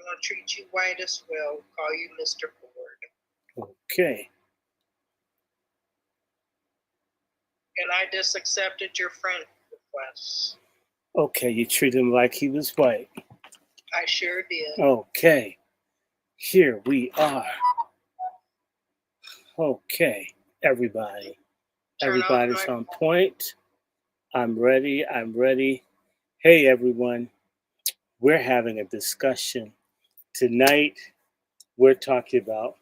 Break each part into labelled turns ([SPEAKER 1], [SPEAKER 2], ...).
[SPEAKER 1] I'll treat you white as well. Call you Mr. Ford.
[SPEAKER 2] Okay.
[SPEAKER 1] And I just accepted your friend request.
[SPEAKER 2] Okay, you treat him like he was white.
[SPEAKER 1] I sure did.
[SPEAKER 2] Okay. Here we are. Okay, everybody. Everybody's on point. I'm ready. I'm ready. Hey, everyone. We're having a discussion. Tonight, we're talking about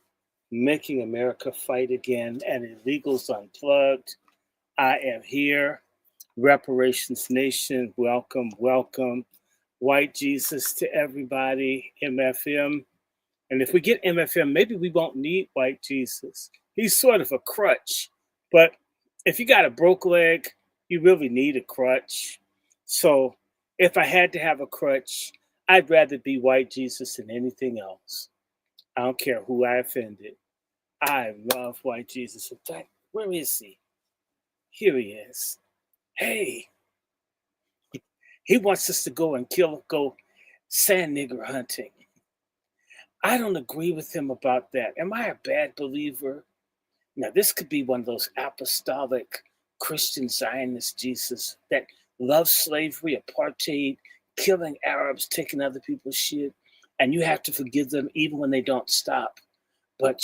[SPEAKER 2] making America fight again and illegals unplugged. I am here. Reparations Nation, welcome, welcome. White Jesus to everybody, MFM. And if we get MFM, maybe we won't need White Jesus. He's sort of a crutch. But if you got a broke leg, you really need a crutch. So if I had to have a crutch, I'd rather be White Jesus than anything else. I don't care who I offended. I love White Jesus. In fact, where is he? Here he is. Hey, he wants us to go sand nigger hunting. I don't agree with him about that. Am I a bad believer? Now, this could be one of those apostolic Christian Zionist Jesus that loves slavery, apartheid, killing Arabs, taking other people's shit, and you have to forgive them even when they don't stop. But,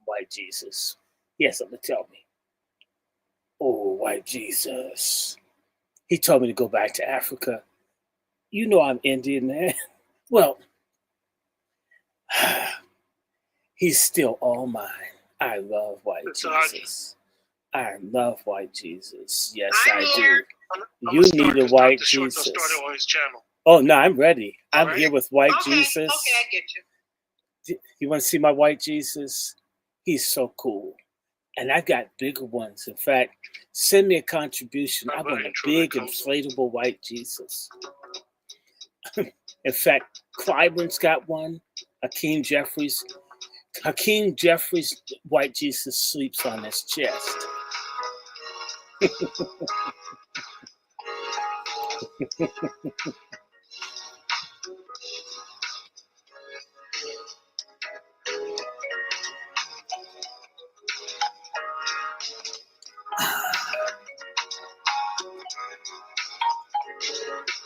[SPEAKER 2] white Jesus, he has something to tell me. Oh, white Jesus. He told me to go back to Africa. You know I'm Indian, man. Well, he's still all mine. I love white Jesus. I love white Jesus. Yes, I do. You need a white Jesus. Oh, no, I'm ready. I'm here with white Jesus.
[SPEAKER 1] Okay, I get you.
[SPEAKER 2] You want to see my white Jesus? He's so cool. And I've got bigger ones. In fact, send me a contribution. I want a big inflatable white Jesus. In fact, Clyburn's got one. Hakeem Jeffries white Jesus sleeps on his chest.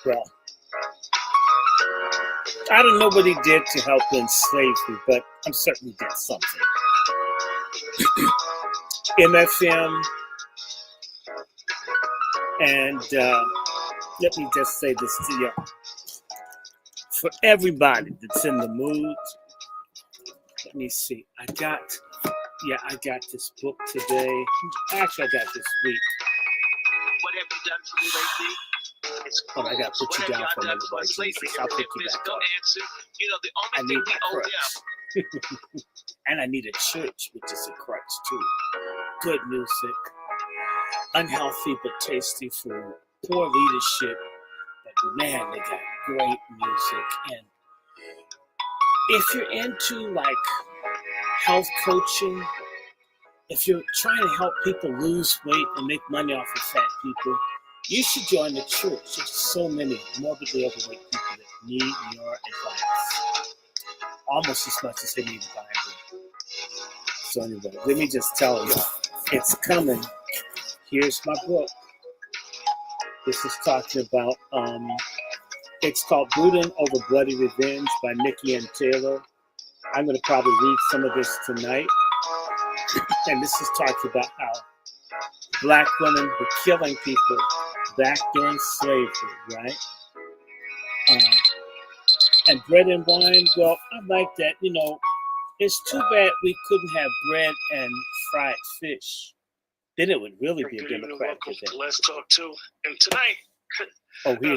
[SPEAKER 2] Well, I don't know what he did to help end slavery, but I'm certain he did something. MFM, and let me just say this to you. For everybody that's in the mood, let me see. I got this book today. Actually, I got this week.
[SPEAKER 3] What have you done for me lately?
[SPEAKER 2] But I got to put you down for a minute, white Jesus. I'll pick you back up. I need a crutch. And I need a church, which is a crutch too. Good music, unhealthy but tasty food, poor leadership, but man, they got great music. And if you're into like health coaching, if you're trying to help people lose weight and make money off of fat people, you should join the church. There's so many morbidly overweight people that need your advice. Almost as much as they need the Bible. So anyway, let me just tell you, it's coming. Here's my book. This is talking about, it's called Brooding Over Bloody Revenge by Nikki and Taylor. I'm going to probably read some of this tonight. And this is talking about how Black women were killing people back during slavery, right? And bread and wine, well, I like that. It's too bad we couldn't have bread and fried fish. Then it would really be a Democrat today.
[SPEAKER 3] Let's talk too. And tonight,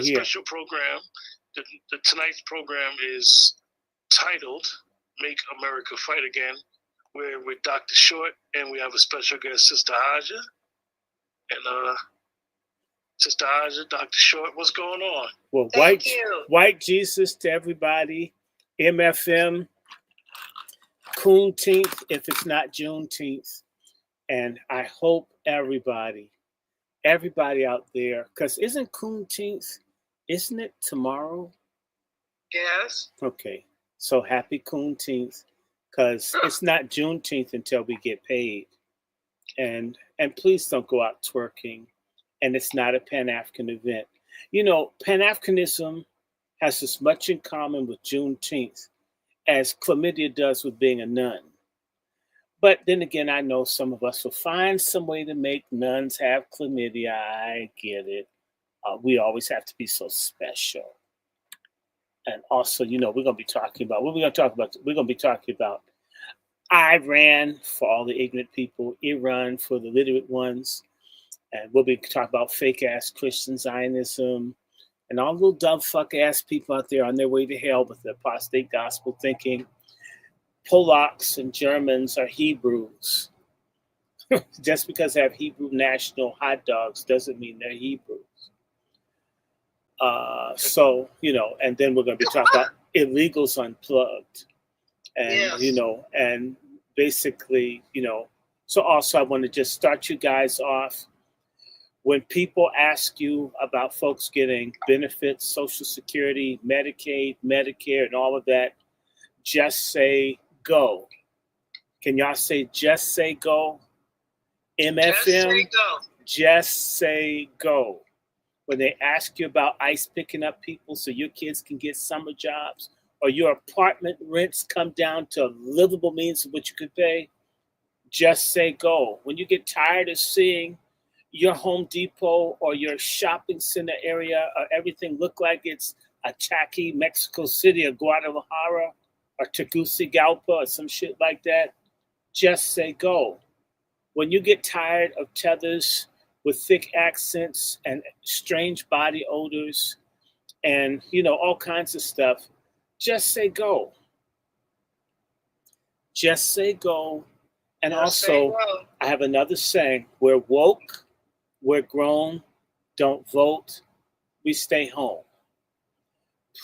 [SPEAKER 3] special program. Tonight's program is titled "Make America Fight Again." We're with Dr. Short, and we have a special guest, Sister Aja. And Sister Aja, Dr. Short, what's going on?
[SPEAKER 2] Well, white Jesus to everybody. MFM, Juneteenth, if it's not Juneteenth. And I hope everybody out there, because isn't Juneteenth, isn't it tomorrow?
[SPEAKER 1] Yes.
[SPEAKER 2] Okay. So happy Juneteenth, because it's not Juneteenth until we get paid. And please don't go out twerking. And it's not a Pan-African event. You know, Pan-Africanism has as much in common with Juneteenth as chlamydia does with being a nun. But then again, I know some of us will find some way to make nuns have chlamydia. I get it. We always have to be so special. And also, you know, we're going to be talking about what we're going to talk about. We're going to be talking about Iran for all the ignorant people, Iran for the literate ones, and we'll be talking about fake ass Christian Zionism and all the little dumb fuck ass people out there on their way to hell with the apostate gospel thinking Polacks and Germans are Hebrews. Just because they have Hebrew national hot dogs doesn't mean they're Hebrews. So, you know, and then we're going to be talking about illegals unplugged. And,
[SPEAKER 1] Yes.
[SPEAKER 2] you know, and basically, you know, so also I want to just start you guys off. When people ask you about folks getting benefits, Social Security, Medicaid, Medicare, and all of that, just say go. Can y'all say just say go? MFM,
[SPEAKER 1] Just say go.
[SPEAKER 2] Just say go. When they ask you about ICE picking up people so your kids can get summer jobs or your apartment rents come down to livable means of what you could pay, just say go. When you get tired of seeing your Home Depot or your shopping center area or everything look like it's a tacky Mexico City or Guadalajara or Tegucigalpa or some shit like that, just say go. When you get tired of tethers with thick accents and strange body odors and, you know, all kinds of stuff, just say go. Just say go. And
[SPEAKER 1] Just
[SPEAKER 2] also,
[SPEAKER 1] say go.
[SPEAKER 2] I have another saying: we're woke, we're grown, don't vote, we stay home.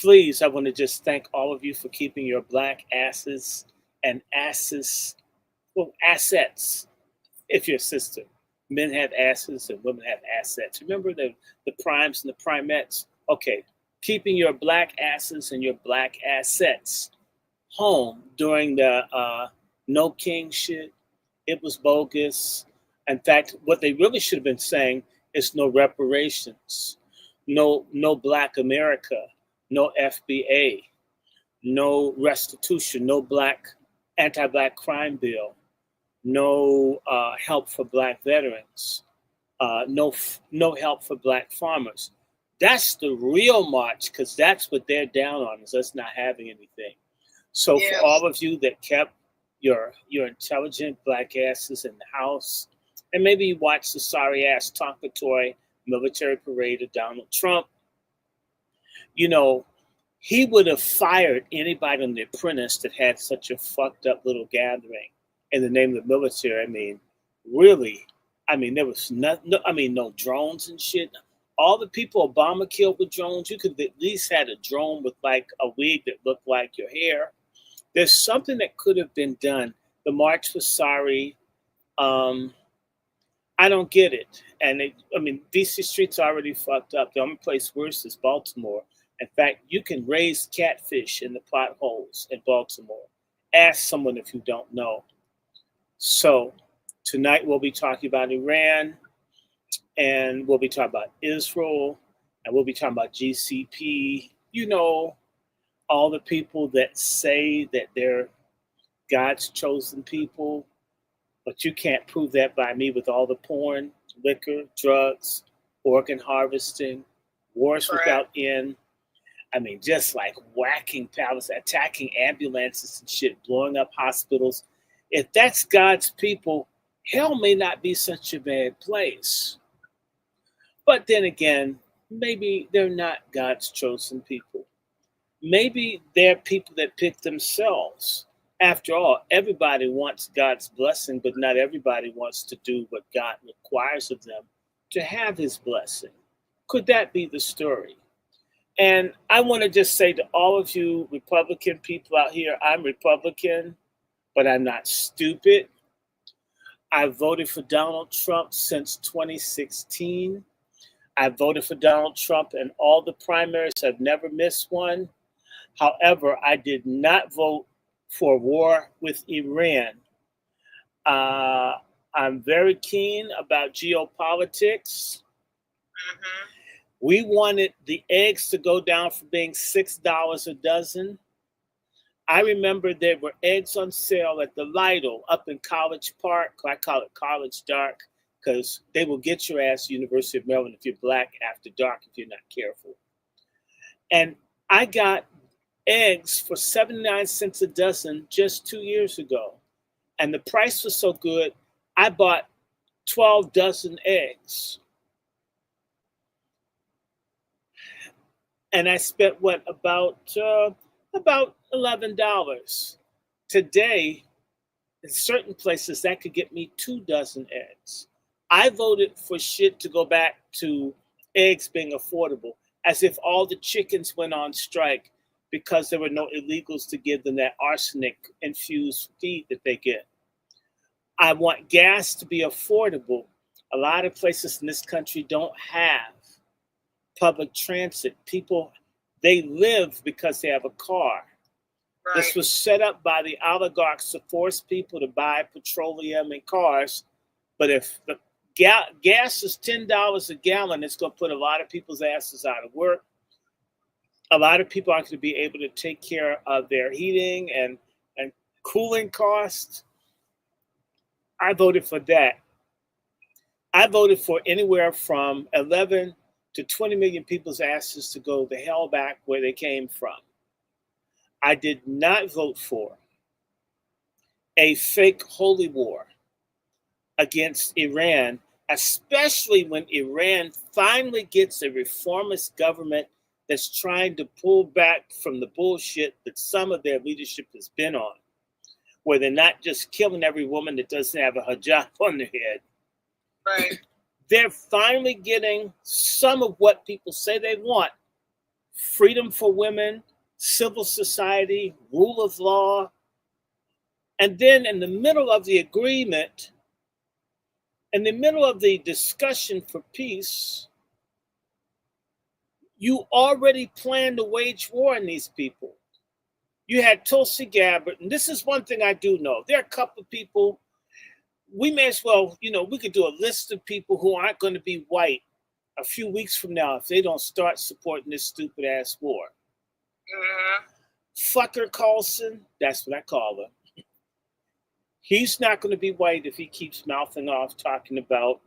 [SPEAKER 2] Please, I want to just thank all of you for keeping your black asses and assets, if you're a sister. Men have asses and women have assets. Remember the primes and the primettes? Okay, keeping your black asses and your black assets home during the no king shit. It was bogus. In fact, what they really should have been saying is no reparations, no Black America, no FBA, no restitution, no black anti-black crime bill, no help for black veterans, no help for black farmers. That's the real march, because that's what they're down on, is us not having anything. So
[SPEAKER 1] Yes.
[SPEAKER 2] for all of you that kept your intelligent black asses in the house, and maybe you watched the sorry ass Tonka toy military parade of Donald Trump, you know, he would have fired anybody on The Apprentice that had such a fucked up little gathering in the name of the military. I mean, really, I mean, there was no drones and shit. All the people Obama killed with drones, you could have at least had a drone with like a wig that looked like your hair. There's something that could have been done. The March for Sorry. I don't get it. And DC streets are already fucked up. The only place worse is Baltimore. In fact, you can raise catfish in the potholes in Baltimore. Ask someone if you don't know. So tonight we'll be talking about Iran, and we'll be talking about Israel, and we'll be talking about GCP. You know, all the people that say that they're God's chosen people, but you can't prove that by me with all the porn, liquor, drugs, organ harvesting, wars without end. I mean, just like whacking palaces, attacking ambulances and shit, blowing up hospitals. If that's God's people, hell may not be such a bad place. But then again, maybe they're not God's chosen people. Maybe they're people that pick themselves. After all, everybody wants God's blessing, but not everybody wants to do what God requires of them to have his blessing. Could that be the story? And I want to just say to all of you Republican people out here, I'm Republican, but I'm not stupid. I voted for Donald Trump since 2016. I voted for Donald Trump in all the primaries. I've never missed one. However, I did not vote for war with Iran. I'm very keen about geopolitics.
[SPEAKER 1] Mm-hmm.
[SPEAKER 2] We wanted the eggs to go down from being $6 a dozen. I remember there were eggs on sale at the Lidl up in College Park. I call it College Dark because they will get your ass to University of Maryland if you're black after dark if you're not careful. And I got eggs for 79 cents a dozen just 2 years ago. And the price was so good, I bought 12 dozen eggs. And I spent about $11. Today, in certain places, that could get me 2 dozen eggs. I voted for shit to go back to eggs being affordable, as if all the chickens went on strike because there were no illegals to give them that arsenic-infused feed that they get. I want gas to be affordable. A lot of places in this country don't have public transit. People, they live because they have a car.
[SPEAKER 1] Right.
[SPEAKER 2] This was set up by the oligarchs to force people to buy petroleum and cars. But if the gas is $10 a gallon, it's going to put a lot of people's asses out of work. A lot of people aren't going to be able to take care of their heating and cooling costs. I voted for that. I voted for anywhere from 11 to 20 million people's asses to go the hell back where they came from. I did not vote for a fake holy war against Iran, especially when Iran finally gets a reformist government that's trying to pull back from the bullshit that some of their leadership has been on, where they're not just killing every woman that doesn't have a hijab on their head.
[SPEAKER 1] Right.
[SPEAKER 2] They're finally getting some of what people say they want: freedom for women, civil society, rule of law. And then in the middle of the agreement, in the middle of the discussion for peace, you already planned to wage war on these people. You had Tulsi Gabbard, and this is one thing I do know. There are a couple of people, we may as well, we could do a list of people who aren't going to be white a few weeks from now if they don't start supporting this stupid ass war.
[SPEAKER 1] Mm-hmm.
[SPEAKER 2] Fucker Carlson, that's what I call her. He's not going to be white if he keeps mouthing off talking about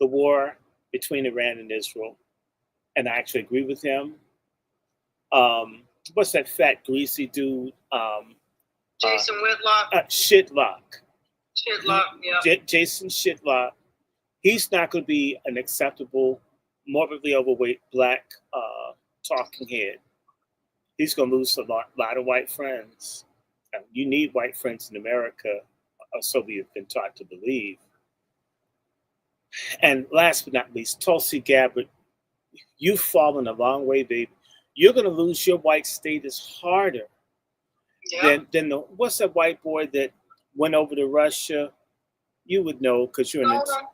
[SPEAKER 2] the war between Iran and Israel. And I actually agree with him. What's that fat, greasy dude?
[SPEAKER 1] Jason Whitlock.
[SPEAKER 2] Shitlock.
[SPEAKER 1] Yeah.
[SPEAKER 2] Jason Shitlock. He's not going to be an acceptable, morbidly overweight black talking head. He's going to lose a lot of white friends. You need white friends in America, or so we have been taught to believe. And last but not least, Tulsi Gabbard, you've fallen a long way, baby. You're going to lose your white status harder than the, what's that white boy that went over to Russia? You would know because you're
[SPEAKER 1] Snowden.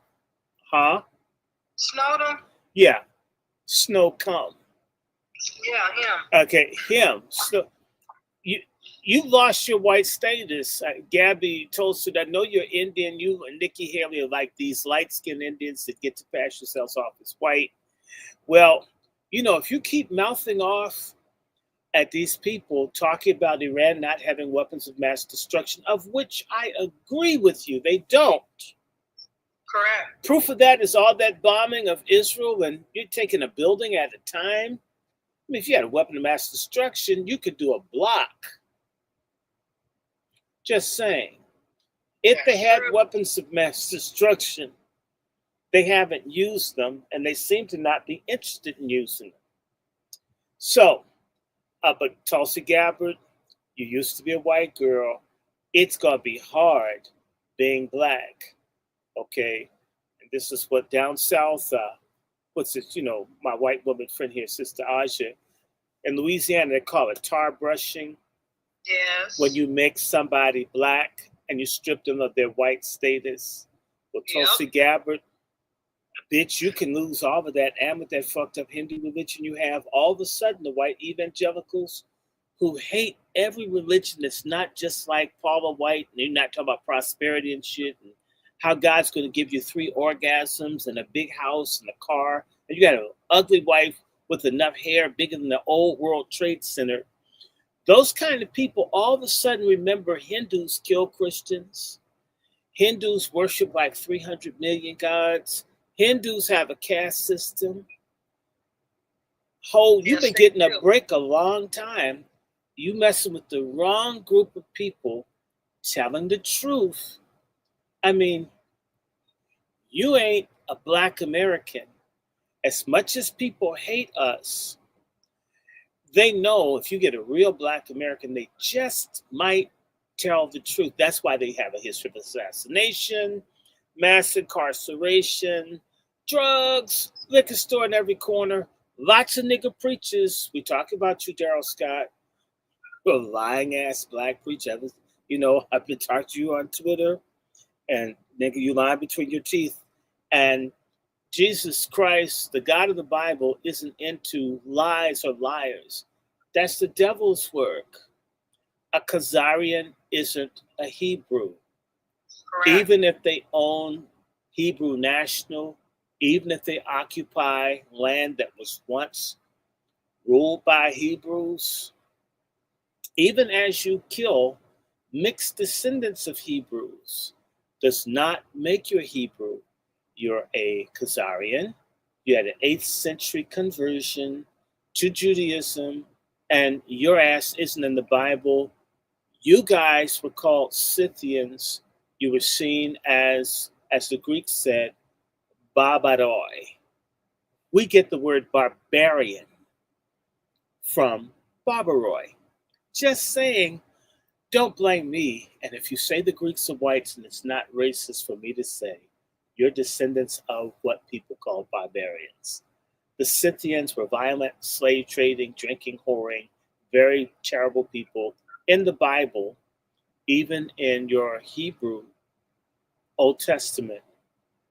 [SPEAKER 2] Huh?
[SPEAKER 1] Snowden?
[SPEAKER 2] Yeah. Snow come.
[SPEAKER 1] Yeah, him.
[SPEAKER 2] Okay, him. So you lost your white status. Gabby Tulsi, I know you're Indian. You and Nikki Haley are like these light-skinned Indians that get to pass yourselves off as white. Well, if you keep mouthing off at these people talking about Iran not having weapons of mass destruction, of which I agree with you, they don't.
[SPEAKER 1] Correct.
[SPEAKER 2] Proof of that is all that bombing of Israel, and you're taking a building at a time. I mean, if you had a weapon of mass destruction, you could do a block. Just saying. If they had weapons of mass destruction, they haven't used them, and they seem to not be interested in using them. So, but Tulsi Gabbard, you used to be a white girl. It's going to be hard being black, okay? And this is what down south, what's it, my white woman friend here, Sister Aja, in Louisiana, they call it tar brushing.
[SPEAKER 1] Yes.
[SPEAKER 2] When you make somebody black and you strip them of their white status. Well, Tulsi Gabbard, bitch, you can lose all of that, and with that fucked up Hindu religion you have, all of a sudden the white evangelicals who hate every religion that's not just like Paula White, and you're not talking about prosperity and shit, and how God's going to give you 3 orgasms and a big house and a car, and you got an ugly wife with enough hair bigger than the old World Trade Center. Those kind of people all of a sudden remember Hindus kill Christians. Hindus worship like 300 million gods. Hindus have a caste system. You've been getting a break a long time. You messing with the wrong group of people, telling the truth. I mean, you ain't a Black American. As much as people hate us, they know if you get a real Black American, they just might tell the truth. That's why they have a history of assassination, mass incarceration, drugs, liquor store in every corner, lots of nigger preachers. We talk about you, Daryl Scott, a lying ass Black preacher. I've been talking to you on Twitter, and nigga, you lying between your teeth. And Jesus Christ, the God of the Bible, isn't into lies or liars. That's the devil's work. A Khazarian isn't a Hebrew. Correct. Even if they own Hebrew national, even if they occupy land that was once ruled by Hebrews, even as you kill mixed descendants of Hebrews, does not make you a Hebrew. You're a Khazarian. You had an 8th century conversion to Judaism, and your ass isn't in the Bible. You guys were called Scythians. You were seen as the Greeks said, barbaroi. We get the word barbarian from barbaroi. Just saying, don't blame me. And if you say the Greeks are whites, and it's not racist for me to say, you're descendants of what people call barbarians. The Scythians were violent, slave trading, drinking, whoring, very terrible people. In the Bible, even in your Hebrew Old Testament,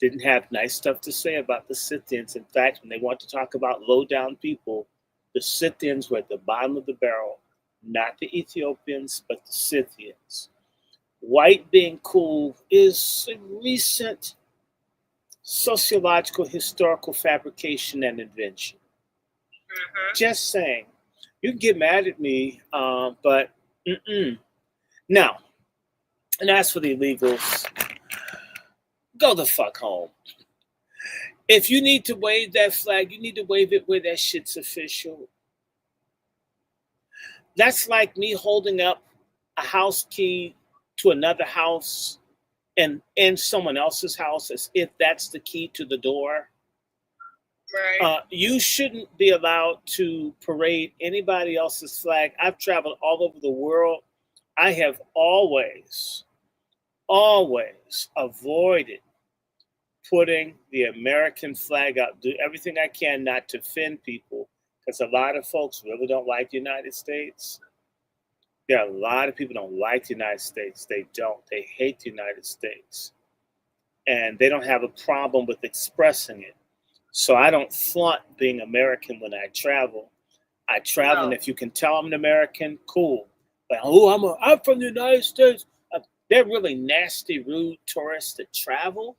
[SPEAKER 2] didn't have nice stuff to say about the Scythians. In fact, when they want to talk about low-down people, the Scythians were at the bottom of the barrel. Not the Ethiopians, but the Scythians. White being cool is a recent sociological, historical fabrication and invention. Mm-hmm. Just saying. You can get mad at me, but Now, and as for the illegals, go the fuck home. If you need to wave that flag, you need to wave it where that shit's official. That's like me holding up a house key to another house and in someone else's house as if that's the key to the door. Right. You shouldn't be allowed to parade anybody else's flag. I've traveled all over the world. I have always avoided putting the American flag up. Do everything I can not to offend people, because a lot of folks really don't like the United States. There are a lot of people who don't like the United States. They don't. They hate the United States. And they don't have a problem with expressing it. So I don't flaunt being American when I travel. I travel, and if you can tell I'm an American, cool. But I'm from the United States. They're really nasty, rude tourists that travel,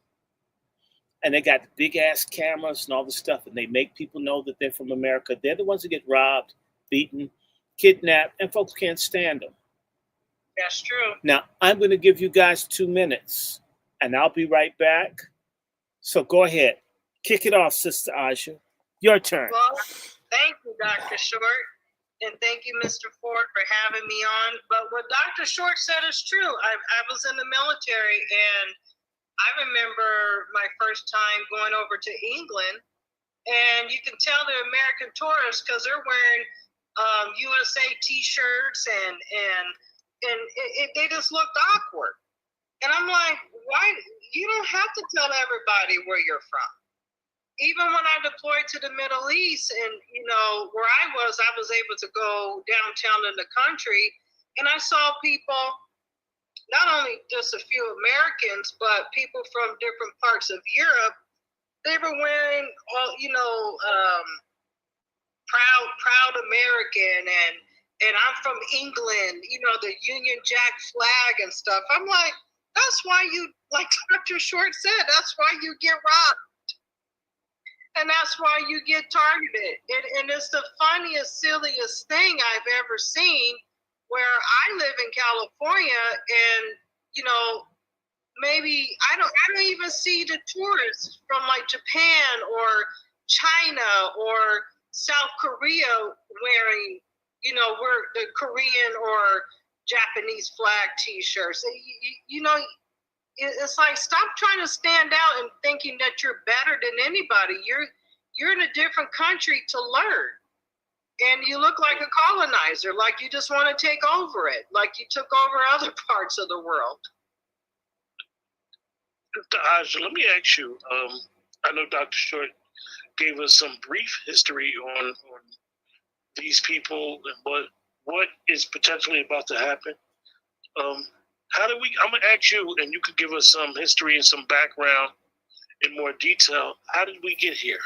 [SPEAKER 2] and they got big ass cameras and all this stuff, and they make people know that they're from America. They're the ones that get robbed, beaten, kidnapped, and folks can't stand them. That's true. Now I'm going to give you guys 2 minutes, and I'll be right back. So go ahead. Kick it off, Sister Aja. Your turn.
[SPEAKER 1] Well, thank you, Dr. Short. And thank you, Mr. Ford, for having me on. But what Dr. Short said is true. I was in the military, and I remember my first time going over to England. And you can tell they're American tourists because they're wearing USA T-shirts, and they just looked awkward. And I'm like, why? You don't have to tell everybody where you're from. Even when I deployed to the Middle East, and where I was able to go downtown in the country, and I saw people, not only just a few Americans, but people from different parts of Europe. They were wearing all, proud American, and and I'm from England, the Union Jack flag and stuff. I'm like, that's why like Dr. Short said, that's why you get robbed. And that's why you get targeted. And it's the funniest, silliest thing I've ever seen, where I live in California and, maybe I don't even see the tourists from like Japan or China or South Korea wearing, we're the Korean or Japanese flag T-shirts. It's like, stop trying to stand out and thinking that you're better than anybody. You're in a different country to learn. And you look like a colonizer, like you just want to take over it, like you took over other parts of the world.
[SPEAKER 3] Dr. Aja, let me ask you, I know Dr. Short gave us some brief history on these people and what is potentially about to happen. I'm going to ask you, and you could give us some history and some background in more detail. How did we get here?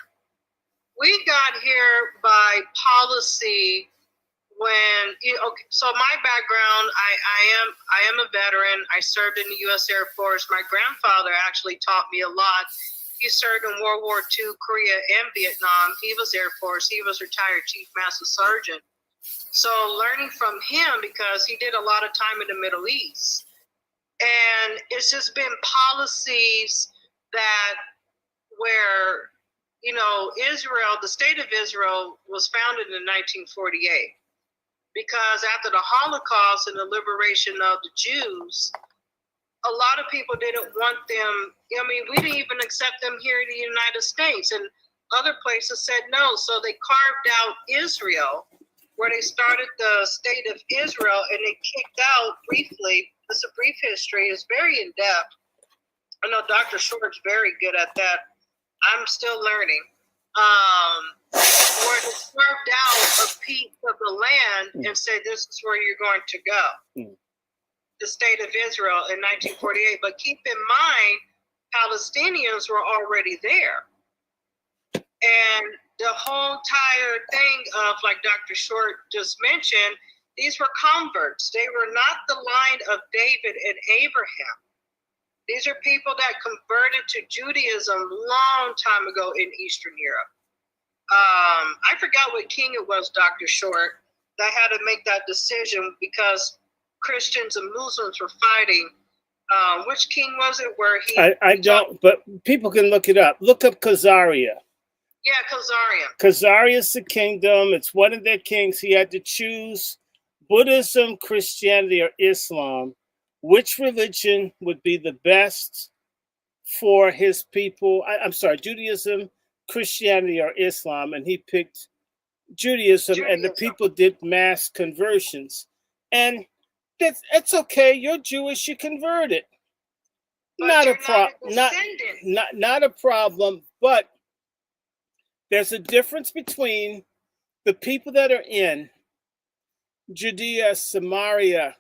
[SPEAKER 1] We got here by policy so my background, I am a veteran. I served in the U.S. Air Force. My grandfather actually taught me a lot. He served in World War II, Korea, and Vietnam. He was Air Force. He was retired Chief Master Sergeant. So learning from him, because he did a lot of time in the Middle East. And it's just been policies that where, Israel, the state of Israel was founded in 1948. Because after the Holocaust and the liberation of the Jews, a lot of people didn't want them. We didn't even accept them here in the United States, and other places said no. So they carved out Israel, where they started the state of Israel, and they kicked out briefly. It's a brief history. It's very in depth. I know Dr. Short's very good at that. I'm still learning. Where they carved out a piece of the land and said, this is where you're going to go. The state of Israel in 1948. But keep in mind, Palestinians were already there. And the whole entire thing of, like Dr. Short just mentioned, these were converts. They were not the line of David and Abraham. These are people that converted to Judaism long time ago in Eastern Europe. I forgot what king it was, Dr. Short, that had to make that decision because Christians and Muslims were fighting. Which king was it where he...
[SPEAKER 2] I don't, but people can look it up. Look up Khazaria.
[SPEAKER 1] Yeah, Khazaria.
[SPEAKER 2] Khazaria is the kingdom. It's one of their kings. He had to choose Buddhism, Christianity, or Islam. Which religion would be the best for his people? I'm sorry, Judaism, Christianity, or Islam, and he picked Judaism, and the people did mass conversions. And it's okay. You're Jewish. You converted. Not a problem. But there's a difference between the people that are in Judea, Samaria,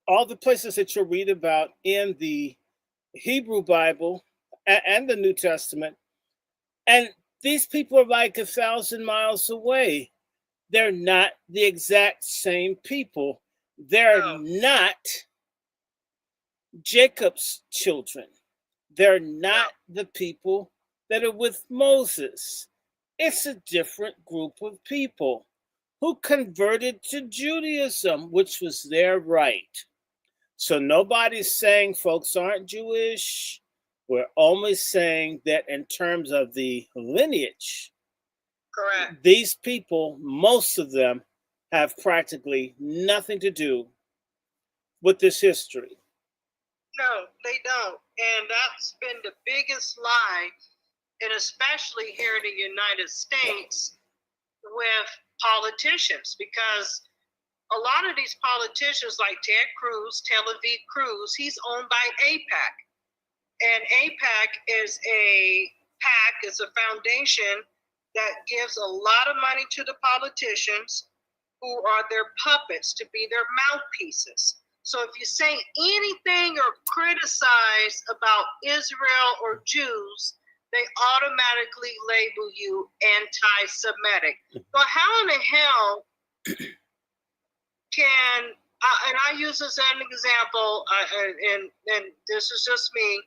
[SPEAKER 2] all the places that you'll read about in the Hebrew Bible and the New Testament. And these people are like 1,000 miles away. They're not the exact same people. They're not Jacob's children. They're not the people that are with Moses. It's a different group of people who converted to Judaism, which was their right. So nobody's saying folks aren't Jewish. We're only saying that in terms of the lineage,
[SPEAKER 1] correct,
[SPEAKER 2] these people, most of them, have practically nothing to do with this history.
[SPEAKER 1] No, they don't. And that's been the biggest lie, and especially here in the United States with politicians, because a lot of these politicians like Ted Cruz, Tel Aviv Cruz, he's owned by AIPAC. And AIPAC is a foundation that gives a lot of money to the politicians who are their puppets to be their mouthpieces. So if you say anything or criticize about Israel or Jews, they automatically label you anti-Semitic. Well, how in the hell can, and I use this as an example, and this is just me.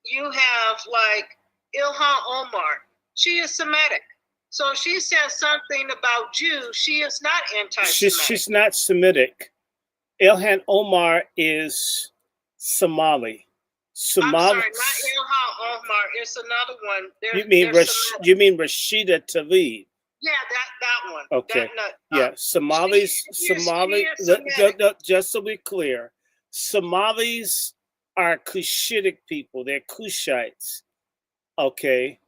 [SPEAKER 1] You have like Ilhan Omar. She is Semitic. So she says something about Jews. She is not anti-Semitic.
[SPEAKER 2] She's not Semitic. Ilhan Omar is Somali.
[SPEAKER 1] I'm sorry, not Ilhan Omar. It's another one.
[SPEAKER 2] You mean Rashida Tlaib?
[SPEAKER 1] Yeah, that one.
[SPEAKER 2] Okay. Somalis. Just so we're clear, Somalis are Cushitic people. They're Cushites. Okay.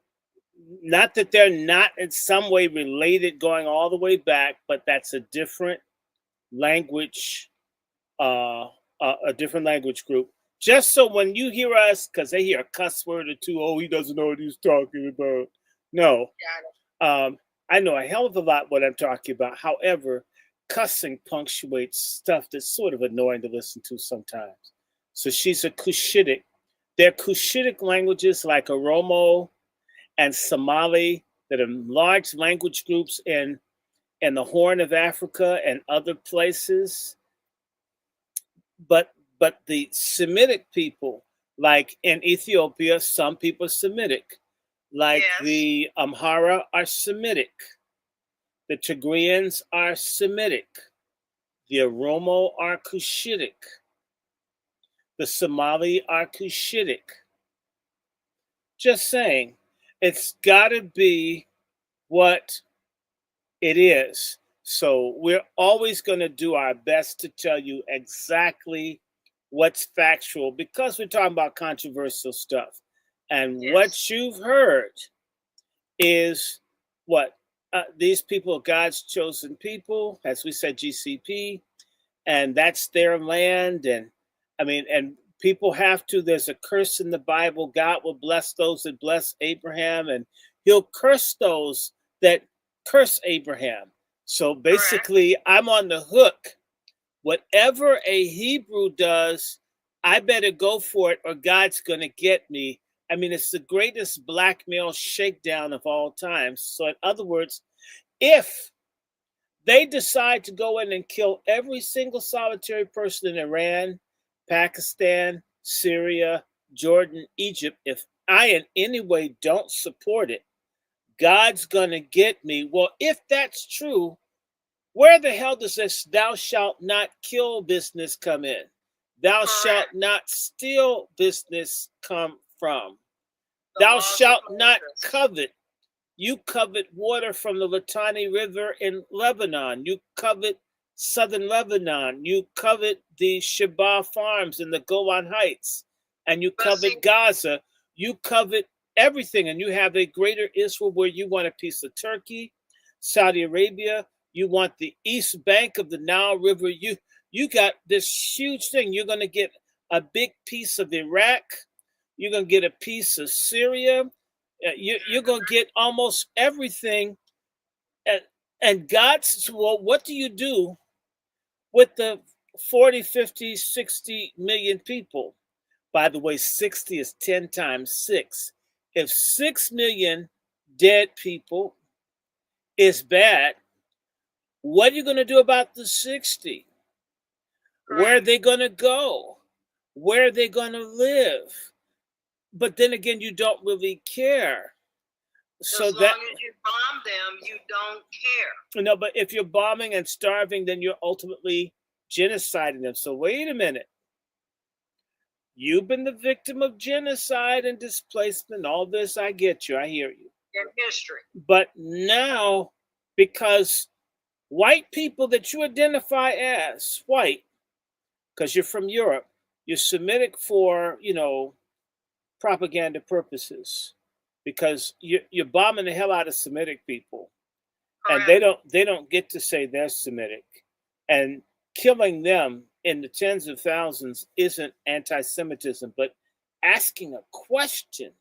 [SPEAKER 2] Not that they're not in some way related going all the way back, but that's a different language, a different language group. Just so when you hear us, because they hear a cuss word or two, oh, he doesn't know what he's talking about. No. I know a hell of a lot what I'm talking about. However, cussing punctuates stuff that's sort of annoying to listen to sometimes. So she's a Cushitic. They're Cushitic languages like Oromo and Somali that are large language groups in the Horn of Africa and other places. But the Semitic people, like in Ethiopia, some people are Semitic. Like the Amhara are Semitic. The Tigrayans are Semitic. The Oromo are Cushitic. The Somali are Cushitic. Just saying, it's got to be what it is. So we're always going to do our best to tell you exactly what's factual because we're talking about controversial stuff. And what you've heard is what these people are God's chosen people, as we said, GCP, and that's their land. And I mean, and people have to, there's a curse in the Bible. God will bless those that bless Abraham, and he'll curse those that curse Abraham. So basically, I'm on the hook. Whatever a Hebrew does, I better go for it or God's going to get me. I mean, it's the greatest blackmail shakedown of all times. So in other words, if they decide to go in and kill every single solitary person in Iran, Pakistan, Syria, Jordan, Egypt, if I in any way don't support it, God's going to get me. Well, if that's true, where the hell does this thou shalt not kill business come in? Thou shalt not steal business come from? Thou shalt not covet. You covet water from the Litani River in Lebanon. You covet southern Lebanon. You covet the Sheba farms in the Golan Heights. And you covet Gaza. You covet everything. And you have a greater Israel where you want a piece of Turkey, Saudi Arabia. You want the east bank of the Nile River. You got this huge thing. You're going to get a big piece of Iraq. You're going to get a piece of Syria. You're going to get almost everything. And God says, well, what do you do with the 40, 50, 60 million people? By the way, 60 is 10 times 6. If 6 million dead people is bad, what are you going to do about the 60? Where are they going to go? Where are they going to live? But then again, you don't really care. So
[SPEAKER 1] as long as you bomb them, you don't care.
[SPEAKER 2] No, but if you're bombing and starving, then you're ultimately genociding them. So wait a minute. You've been the victim of genocide and displacement. All this, I get you. I hear you.
[SPEAKER 1] In history.
[SPEAKER 2] But now, because white people that you identify as white, because you're from Europe, you're Semitic for, propaganda purposes, because you're bombing the hell out of Semitic people. Correct. And they don't get to say they're Semitic. And killing them in the tens of thousands isn't anti-Semitism, but asking a question,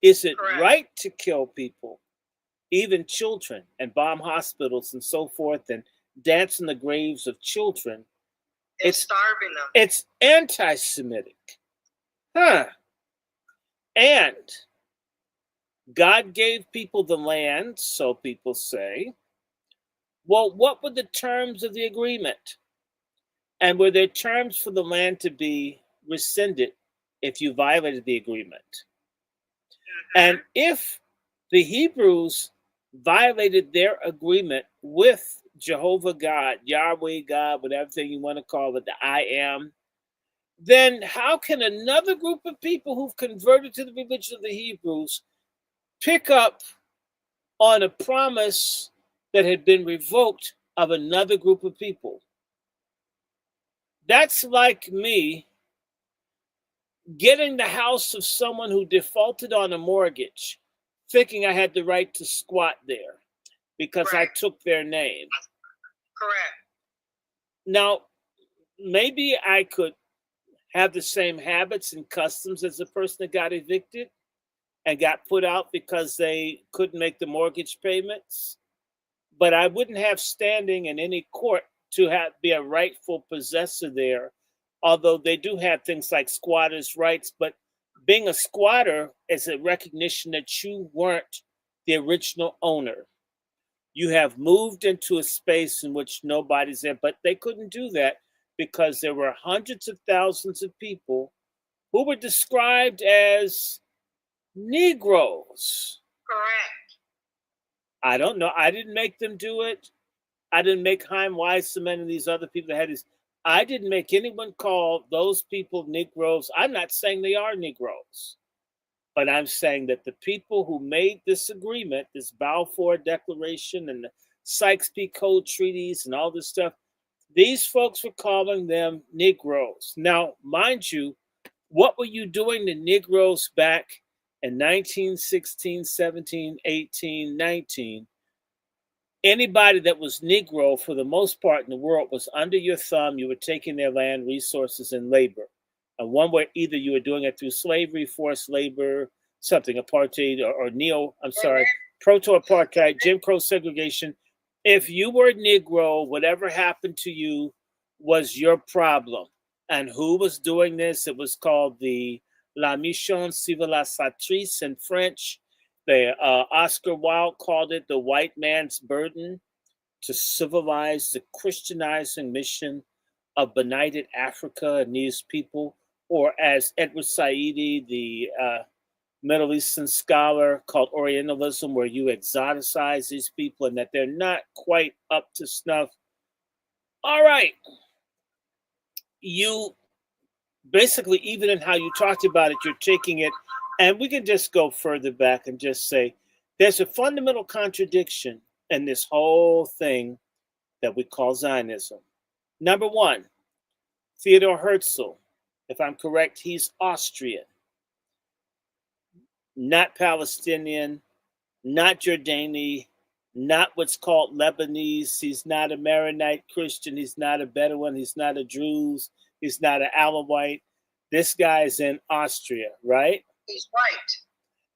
[SPEAKER 2] is it Correct. Right to kill people, even children, and bomb hospitals and so forth, and dance in the graves of children?
[SPEAKER 1] It's starving them.
[SPEAKER 2] It's anti-Semitic. Huh. And God gave people the land, so people say. Well, what were the terms of the agreement? And were there terms for the land to be rescinded if you violated the agreement? And if the Hebrews violated their agreement with Jehovah God, Yahweh God, whatever thing you want to call it, the I am, then how can another group of people who've converted to the religion of the Hebrews pick up on a promise that had been revoked of another group of people? That's like me getting the house of someone who defaulted on a mortgage, thinking I had the right to squat there because I took their name.
[SPEAKER 1] Correct.
[SPEAKER 2] Now, maybe I could have the same habits and customs as the person that got evicted and got put out because they couldn't make the mortgage payments, but I wouldn't have standing in any court to be a rightful possessor there, although they do have things like squatters' rights. But being a squatter is a recognition that you weren't the original owner. You have moved into a space in which nobody's there, but they couldn't do that because there were hundreds of thousands of people who were described as Negroes.
[SPEAKER 1] Correct.
[SPEAKER 2] I don't know. I didn't make them do it. I didn't make Chaim Weizmann and these other people that had these. I didn't make anyone call those people Negroes. I'm not saying they are Negroes, but I'm saying that the people who made this agreement, this Balfour Declaration and the Sykes-Picot treaties and all this stuff, these folks were calling them Negroes. Now, mind you, what were you doing to Negroes back in 1916, 17, 18, 19? Anybody that was Negro, for the most part in the world, was under your thumb. You were taking their land, resources, and labor. And one way, either you were doing it through slavery, forced labor, something, apartheid, or proto-apartheid, Jim Crow segregation. If you were Negro, whatever happened to you was your problem. And who was doing this? It was called the La Mission Civilisatrice in French. Oscar Wilde called it the white man's burden to civilize the Christianizing mission of benighted Africa and these people, or as Edward Saidi, the Middle Eastern scholar, called Orientalism, where you exoticize these people and that they're not quite up to snuff. All right. You basically, even in how you talked about it, you're taking it, and we can just go further back and just say there's a fundamental contradiction in this whole thing that we call Zionism. Number one, Theodor Herzl, if I'm correct, he's Austrian, not Palestinian, not Jordani, not what's called Lebanese. He's not a Maronite Christian. He's not a Bedouin. He's not a Druze. He's not an Alawite. This guy's in Austria, right?
[SPEAKER 1] He's white.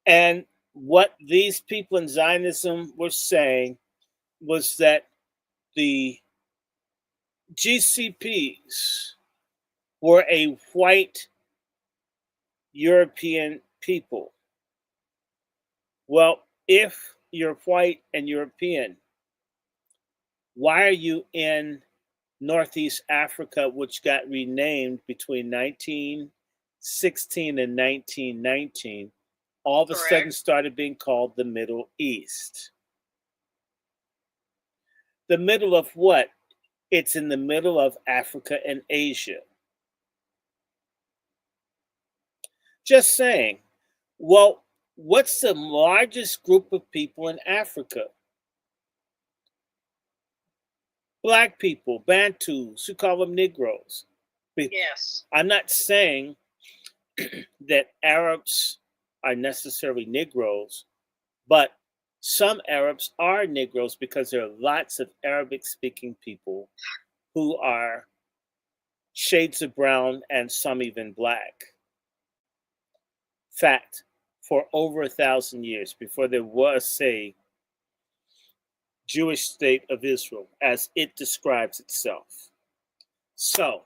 [SPEAKER 2] And what these people in Zionism were saying was that the GCPs were a white European people. Well, if you're white and European, why are you in Northeast Africa, which got renamed between 1916 and 1919, all of a sudden started being called the Middle East? The middle of what? It's in the middle of Africa and Asia. Just saying. Well, what's the largest group of people in Africa? Black people, Bantus, who call them Negroes.
[SPEAKER 1] Yes.
[SPEAKER 2] I'm not saying that Arabs are necessarily Negroes, but some Arabs are Negroes because there are lots of Arabic-speaking people who are shades of brown and some even black. Fact, for over 1,000 years, before there was a Jewish state of Israel, as it describes itself. So,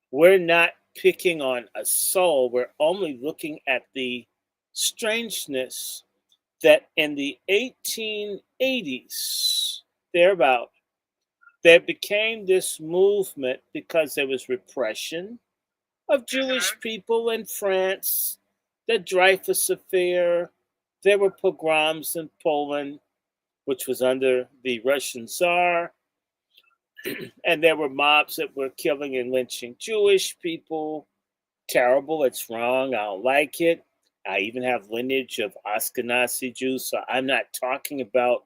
[SPEAKER 2] we're not picking on a soul, we're only looking at the strangeness that in the 1880s, thereabout, there became this movement because there was repression of Jewish people in France, the Dreyfus Affair. There were pogroms in Poland, which was under the Russian Tsar. And there were mobs that were killing and lynching Jewish people. Terrible, it's wrong, I don't like it. I even have lineage of Ashkenazi Jews, so I'm not talking about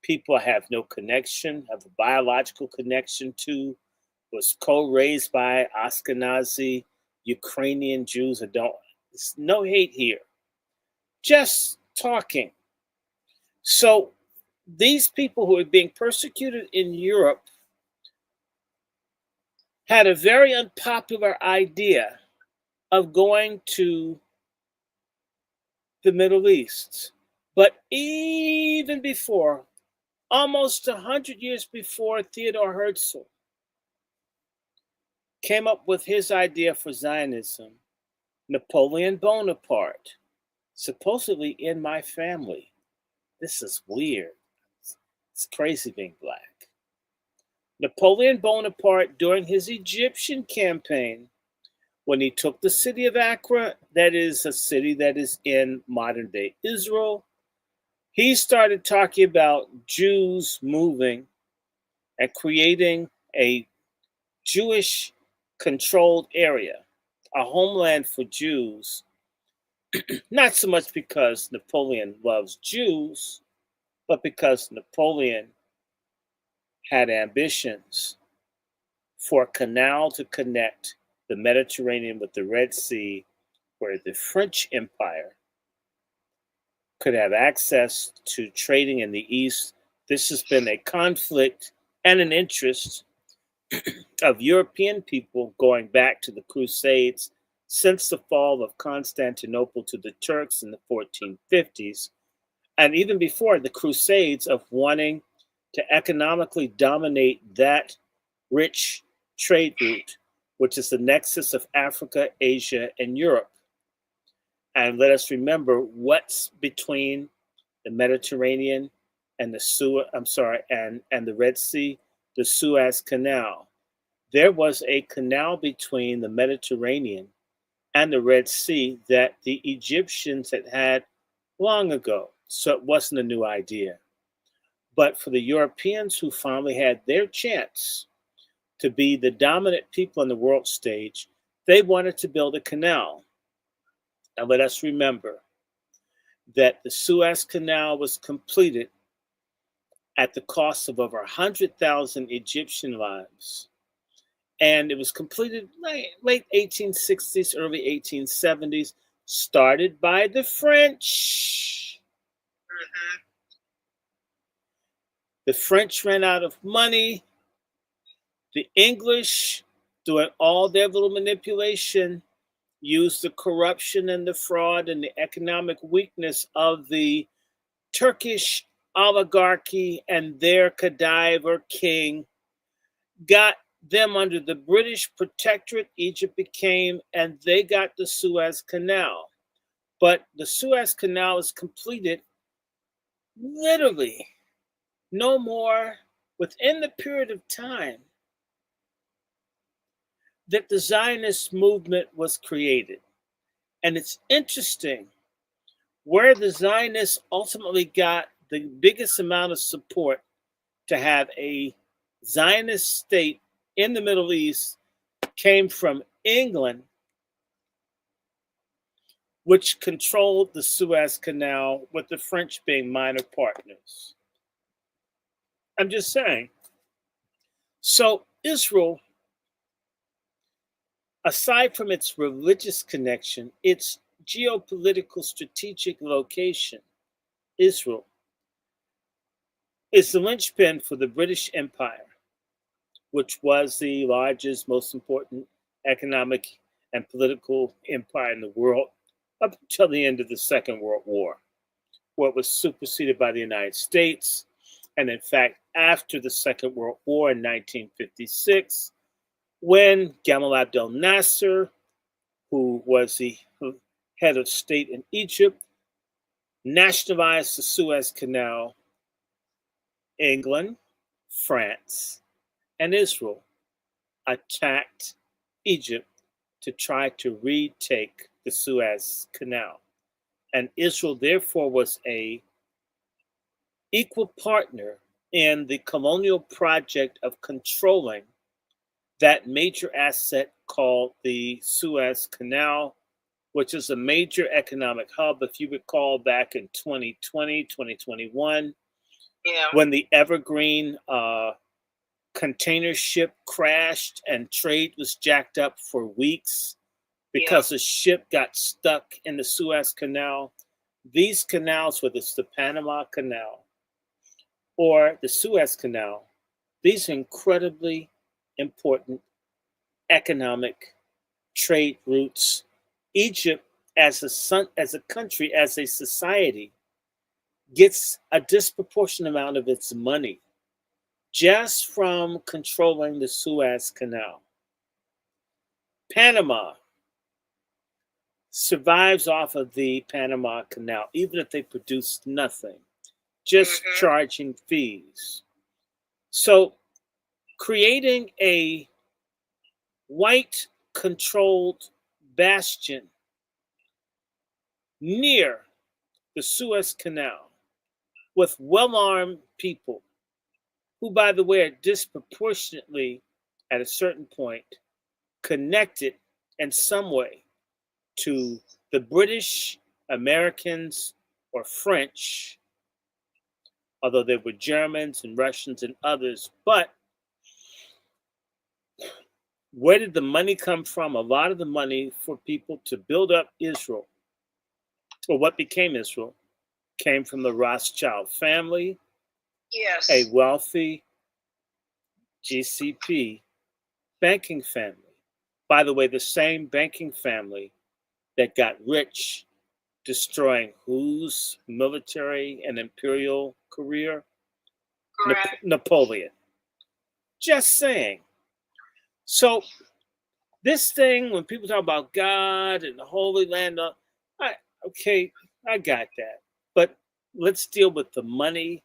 [SPEAKER 2] people I have no connection, have a biological connection to, was co-raised by Ashkenazi Ukrainian Jews. There's no hate here. Just talking. So these people who are being persecuted in Europe had a very unpopular idea of going to the Middle East. But even before, almost 100 years before Theodor Herzl came up with his idea for Zionism, Napoleon Bonaparte, supposedly in my family. This is weird. It's crazy being black. Napoleon Bonaparte, during his Egyptian campaign, when he took the city of Accra, that is a city that is in modern-day Israel, he started talking about Jews moving and creating a Jewish-controlled area, a homeland for Jews, not so much because Napoleon loves Jews, but because Napoleon had ambitions for a canal to connect the Mediterranean with the Red Sea, where the French Empire could have access to trading in the East. This has been a conflict and an interest of European people going back to the Crusades since the fall of Constantinople to the Turks in the 1450s, and even before the Crusades, of wanting to economically dominate that rich trade route, which is the nexus of Africa, Asia, and Europe. And let us remember what's between the Mediterranean and and the Red Sea, the Suez Canal. There was a canal between the Mediterranean and the Red Sea that the Egyptians had long ago. So it wasn't a new idea. But for the Europeans who finally had their chance to be the dominant people on the world stage, they wanted to build a canal. And let us remember that the Suez Canal was completed at the cost of over 100,000 Egyptian lives. And it was completed late 1860s, early 1870s, started by the French. The French ran out of money. The English, doing all their little manipulation, used the corruption and the fraud and the economic weakness of the Turkish oligarchy and their cadaver king, got them under the British protectorate, Egypt became, and they got the Suez Canal. But the Suez Canal is completed literally no more within the period of time that the Zionist movement was created. And it's interesting where the Zionists ultimately got the biggest amount of support to have a Zionist state in the Middle East came from England, which controlled the Suez Canal, with the French being minor partners. I'm just saying. So Israel, aside from its religious connection, its geopolitical strategic location, Israel, is the linchpin for the British Empire, which was the largest, most important economic and political empire in the world up until the end of the Second World War, where it was superseded by the United States. And in fact, after the Second World War in 1956, when Gamal Abdel Nasser, who was the head of state in Egypt, nationalized the Suez Canal, England, France, and Israel attacked Egypt to try to retake the Suez Canal. And Israel, therefore, was a equal partner in the colonial project of controlling that major asset called the Suez Canal, which is a major economic hub. If you recall, back in 2020, 2021, when the Evergreen container ship crashed and trade was jacked up for weeks because the ship got stuck in the Suez Canal. These canals, whether it's the Panama Canal or the Suez Canal, these are incredibly important economic trade routes. Egypt, as a country, as a society, gets a disproportionate amount of its money just from controlling the Suez Canal. Panama survives off of the Panama Canal, even if they produce nothing, just charging fees. So creating a white controlled bastion near the Suez Canal with well-armed people who, by the way, are disproportionately, at a certain point, connected in some way to the British, Americans, or French, although there were Germans and Russians and others. But where did the money come from? A lot of the money for people to build up Israel, or what became Israel, came from the Rothschild family, a wealthy GCP banking family. By the way, the same banking family that got rich destroying whose military and imperial career? Napoleon. Just saying. So this thing, when people talk about God and the Holy Land, I got that. But let's deal with the money,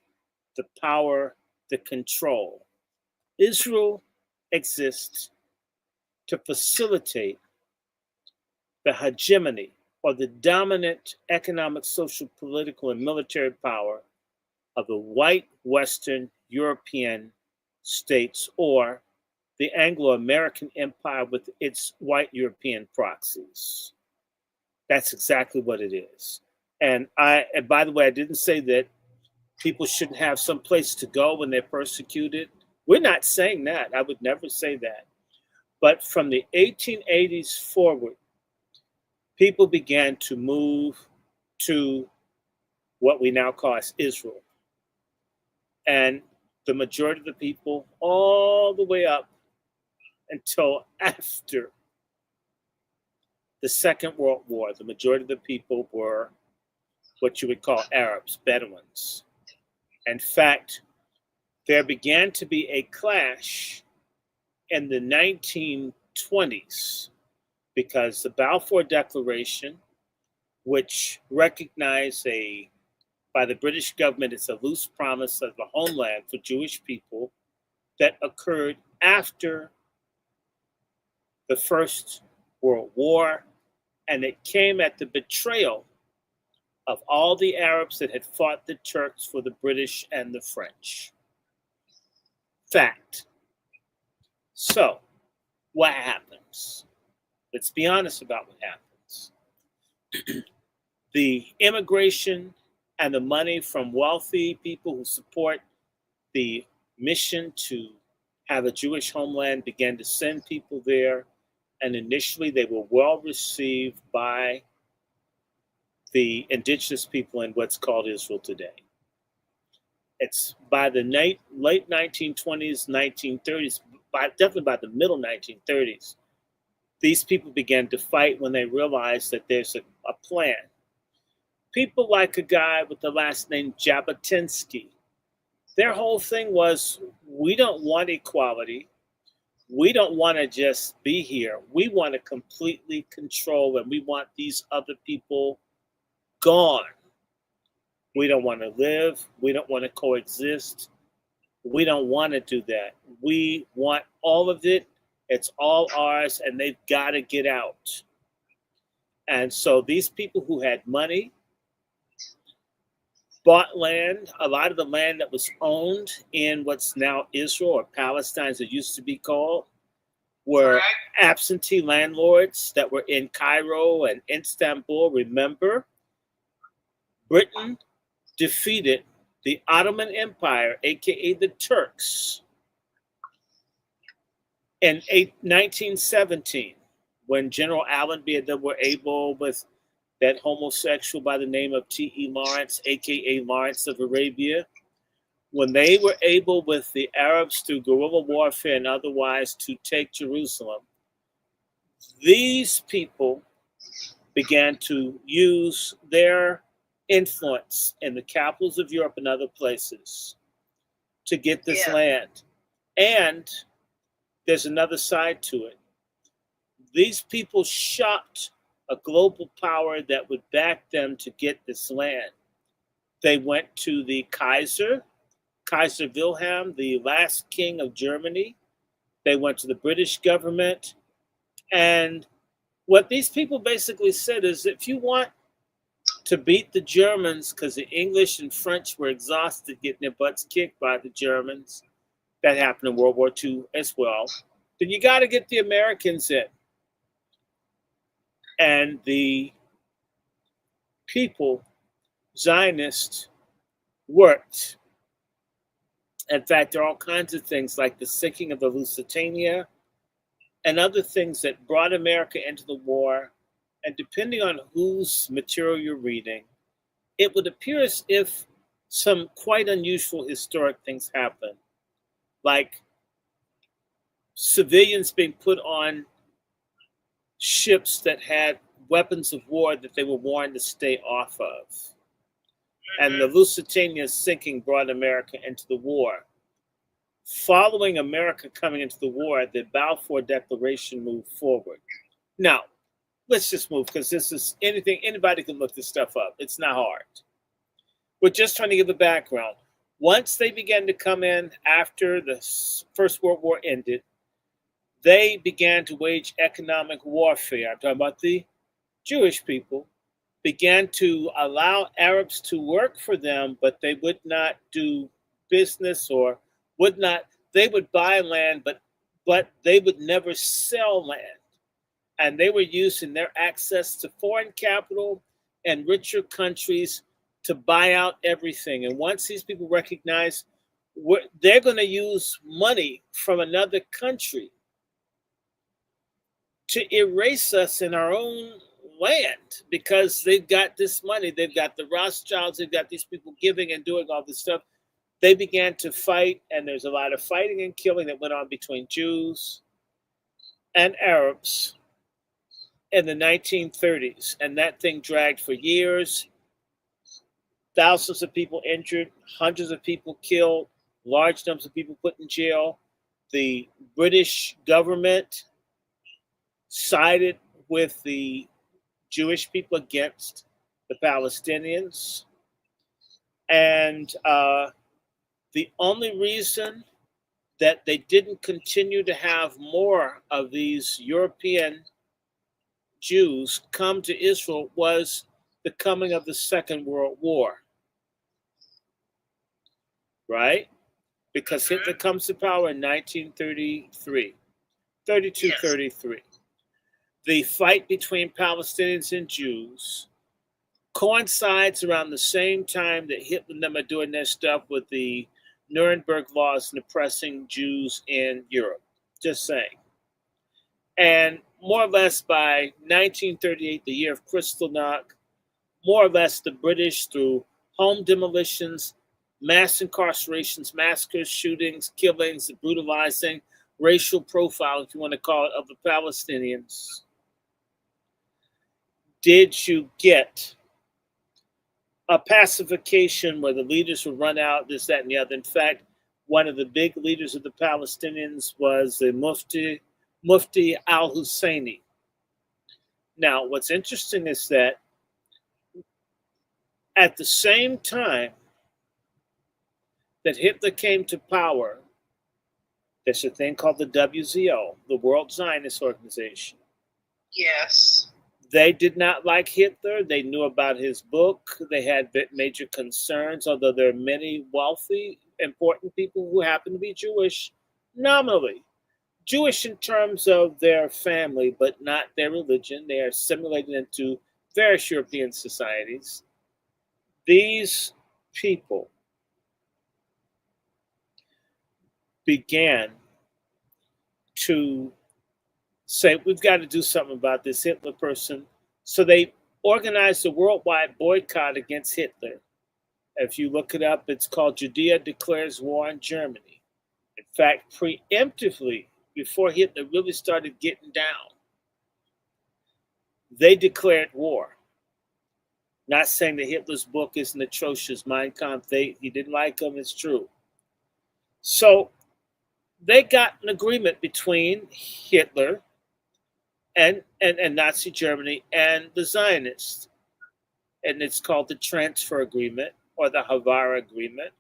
[SPEAKER 2] the power, the control. Israel exists to facilitate the hegemony or the dominant economic, social, political, and military power of the white Western European states, or the Anglo-American empire with its white European proxies. That's exactly what it is. And by the way, I didn't say that people shouldn't have some place to go when they're persecuted. We're not saying that. I would never say that. But from the 1880s forward, people began to move to what we now call as Israel. And the majority of the people, all the way up until after the Second World War, the majority of the people were what you would call Arabs, Bedouins. In fact, there began to be a clash in the 1920s because the Balfour Declaration, which recognized by the British government, it's a loose promise of a homeland for Jewish people that occurred after the First World War, and it came at the betrayal of all the Arabs that had fought the Turks for the British and the French. Fact. So, what happens? Let's be honest about what happens. The immigration and the money from wealthy people who support the mission to have a Jewish homeland began to send people there. And initially, they were well received by the indigenous people in what's called Israel today. It's by the late 1920s, 1930s, definitely by the middle 1930s, these people began to fight when they realized that there's a plan. People like a guy with the last name Jabotinsky, their whole thing was, we don't want equality. We don't want to just be here. We want to completely control, and we want these other people gone. We don't want to live. We don't want to coexist. We don't want to do that. We want all of it. It's all ours, and they've got to get out. And so these people who had money bought land, a lot of the land that was owned in what's now Israel or Palestine, as it used to be called, were absentee landlords that were in Cairo and Istanbul. Remember, Britain defeated the Ottoman Empire, aka the Turks, in 1917, when General Allenby and them were able, with that homosexual by the name of T.E. Lawrence, aka Lawrence of Arabia, when they were able with the Arabs through guerrilla warfare and otherwise to take Jerusalem, these people began to use their influence in the capitals of Europe and other places to get this land. And there's another side to it. These people shopped a global power that would back them to get this land. They went to the Kaiser Wilhelm, the last king of Germany. They went to the British government. And what these people basically said is, if you want to beat the Germans, because the English and French were exhausted getting their butts kicked by the Germans, that happened in World War II as well, then you got to get the Americans in. And the people, Zionists, worked. In fact, there are all kinds of things like the sinking of the Lusitania and other things that brought America into the war. And depending on whose material you're reading, it would appear as if some quite unusual historic things happened, like civilians being put on ships that had weapons of war that they were warned to stay off of. And the Lusitania sinking brought America into the war. Following America coming into the war, the Balfour Declaration moved forward. Now, let's just move, because this is anybody can look this stuff up. It's not hard. We're just trying to give a background. Once they began to come in after the First World War ended, they began to wage economic warfare. I'm talking about the Jewish people, began to allow Arabs to work for them, but they would not do business or they would buy land, but they would never sell land. And they were using their access to foreign capital and richer countries to buy out everything. And once these people recognize they're going to use money from another country to erase us in our own land, because they've got this money, they've got the Rothschilds, they've got these people giving and doing all this stuff, they began to fight, and there's a lot of fighting and killing that went on between Jews and Arabs in the 1930s. And that thing dragged for years. Thousands of people injured, hundreds of people killed, large numbers of people put in jail. The British government sided with the Jewish people against the Palestinians. And the only reason that they didn't continue to have more of these European Jews come to Israel was the coming of the Second World War. Right? Because Hitler comes to power in 1933, 33. The fight between Palestinians and Jews coincides around the same time that Hitler and them are doing their stuff with the Nuremberg laws and oppressing Jews in Europe. Just saying. And more or less by 1938, the year of Kristallnacht, more or less the British, through home demolitions, mass incarcerations, massacres, shootings, killings, brutalizing, racial profile, if you want to call it, of the Palestinians, did you get a pacification where the leaders would run out, this, that, and the other. In fact, one of the big leaders of the Palestinians was the Mufti al-Husseini. Now, what's interesting is that at the same time that Hitler came to power, there's a thing called the WZO, the World Zionist Organization.
[SPEAKER 1] Yes.
[SPEAKER 2] They did not like Hitler. They knew about his book. They had major concerns, although there are many wealthy, important people who happen to be Jewish, nominally. Jewish in terms of their family, but not their religion. They are assimilated into various European societies. These people began to say, we've got to do something about this Hitler person. So they organized a worldwide boycott against Hitler. If you look it up, it's called Judea Declares War on Germany. In fact, preemptively, before Hitler really started getting down, they declared war. Not saying that Hitler's book isn't atrocious, Mein Kampf, he didn't like him, it's true. So they got an agreement between Hitler and Nazi Germany and the Zionists. And it's called the Transfer Agreement or the Havara Agreement,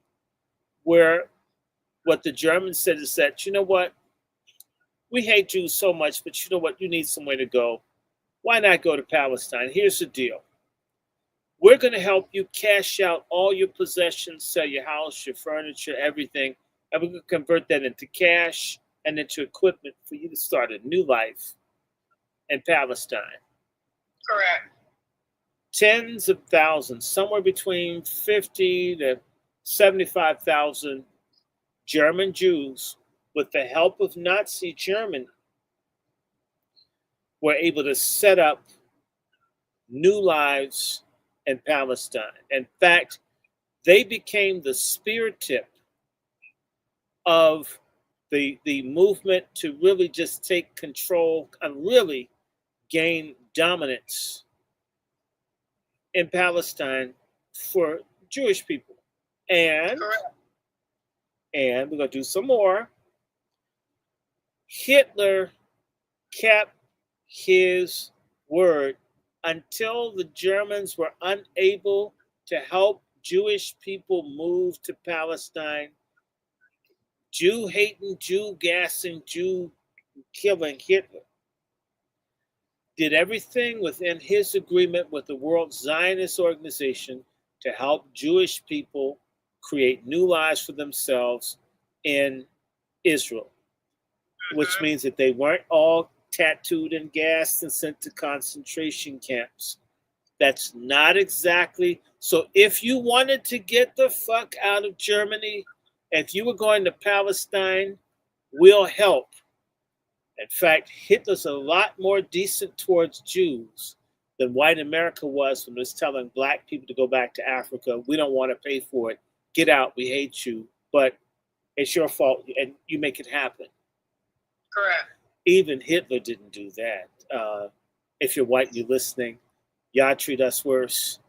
[SPEAKER 2] where what the Germans said is that, you know what, we hate Jews so much, but you know what, you need somewhere to go. Why not go to Palestine? Here's the deal. We're going to help you cash out all your possessions, sell your house, your furniture, everything, and we're going to convert that into cash and into equipment for you to start a new life in Palestine.
[SPEAKER 1] Correct.
[SPEAKER 2] Tens of thousands, somewhere between 50 to 75,000 German Jews, with the help of Nazi Germany, were able to set up new lives in Palestine. In fact, they became the spear tip of the movement to really just take control and really gain dominance in Palestine for Jewish people. And we're going to do some more. Hitler kept his word until the Germans were unable to help Jewish people move to Palestine. Jew-hating, Jew-gassing, Jew-killing Hitler did everything within his agreement with the World Zionist Organization to help Jewish people create new lives for themselves in Israel, which means that they weren't all tattooed and gassed and sent to concentration camps. That's not exactly. So if you wanted to get the fuck out of Germany, if you were going to Palestine, we'll help. In fact, Hitler's a lot more decent towards Jews than white America was when it was telling black people to go back to Africa. We don't want to pay for it. Get out. We hate you. But it's your fault, and you make it happen.
[SPEAKER 1] Correct.
[SPEAKER 2] Even Hitler didn't do that. If you're white and you're listening, y'all treat us worse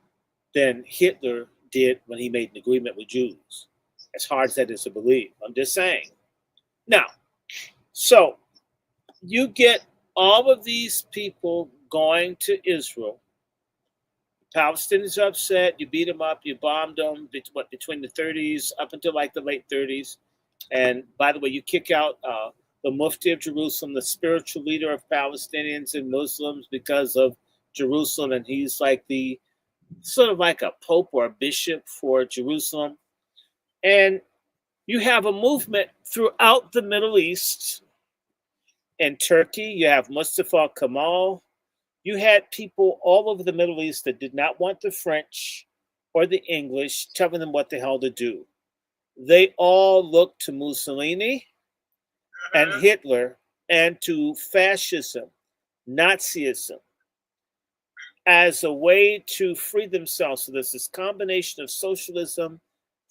[SPEAKER 2] than Hitler did when he made an agreement with Jews. As hard as that is to believe. I'm just saying. Now, so you get all of these people going to Israel. The Palestinians are upset. You beat them up. You bombed them between the 30s up until like the late 30s. And by the way, you kick out the Mufti of Jerusalem, the spiritual leader of Palestinians and Muslims, because of Jerusalem. And he's like the sort of like a pope or a bishop for Jerusalem. And you have a movement throughout the Middle East. In Turkey, you have Mustafa Kemal. You had people all over the Middle East that did not want the French or the English telling them what the hell to do. They all looked to Mussolini and Hitler and to fascism, Nazism, as a way to free themselves. So there's this combination of socialism,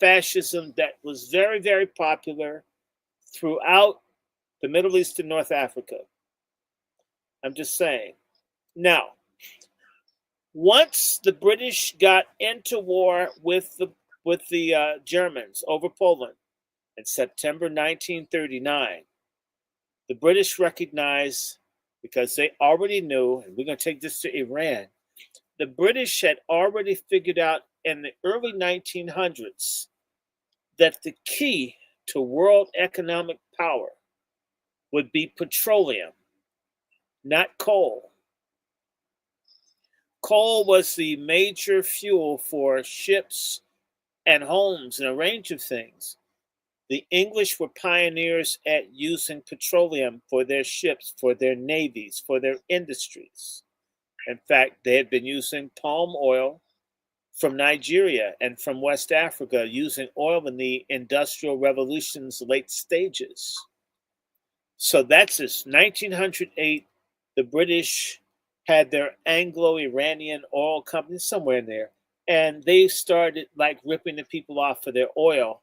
[SPEAKER 2] fascism that was very, very popular throughout the Middle East and North Africa. I'm just saying. Now, once the British got into war with the Germans over Poland in September 1939, the British recognized, because they already knew, and we're going to take this to Iran, the British had already figured out in the early 1900s that the key to world economic power would be petroleum, not coal. Coal was the major fuel for ships and homes and a range of things. The English were pioneers at using petroleum for their ships, for their navies, for their industries. In fact, they had been using palm oil from Nigeria and from West Africa, using oil in the Industrial Revolution's late stages. So that's this 1908, the British had their Anglo-Iranian oil company somewhere in there, and they started like ripping the people off for their oil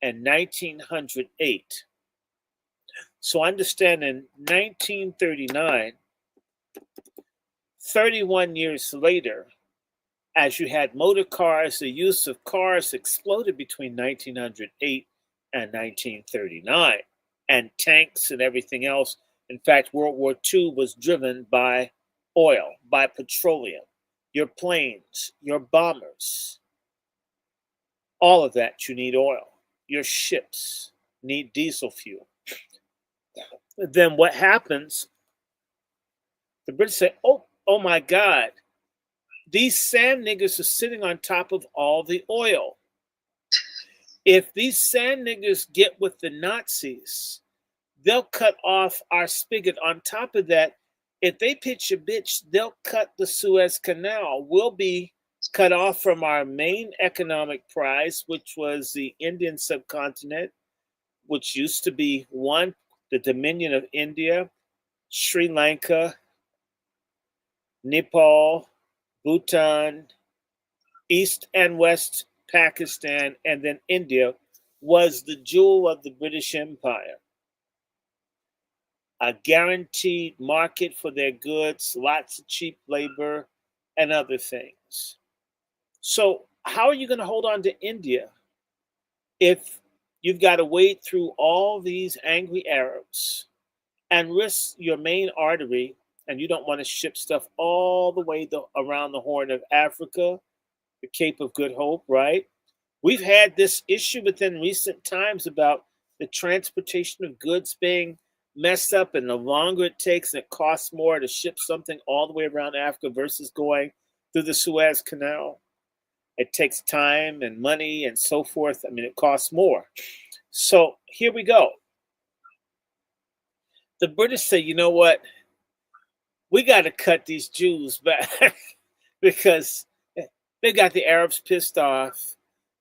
[SPEAKER 2] in 1908. So understand in 1939, 31 years later, as you had motor cars, the use of cars exploded between 1908 and 1939, and tanks and everything else. In fact, World War II was driven by oil, by petroleum. Your planes, your bombers, all of that, you need oil. Your ships need diesel fuel. Then what happens? The British say, oh my God, these sand niggers are sitting on top of all the oil. If these sand niggers get with the Nazis, they'll cut off our spigot. On top of that, if they pitch a bitch, they'll cut the Suez Canal. We'll be cut off from our main economic prize, which was the Indian subcontinent, which used to be one, the Dominion of India, Sri Lanka, Nepal, Bhutan, East and West Pakistan, and then India was the jewel of the British Empire. A guaranteed market for their goods, lots of cheap labor, and other things. So how are you going to hold on to India if you've got to wade through all these angry Arabs and risk your main artery, and you don't want to ship stuff all the way around the Horn of Africa, the Cape of Good Hope, right? We've had this issue within recent times about the transportation of goods being messed up, and the longer it takes, it costs more to ship something all the way around Africa versus going through the Suez Canal. It takes time and money and so forth. I mean, it costs more. So here we go. The British say, you know what? We got to cut these Jews back because they got the Arabs pissed off.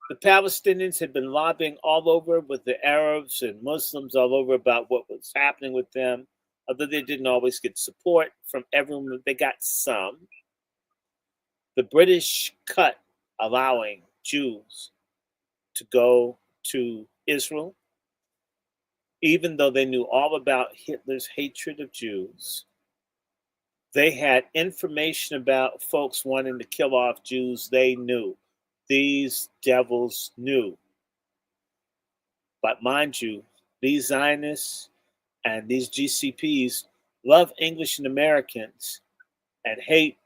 [SPEAKER 2] The Palestinians had been lobbying all over with the Arabs and Muslims all over about what was happening with them, although they didn't always get support from everyone. They got some. The British cut allowing Jews to go to Israel, even though they knew all about Hitler's hatred of Jews. They had information about folks wanting to kill off Jews. They knew. These devils knew. But mind you, these Zionists and these GCPs love English and Americans and hate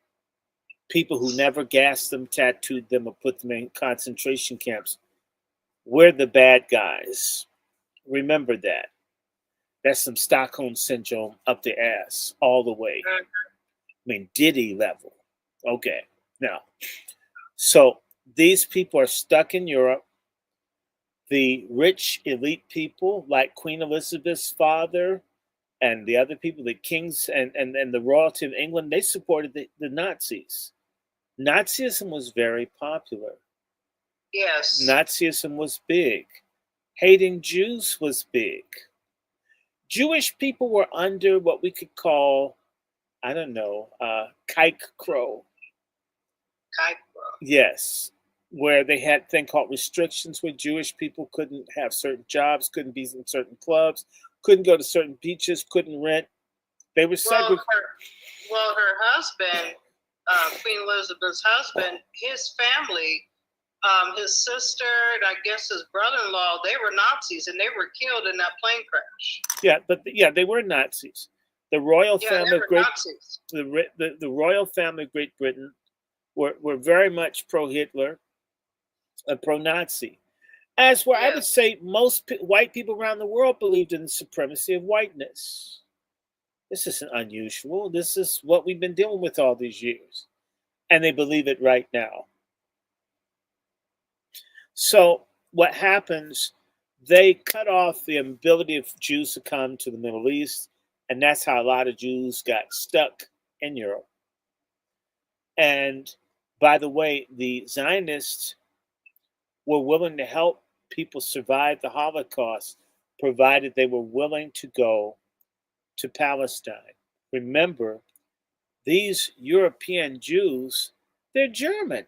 [SPEAKER 2] people who never gassed them, tattooed them, or put them in concentration camps. We're the bad guys. Remember that. That's some Stockholm syndrome up the ass all the way. I mean, Diddy level. Okay. Now, so these people are stuck in Europe. The rich elite people like Queen Elizabeth's father and the other people, the kings and the royalty of England, they supported the Nazis. Nazism was very popular.
[SPEAKER 1] Yes.
[SPEAKER 2] Nazism was big. Hating Jews was big. Jewish people were under what we could call, I don't know, kike crow.
[SPEAKER 1] Kike crow.
[SPEAKER 2] Yes, where they had a thing called restrictions where Jewish people couldn't have certain jobs, couldn't be in certain clubs, couldn't go to certain beaches, couldn't rent. They were segregated.
[SPEAKER 1] Well, her husband, Queen Elizabeth's husband, his family, his sister, and I guess his brother-in-law, they were Nazis, and they were killed in that plane crash.
[SPEAKER 2] Yeah, but they were Nazis. The royal family of the royal family of Great Britain were very much pro-Hitler and pro-Nazi. As where I would say most white people around the world believed in the supremacy of whiteness. This isn't unusual. This is what we've been dealing with all these years. And they believe it right now. So what happens, they cut off the ability of Jews to come to the Middle East. And that's how a lot of Jews got stuck in Europe. And by the way, the Zionists were willing to help people survive the Holocaust, provided they were willing to go to Palestine. Remember, these European Jews, they're German,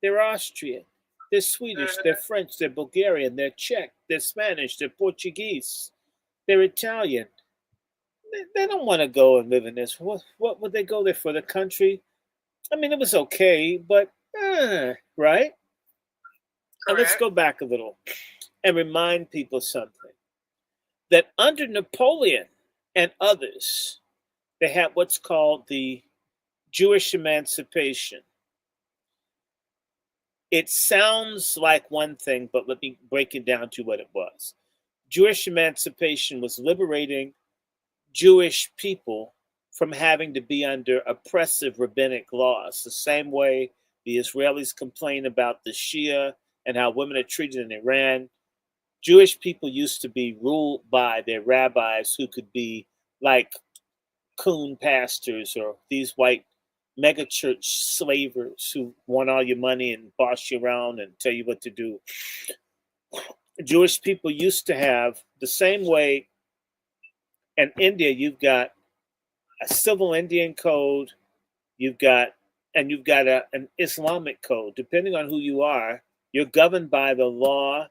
[SPEAKER 2] they're Austrian, they're Swedish, they're French, they're Bulgarian, they're Czech, they're Spanish, they're Portuguese, they're Italian. They don't want to go and live in this. What would they go there for? The country? I mean, it was okay, but right? And let's go back a little and remind people something. That under Napoleon and others, they had what's called the Jewish emancipation. It sounds like one thing, but let me break it down to what it was. Jewish emancipation was liberating Jewish people from having to be under oppressive rabbinic laws, the same way the Israelis complain about the Shia and how women are treated in Iran. Jewish people used to be ruled by their rabbis who could be like coon pastors or these white megachurch slavers who want all your money and boss you around and tell you what to do. Jewish people used to have the same way. In India, you've got a civil Indian code, you've got an Islamic code. Depending on who you are, you're governed by the law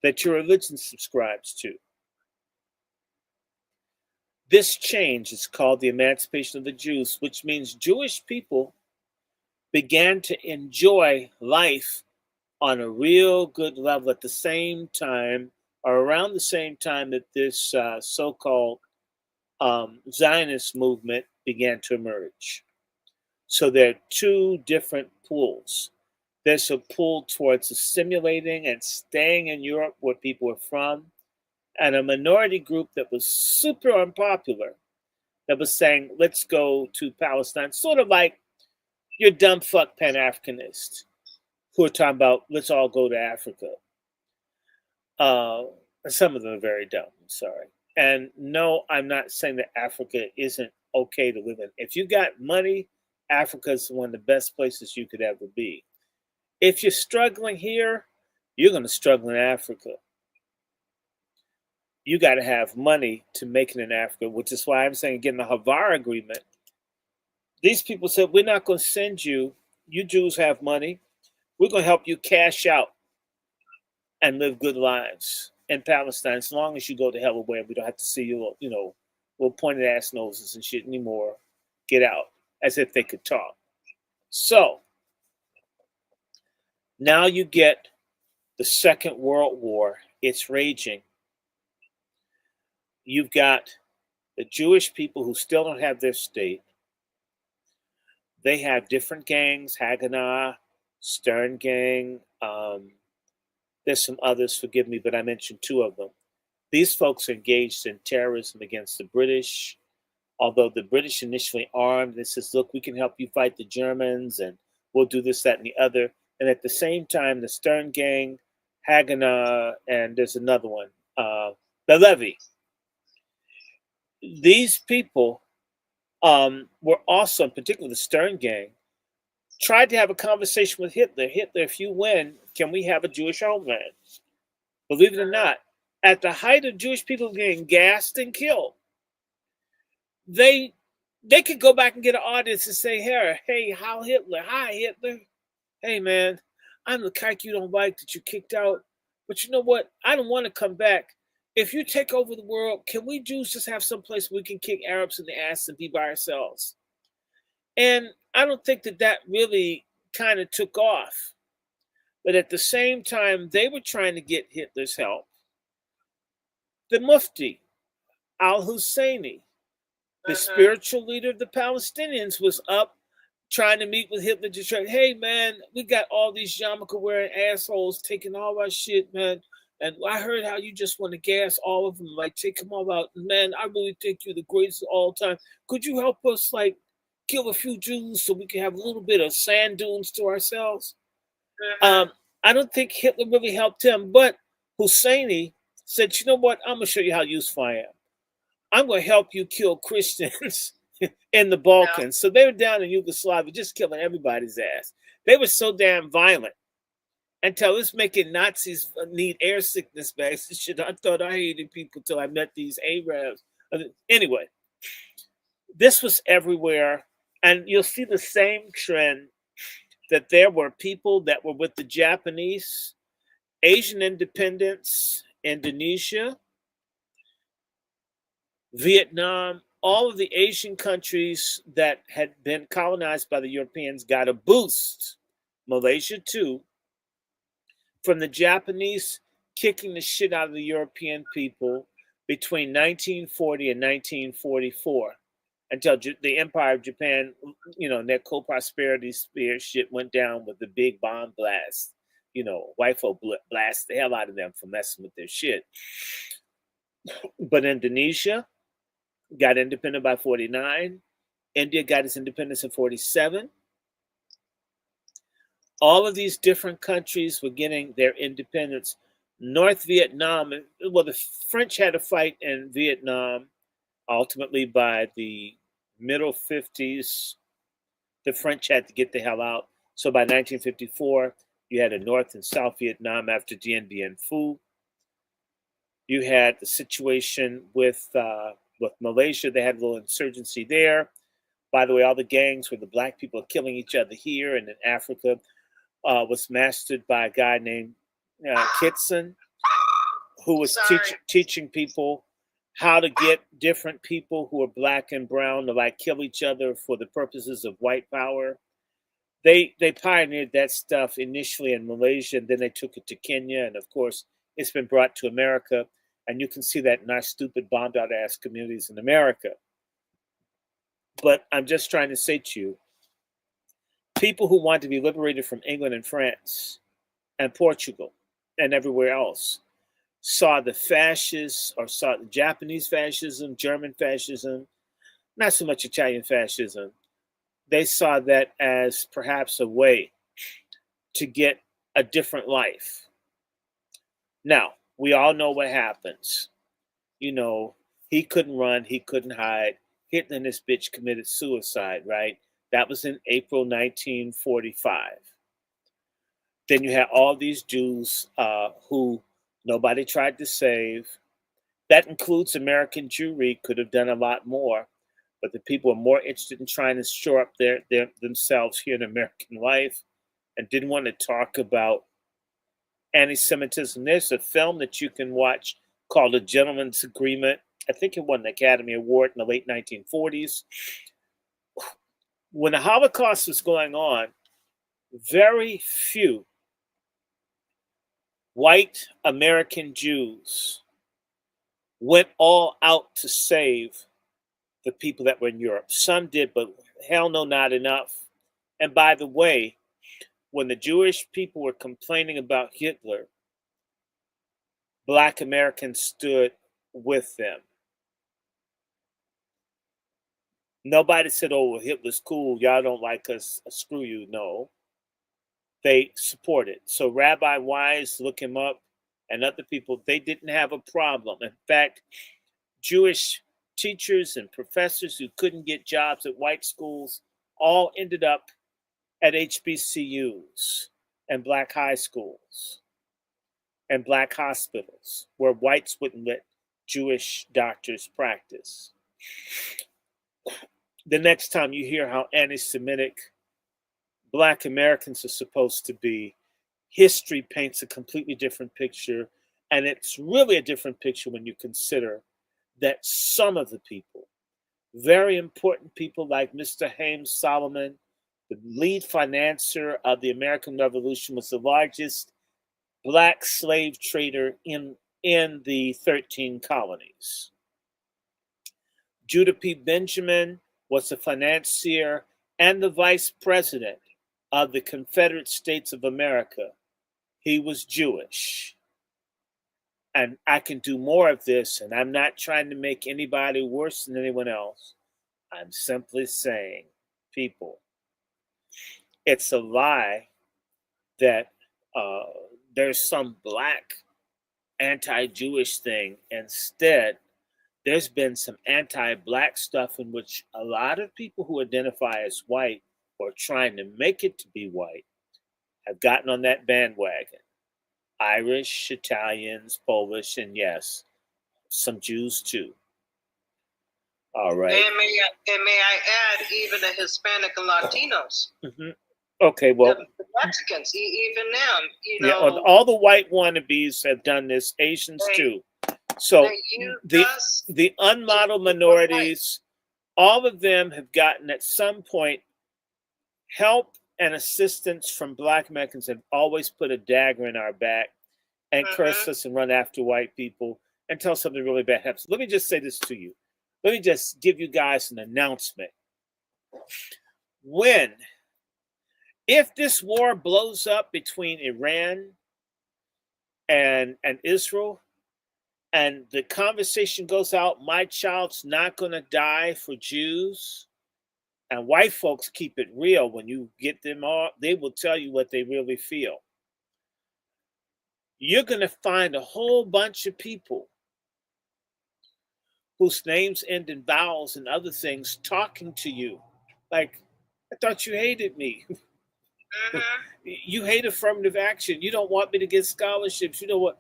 [SPEAKER 2] that your religion subscribes to. This change is called the emancipation of the Jews, which means Jewish people began to enjoy life on a real good level at the same time, or around the same time that this so-called Zionist movement began to emerge. So there are two different pools. There's a pull towards assimilating and staying in Europe where people are from, and a minority group that was super unpopular that was saying, let's go to Palestine, sort of like your dumb fuck Pan-Africanists who are talking about, let's all go to Africa. Some of them are very dumb, I'm sorry. And no, I'm not saying that Africa isn't okay to live in. If you got money, Africa is one of the best places you could ever be. If you're struggling here, you're going to struggle in Africa. You got to have money to make it in Africa, which is why I'm saying, again, the Havar Agreement. These people said, we're not going to send you. You Jews have money. We're going to help you cash out and live good lives in Palestine, as long as you go to hell away. We don't have to see you, little pointed ass noses and shit anymore. Get out, as if they could talk. So now you get the Second World War. It's raging. You've got the Jewish people who still don't have their state. They have different gangs, Haganah, Stern Gang. There's some others, forgive me, but I mentioned two of them. These folks are engaged in terrorism against the British, although the British initially armed. They says, look, we can help you fight the Germans, and we'll do this, that, and the other. And at the same time, the Stern Gang, Haganah, and there's another one, the Levy. These people were also, particularly the Stern Gang, tried to have a conversation with Hitler. Hitler, if you win, can we have a Jewish homeland? Believe it or not, at the height of Jewish people getting gassed and killed, they could go back and get an audience and say, hey, how Hitler? Hi, Hitler. Hey, man, I'm the kike you don't like that you kicked out. But you know what? I don't want to come back. If you take over the world, can we Jews just have some place where we can kick Arabs in the ass and be by ourselves? And I don't think that really kind of took off. But at the same time, they were trying to get Hitler's help. The Mufti, al-Husseini, the spiritual leader of the Palestinians, was up trying to meet with Hitler to try, hey man, we got all these yarmulke wearing assholes taking all our shit, man. And I heard how you just want to gas all of them, like take them all out. Man, I really think you're the greatest of all time. Could you help us like kill a few Jews so we can have a little bit of sand dunes to ourselves? I don't think Hitler really helped him, but Husseini said, you know what? I'm gonna show you how useful I am. I'm gonna help you kill Christians in the Balkans. So they were down in Yugoslavia just killing everybody's ass. They were so damn violent until it's making Nazis need air sickness bags and shit. I thought I hated people till I met these Arabs. Anyway, this was everywhere. And you'll see the same trend that there were people that were with the Japanese, Asian independence, Indonesia, Vietnam, all of the Asian countries that had been colonized by the Europeans got a boost. Malaysia too, from the Japanese kicking the shit out of the European people between 1940 and 1944 until the Empire of Japan, their co-prosperity sphere shit went down with the big bomb blast. White folk blast the hell out of them for messing with their shit. But Indonesia got independent by 49. India got its independence in 47. All of these different countries were getting their independence. North Vietnam, well, the French had a fight in Vietnam. Ultimately, by the middle 50s, the French had to get the hell out. So by 1954, you had a North and South Vietnam after Dien Bien Phu. You had the situation with Malaysia. They had a little insurgency there. By the way, all the gangs where the black people are killing each other here and in Africa was mastered by a guy named Kitson, who was teaching people how to get different people who are black and brown to like kill each other for the purposes of white power. They pioneered that stuff initially in Malaysia, and then they took it to Kenya, and of course, it's been brought to America, and you can see that in our stupid bombed out ass communities in America. But I'm just trying to say to you, people who want to be liberated from England and France and Portugal and everywhere else saw the fascists, or saw the Japanese fascism, German fascism, not so much Italian fascism. They saw that as perhaps a way to get a different life. Now, we all know what happens. He couldn't run, he couldn't hide. Hitler and this bitch committed suicide, right? That was in April 1945. Then you had all these Jews who nobody tried to save. That includes American Jewry, could have done a lot more, but the people were more interested in trying to shore up their themselves here in American life and didn't want to talk about anti-Semitism. There's a film that you can watch called A Gentleman's Agreement. I think it won an Academy Award in the late 1940s. When the Holocaust was going on, very few white American Jews went all out to save the people that were in Europe. Some did, but hell no, not enough. And by the way, when the Jewish people were complaining about Hitler, Black Americans stood with them. Nobody said, oh, well, Hitler's cool, y'all don't like us, screw you. No. They supported. So Rabbi Wise, look him up, and other people, they didn't have a problem. In fact, Jewish teachers and professors who couldn't get jobs at white schools all ended up at HBCUs and black high schools and black hospitals where whites wouldn't let Jewish doctors practice. The next time you hear how anti-Semitic Black Americans are supposed to be, history paints a completely different picture. And it's really a different picture when you consider that some of the people, very important people like Mr. Haym Solomon, the lead financier of the American Revolution, was the largest Black slave trader in the 13 colonies. Judah P. Benjamin was a financier and the vice president of the Confederate States of America. He was Jewish. And I can do more of this, and I'm not trying to make anybody worse than anyone else. I'm simply saying, people, it's a lie that there's some black anti-Jewish thing. Instead, there's been some anti-black stuff in which a lot of people who identify as white or trying to make it to be white have gotten on that bandwagon. Irish, Italians, Polish, and yes, some Jews too. All right.
[SPEAKER 1] And may I add, even the Hispanic and Latinos.
[SPEAKER 2] Mm-hmm. Okay, well,
[SPEAKER 1] the Mexicans, even them,
[SPEAKER 2] yeah, all the white wannabes have done this. Asians too. So the unmodeled minorities, all of them have gotten at some point help and assistance from Black Americans. Have always put a dagger in our back and curse us and run after white people until something really bad happens. Let me just say this to you. Let me just give you guys an announcement. If this war blows up between Iran and Israel, and the conversation goes out, my child's not going to die for Jews, and white folks keep it real. When you get them all, they will tell you what they really feel. You're going to find a whole bunch of people whose names end in vowels and other things talking to you. Like, I thought you hated me. You hate affirmative action. You don't want me to get scholarships. You know what?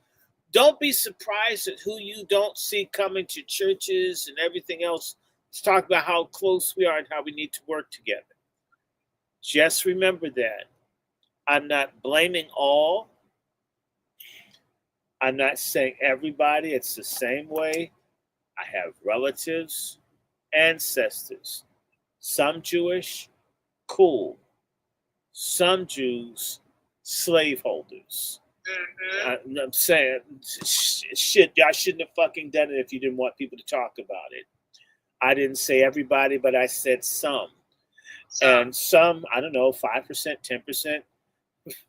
[SPEAKER 2] Don't be surprised at who you don't see coming to churches and everything else. Let's talk about how close we are and how we need to work together. Just remember that. I'm not blaming all. I'm not saying everybody. It's the same way. I have relatives, ancestors, some Jewish, cool. Some Jews, slaveholders. I'm saying, shit, I shouldn't have fucking done it if you didn't want people to talk about it. I didn't say everybody, but I said some. And some, I don't know, 5%, 10%,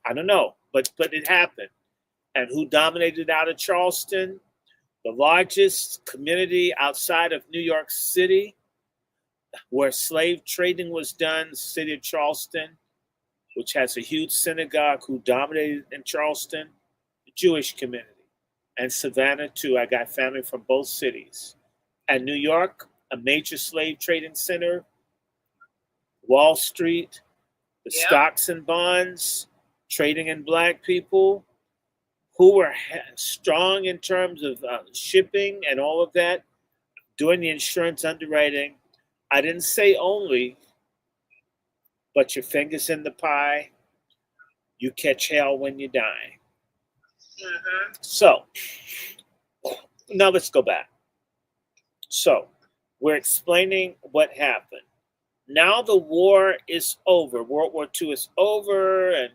[SPEAKER 2] I don't know, but it happened. And who dominated out of Charleston? The largest community outside of New York City, where slave trading was done, the city of Charleston, which has a huge synagogue who dominated in Charleston, the Jewish community. And Savannah, too. I got family from both cities. And New York, a major slave trading center, Wall Street, the stocks and bonds, trading in black people, who were strong in terms of shipping and all of that, doing the insurance underwriting. I didn't say only, but your fingers in the pie, you catch hell when you die. So, now let's go back. So, we're explaining what happened. Now the war is over. World War II is over, and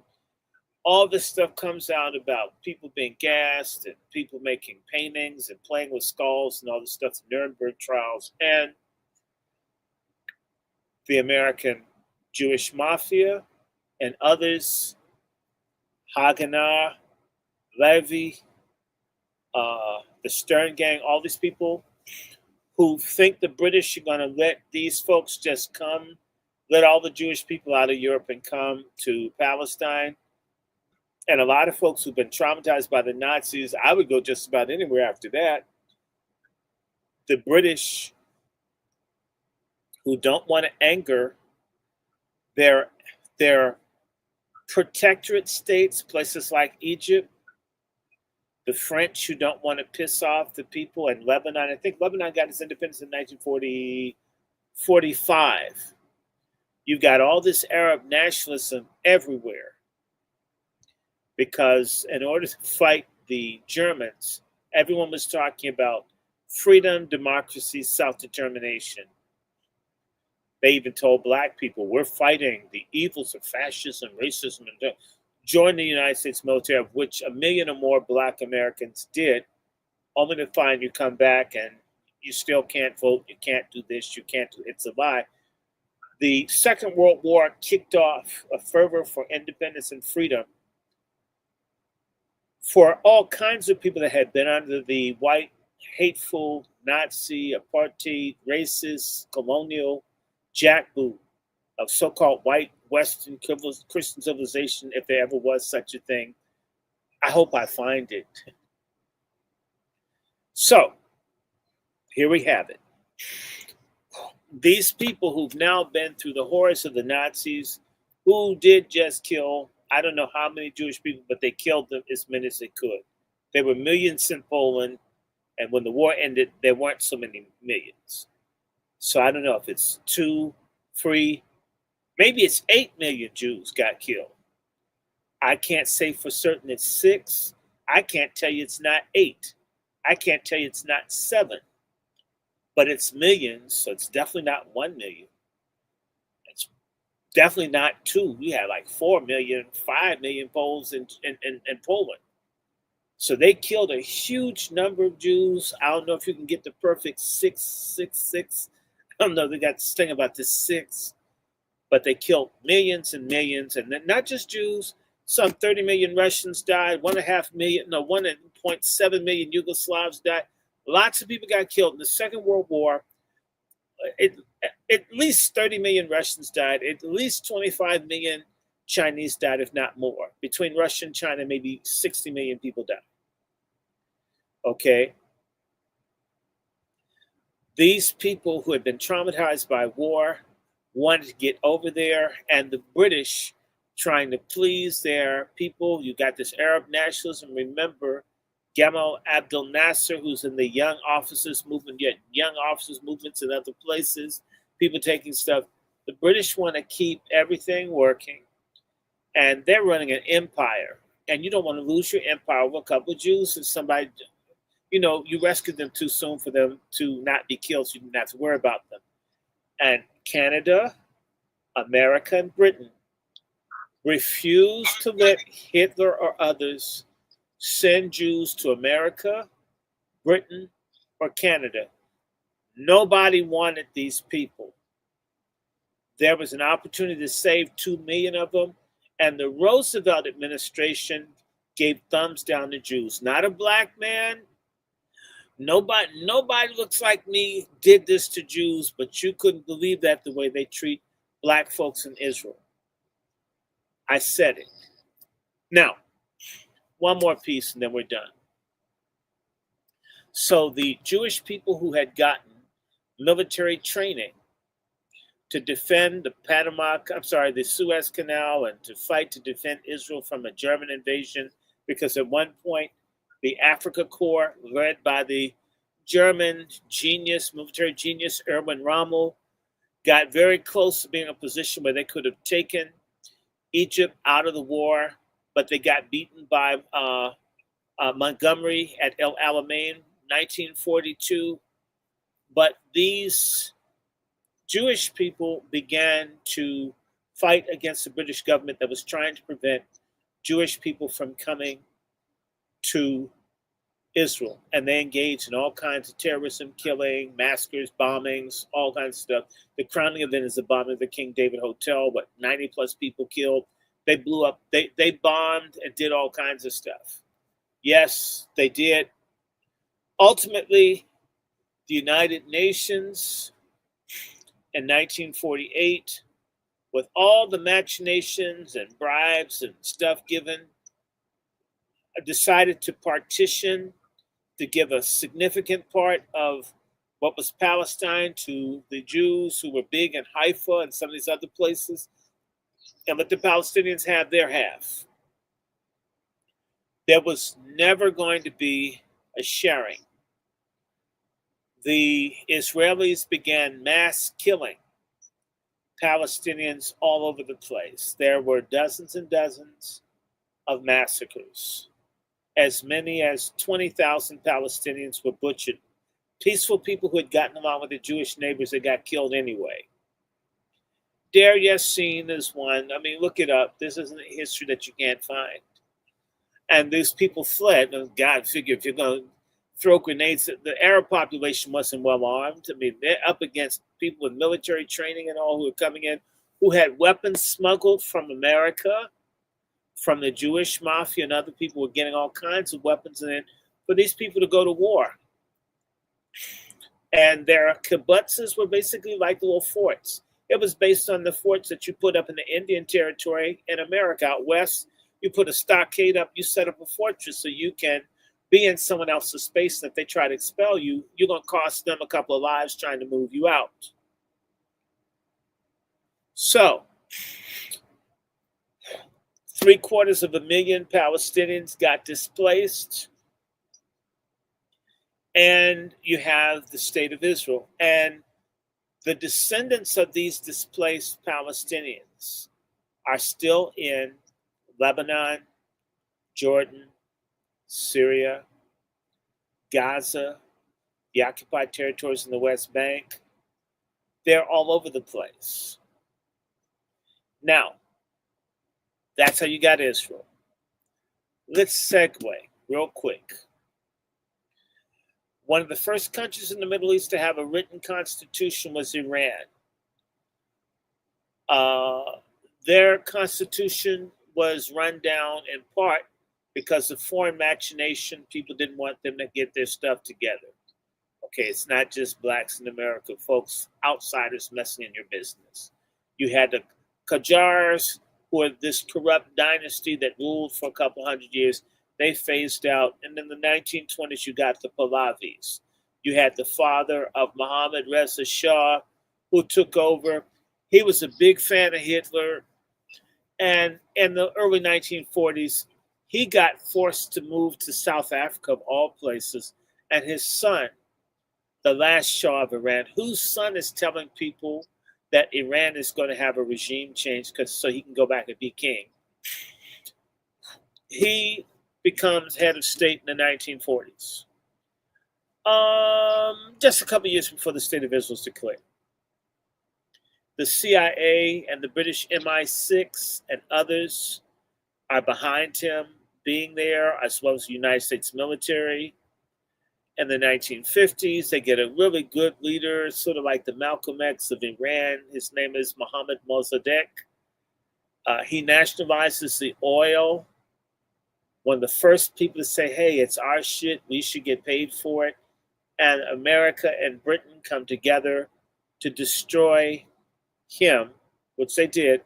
[SPEAKER 2] all this stuff comes out about people being gassed and people making paintings and playing with skulls and all this stuff, Nuremberg trials, and the American Jewish Mafia and others, Haganah, Levy, the Stern Gang, all these people who think the British are going to let these folks just come, let all the Jewish people out of Europe and come to Palestine. And a lot of folks who've been traumatized by the Nazis, I would go just about anywhere after that. The British, who don't want to anger their protectorate states, places like Egypt, the French, who don't want to piss off the people in Lebanon. I think Lebanon got its independence in 1945. You've got all this Arab nationalism everywhere. Because in order to fight the Germans, everyone was talking about freedom, democracy, self-determination. They even told black people, we're fighting the evils of fascism, racism, and join the United States military, of which 1 million or more black Americans did, only to find you come back and you still can't vote, you can't do this, you can't do it. It's a lie. The Second World War kicked off a fervor for independence and freedom for all kinds of people that had been under the white, hateful, Nazi, apartheid, racist, colonial jackboot of so-called white Western Christian civilization, if there ever was such a thing. I hope I find it. So, here we have it. These people who've now been through the horrors of the Nazis, who did just kill, I don't know how many Jewish people, but they killed them as many as they could. There were millions in Poland, and when the war ended, there weren't so many millions. So I don't know if it's 2, 3, maybe it's 8 million Jews got killed. I can't say for certain it's 6. I can't tell you it's not 8. I can't tell you it's not 7. But it's millions, so it's definitely not 1 million. It's definitely not 2. We had like 4 million, 5 million Poles in Poland. So they killed a huge number of Jews. I don't know if you can get the perfect 666. I don't know, they got this thing about this 6. But they killed millions and millions, and then not just Jews. Some 30 million Russians died, 1.7 million Yugoslavs died. Lots of people got killed in the Second World War. At least 30 million Russians died. At least 25 million Chinese died, if not more. Between Russia and China, maybe 60 million people died. Okay? These people who had been traumatized by war wanted to get over there, and the British trying to please their people. You got this Arab nationalism. Remember, Gamal Abdel Nasser, who's in the young officers movement, yet young officers movements in other places, people taking stuff. The British want to keep everything working, and they're running an empire. And you don't want to lose your empire over a couple of Jews and somebody, you rescued them too soon for them to not be killed, so you didn't have to worry about them. And Canada, America, and Britain refused to let Hitler or others send Jews to America, Britain, or Canada. Nobody wanted these people. There was an opportunity to save 2 million of them, and the Roosevelt administration gave thumbs down to Jews. Not a black man. Nobody looks like me did this to Jews, but you couldn't believe that the way they treat black folks in Israel. I said it. Now, one more piece and then we're done. So the Jewish people who had gotten military training to defend the Suez Canal and to fight to defend Israel from a German invasion, because at one point the Africa Corps, led by the German military genius Erwin Rommel, got very close to being in a position where they could have taken Egypt out of the war, but they got beaten by Montgomery at El Alamein, 1942. But these Jewish people began to fight against the British government that was trying to prevent Jewish people from coming to Israel. And they engaged in all kinds of terrorism, killing, massacres, bombings, all kinds of stuff. The crowning event is the bombing of the King David Hotel, 90 plus people killed. They blew up, they bombed and did all kinds of stuff. Yes, they did. Ultimately, the United Nations in 1948, with all the machinations and bribes and stuff given, decided to partition, to give a significant part of what was Palestine to the Jews who were big in Haifa and some of these other places, and let the Palestinians have their half. There was never going to be a sharing. The Israelis began mass killing Palestinians all over the place. There were dozens and dozens of massacres. As many as 20,000 Palestinians were butchered. Peaceful people who had gotten along with their Jewish neighbors that got killed anyway. Deir Yassin is one. I mean, look it up. This isn't a history that you can't find. And these people fled. And God, figure if you're going to throw grenades, the Arab population wasn't well armed. I mean, they're up against people with military training and all who were coming in, who had weapons smuggled from America, from the Jewish mafia, and other people were getting all kinds of weapons in for these people to go to war. And their kibbutzes were basically like little forts. It was based on the forts that you put up in the Indian Territory in America. Out west, you put a stockade up, you set up a fortress so you can be in someone else's space. That they try to expel you, you're going to cost them a couple of lives trying to move you out. So, 750,000 Palestinians got displaced. And you have the state of Israel. And the descendants of these displaced Palestinians are still in Lebanon, Jordan, Syria, Gaza, the occupied territories in the West Bank. They're all over the place. Now, that's how you got Israel. Let's segue real quick. One of the first countries in the Middle East to have a written constitution was Iran. Their constitution was run down in part because of foreign machination. People didn't want them to get their stuff together. Okay, it's not just blacks in America, folks, outsiders messing in your business. You had the Qajars, who were this corrupt dynasty that ruled for a couple hundred years. They phased out. And in the 1920s, you got the Pahlavis. You had the father of Mohammad Reza Shah, who took over. He was a big fan of Hitler. And in the early 1940s, he got forced to move to South Africa, of all places. And his son, the last Shah of Iran, whose son is telling people that Iran is going to have a regime change so he can go back and be king. He becomes head of state in the 1940s. Just a couple of years before the state of Israel is declared. The CIA and the British MI6 and others are behind him being there, as well as the United States military. In the 1950s, they get a really good leader, sort of like the Malcolm X of Iran. His name is Mohammad Mossadegh. He nationalizes the oil. One of the first people to say, hey, it's our shit, we should get paid for it. And America and Britain come together to destroy him, which they did.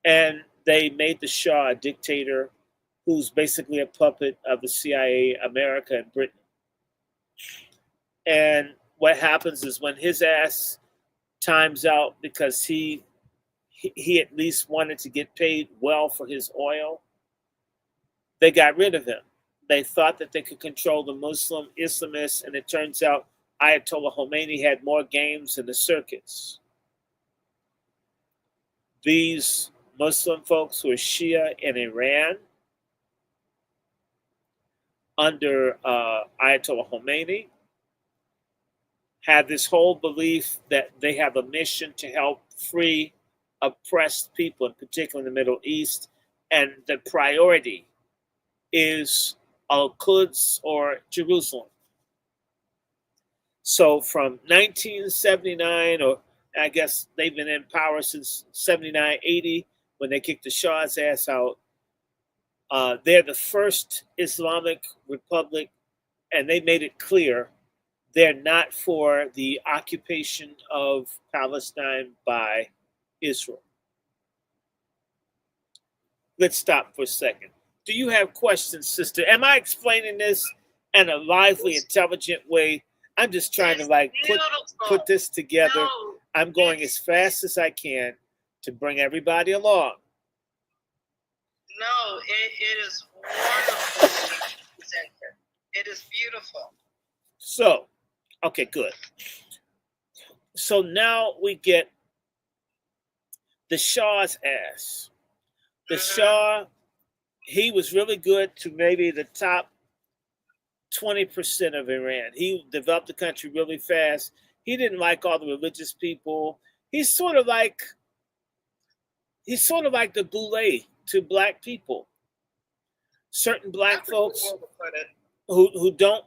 [SPEAKER 2] And they made the Shah a dictator who's basically a puppet of the CIA, America, and Britain. And what happens is when his ass times out because he at least wanted to get paid well for his oil, they got rid of him. They thought that they could control the Muslim Islamists, and it turns out Ayatollah Khomeini had more games in the circuits. These Muslim folks who are Shia in Iran under Ayatollah Khomeini have this whole belief that they have a mission to help free oppressed people, in particular in the Middle East, and the priority is Al-Quds or Jerusalem. So from 1979, or I guess they've been in power since 79, 80, when they kicked the Shah's ass out, they're the first Islamic republic, and they made it clear they're not for the occupation of Palestine by Israel. Let's stop for a second. Do you have questions, sister? Am I explaining this in a lively, intelligent way? I'm just trying to put this together. No, I'm going as fast as I can to bring everybody along.
[SPEAKER 1] No, it is wonderful. It is beautiful.
[SPEAKER 2] So, okay, good. So now we get the Shah's ass. The Shah, he was really good to maybe the top 20% of Iran. He developed the country really fast. He didn't like all the religious people. He's sort of like the Boule to black people. Certain black folks who don't,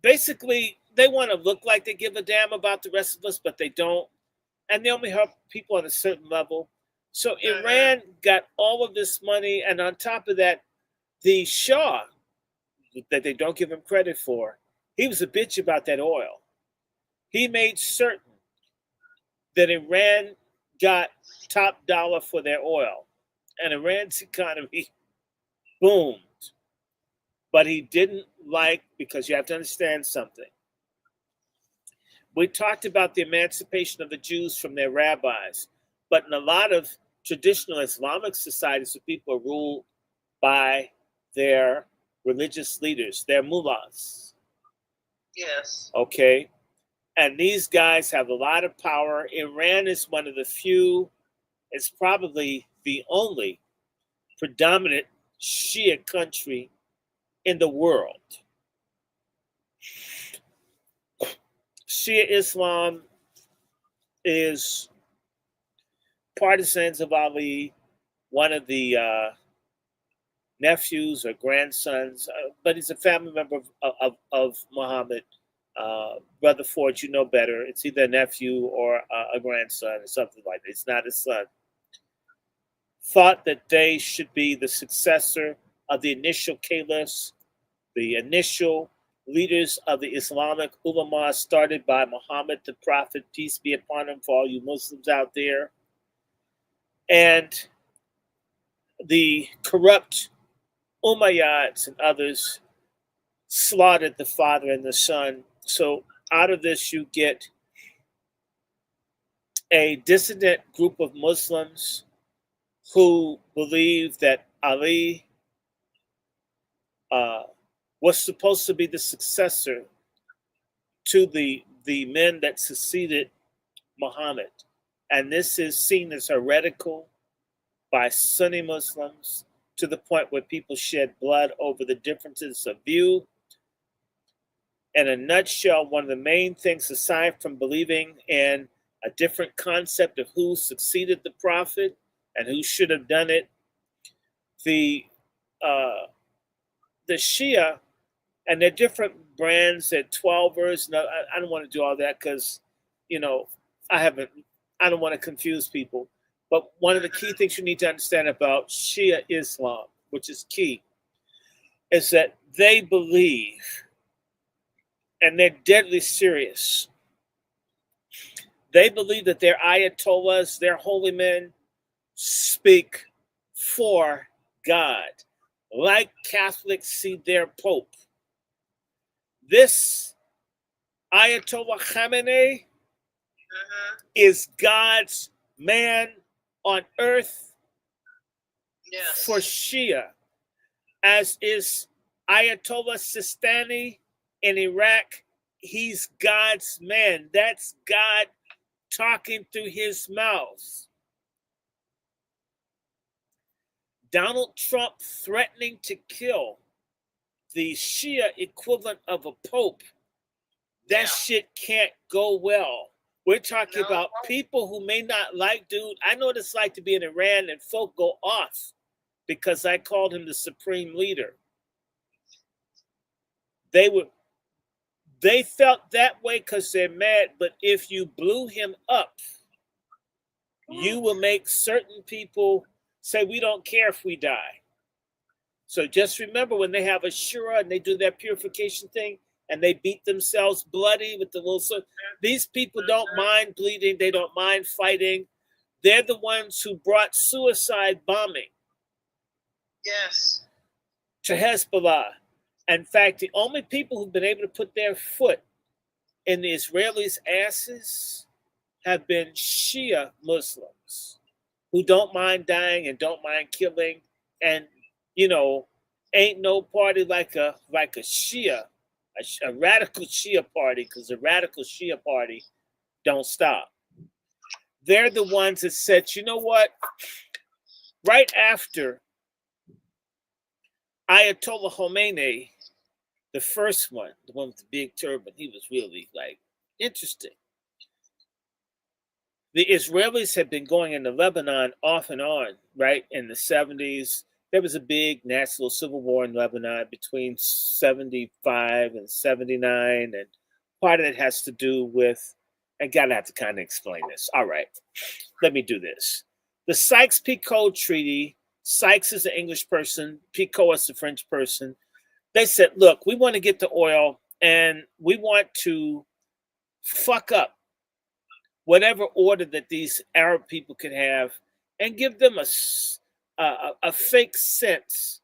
[SPEAKER 2] basically, they want to look like they give a damn about the rest of us, but they don't. And they only help people on a certain level. So Iran got all of this money, and on top of that, the Shah, that they don't give him credit for, he was a bitch about that oil. He made certain that Iran got top dollar for their oil, and Iran's economy boomed. But he didn't like, because you have to understand something. We talked about the emancipation of the Jews from their rabbis, but in a lot of traditional Islamic societies, the people are ruled by their religious leaders, their mullahs.
[SPEAKER 1] Yes.
[SPEAKER 2] Okay? And these guys have a lot of power. Iran is one of the few, it's probably the only predominant Shia country in the world. Shia Islam is partisans of Ali, one of the nephews or grandsons, but he's a family member of Muhammad. Brother Ford, you know better. It's either a nephew or a grandson or something like that. It's not a son. Thought that they should be the successor of the initial caliphs, the initial leaders of the Islamic ulama started by Muhammad the Prophet, peace be upon him, for all you Muslims out there. And the corrupt Umayyads and others slaughtered the father and the son. So out of this, you get a dissident group of Muslims who believe that Ali was supposed to be the successor to the men that succeeded Muhammad. And this is seen as heretical by Sunni Muslims to the point where people shed blood over the differences of view. In a nutshell, one of the main things, aside from believing in a different concept of who succeeded the Prophet and who should have done it, the Shia, and they're different brands at 12ers. No, I don't want to do all that because, I don't want to confuse people. But one of the key things you need to understand about Shia Islam, which is key, is that they believe, and they're deadly serious, they believe that their ayatollahs, their holy men, speak for God, like Catholics see their Pope. This Ayatollah Khamenei is God's man on earth for Shia, as is Ayatollah Sistani in Iraq. He's God's man. That's God talking through his mouth. Donald Trump threatening to kill the Shia equivalent of a pope, that shit can't go well. We're talking about people who may not like dude. I know what it's like to be in Iran and folk go off because I called him the supreme leader. They felt that way because they're mad, but if you blew him up, you will make certain people say, we don't care if we die. So just remember, when they have a shura and they do that purification thing and they beat themselves bloody with the little sword, these people don't mind bleeding. They don't mind fighting. They're the ones who brought suicide bombing to Hezbollah. In fact, the only people who've been able to put their foot in the Israelis' asses have been Shia Muslims who don't mind dying and don't mind killing. And, ain't no party like a Shia, a radical Shia party, because the radical Shia party don't stop. They're the ones that said, you know what? Right after Ayatollah Khomeini, the first one, the one with the big turban, he was really interesting. The Israelis had been going into Lebanon off and on, right? In the 70s, there was a big national civil war in Lebanon between 75 and 79. And part of it has to do with, I gotta have to kind of explain this. All right, let me do this. The Sykes-Picot Treaty, Sykes is an English person, Picot is a French person. They said, look, we want to get the oil and we want to fuck up whatever order that these Arab people could have and give them a fake sense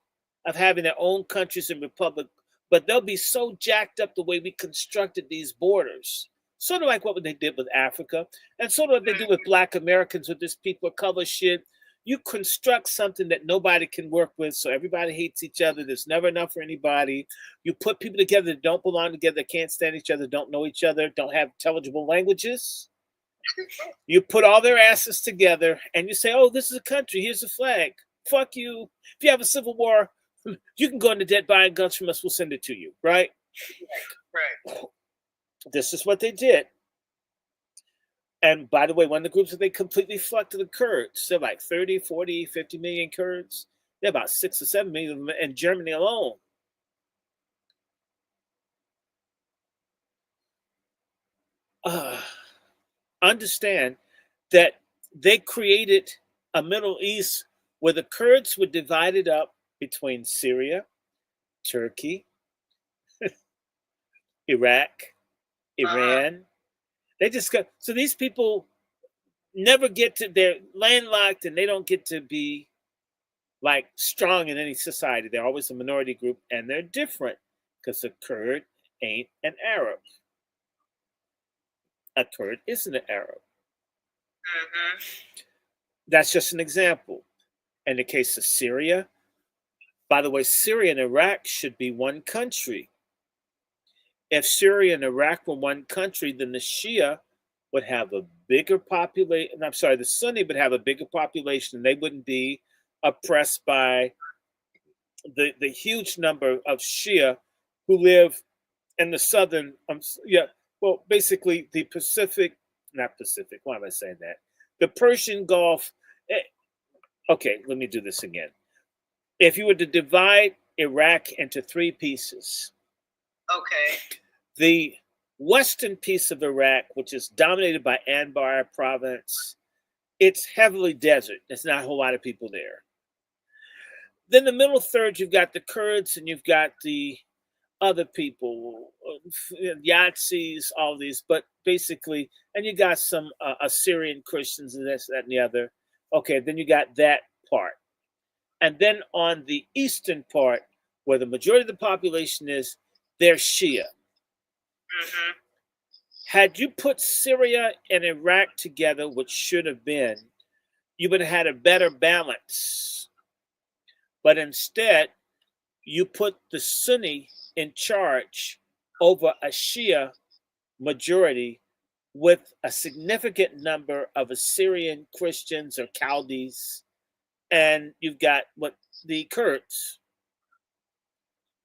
[SPEAKER 2] of having their own countries and republic, but they'll be so jacked up the way we constructed these borders. Sort of like what they did with Africa, and sort of what they did with Black Americans with this people of color shit. You construct something that nobody can work with, so everybody hates each other. There's never enough for anybody. You put people together that don't belong together, that can't stand each other, don't know each other, don't have intelligible languages. You put all their asses together and you say, oh, this is a country. Here's a flag. Fuck you. If you have a civil war, you can go into debt buying guns from us. We'll send it to you. Right?
[SPEAKER 1] Right.
[SPEAKER 2] This is what they did. And by the way, one of the groups that they completely fucked the Kurds. They're like 30, 40, 50 million Kurds. They're about 6 or 7 million of them in Germany alone. Understand that they created a Middle East where the Kurds were divided up between Syria, Turkey, Iraq, Iran. They just got, so these people never get to, they're landlocked and they don't get to be like strong in any society. They're always a minority group and they're different because a Kurd ain't an Arab. A Kurd isn't an Arab. That's just an example. In the case of Syria, by the way, Syria and Iraq should be one country. If Syria and Iraq were one country, then the Shia would have a bigger population. I'm sorry, the Sunni would have a bigger population. And they wouldn't be oppressed by the huge number of Shia who live in the southern, basically the Pacific, not Pacific, why am I saying that? The Persian Gulf. Okay, let me do this again. If you were to divide Iraq into 3 pieces,
[SPEAKER 1] okay,
[SPEAKER 2] the western piece of Iraq, which is dominated by Anbar province, it's heavily desert. There's not a whole lot of people there. Then the middle third, you've got the Kurds and you've got the other people, Yazidis, all these, but basically, and you got some Assyrian Christians and this, that, and the other. Okay, then you got that part. And then on the eastern part, where the majority of the population is, they're Shia. Had you put Syria and Iraq together, which should have been, you would have had a better balance. But instead, you put the Sunni in charge over a Shia majority with a significant number of Assyrian Christians or Chaldees, and you've got the Kurds.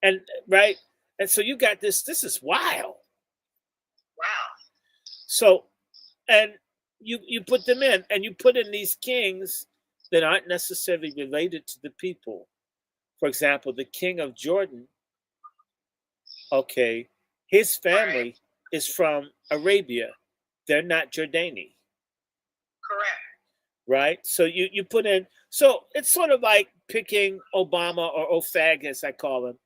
[SPEAKER 2] And right? And so you got this is wild.
[SPEAKER 1] Wow.
[SPEAKER 2] So, and you put them in, and you put in these kings that aren't necessarily related to the people. For example, the king of Jordan, okay, his family is from Arabia. They're not Jordani.
[SPEAKER 1] Correct.
[SPEAKER 2] Right? So you put in, so it's sort of like picking Obama or Ofag, as I call him,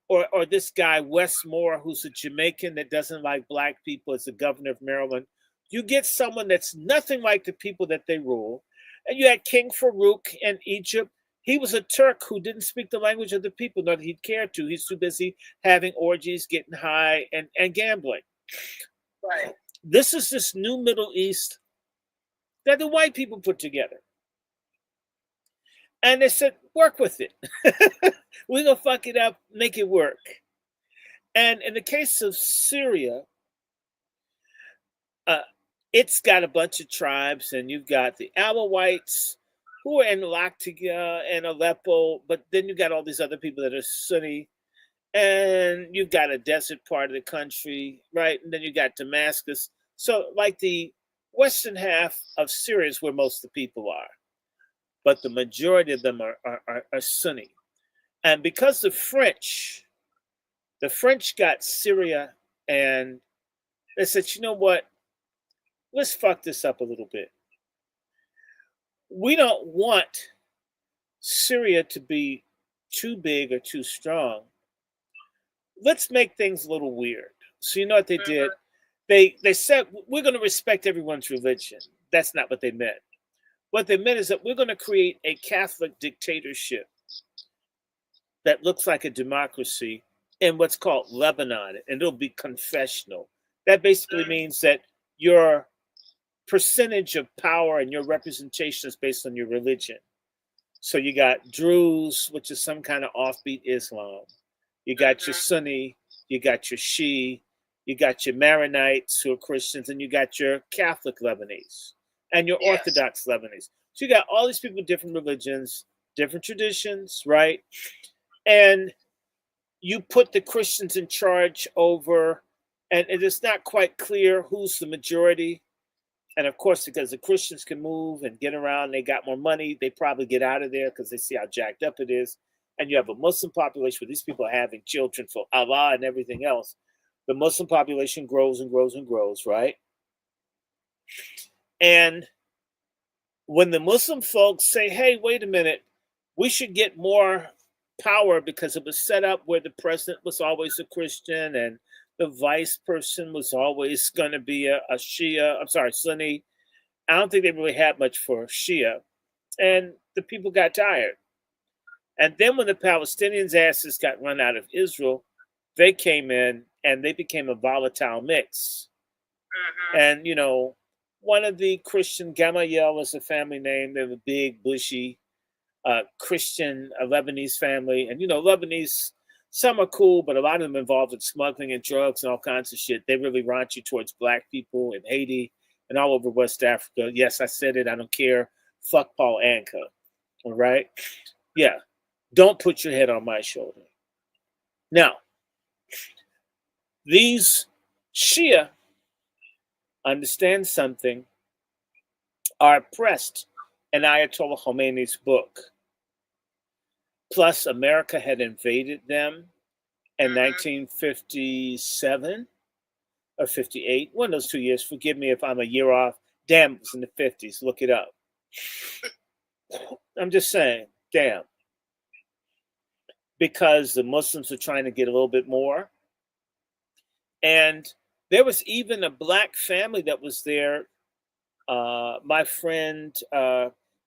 [SPEAKER 2] or this guy, Wes Moore, who's a Jamaican that doesn't like black people as the governor of Maryland. You get someone that's nothing like the people that they rule. And you had King Farouk in Egypt. He was a Turk who didn't speak the language of the people, not that he'd care to. He's too busy having orgies, getting high, and gambling.
[SPEAKER 1] Right.
[SPEAKER 2] This is this new Middle East that the white people put together. And they said, work with it. We're going to fuck it up, make it work. And in the case of Syria, it's got a bunch of tribes, and you've got the Alawites who are in Latakia and Aleppo, but then you've got all these other people that are Sunni, and you've got a desert part of the country, right? And then you got Damascus. So like the western half of Syria is where most of the people are, but the majority of them are Sunni. And because the French got Syria and They said, you know what? Let's fuck this up a little bit. We don't want Syria to be too big or too strong. Let's make things a little weird. So you know what they did? They said we're going to respect everyone's religion. That's not what they meant. What they meant is that we're going to create a Catholic dictatorship that looks like a democracy in what's called Lebanon, and it'll be confessional. That basically means that your percentage of power and your representation is based on your religion. So you got Druze, which is some kind of offbeat Islam. You got your Sunni, you got your Shia, you got your Maronites who are Christians, and you got your Catholic Lebanese and your Orthodox Lebanese. So you got all these people with different religions, different traditions, right? And you put the Christians in charge over, and it is not quite clear who's the majority. And of course, because the Christians can move and get around, they got more money, they probably get out of there because they see how jacked up it is. And you have a Muslim population where these people are having children for Allah and everything else. The Muslim population grows and grows and grows, right? And when the Muslim folks say, hey, wait a minute, we should get more power because it was set up where the president was always a Christian and the vice person was always going to be a Sunni. I don't think they really had much for Shia. And the people got tired. And then when the Palestinians' asses got run out of Israel, they came in and they became a volatile mix. And, you know, one of the Christian, Gamaliel was a family name. They were big, bushy, Christian, Lebanese family. And, you know, Lebanese, some are cool, but a lot of them involved in smuggling and drugs and all kinds of shit. They really raunchy towards black people in Haiti and all over West Africa. Yes, I said it. I don't care. Fuck Paul Anka. All right? Yeah. Don't put your head on my shoulder. Now, these Shia understand something, are oppressed in Ayatollah Khomeini's book. Plus, America had invaded them in 1957 or 58, one of those 2 years. Forgive me if I'm a year off. Damn, it was in the 50s. Look it up. I'm just saying, damn. Because the Muslims were trying to get a little bit more. And there was even a black family that was there. My friend,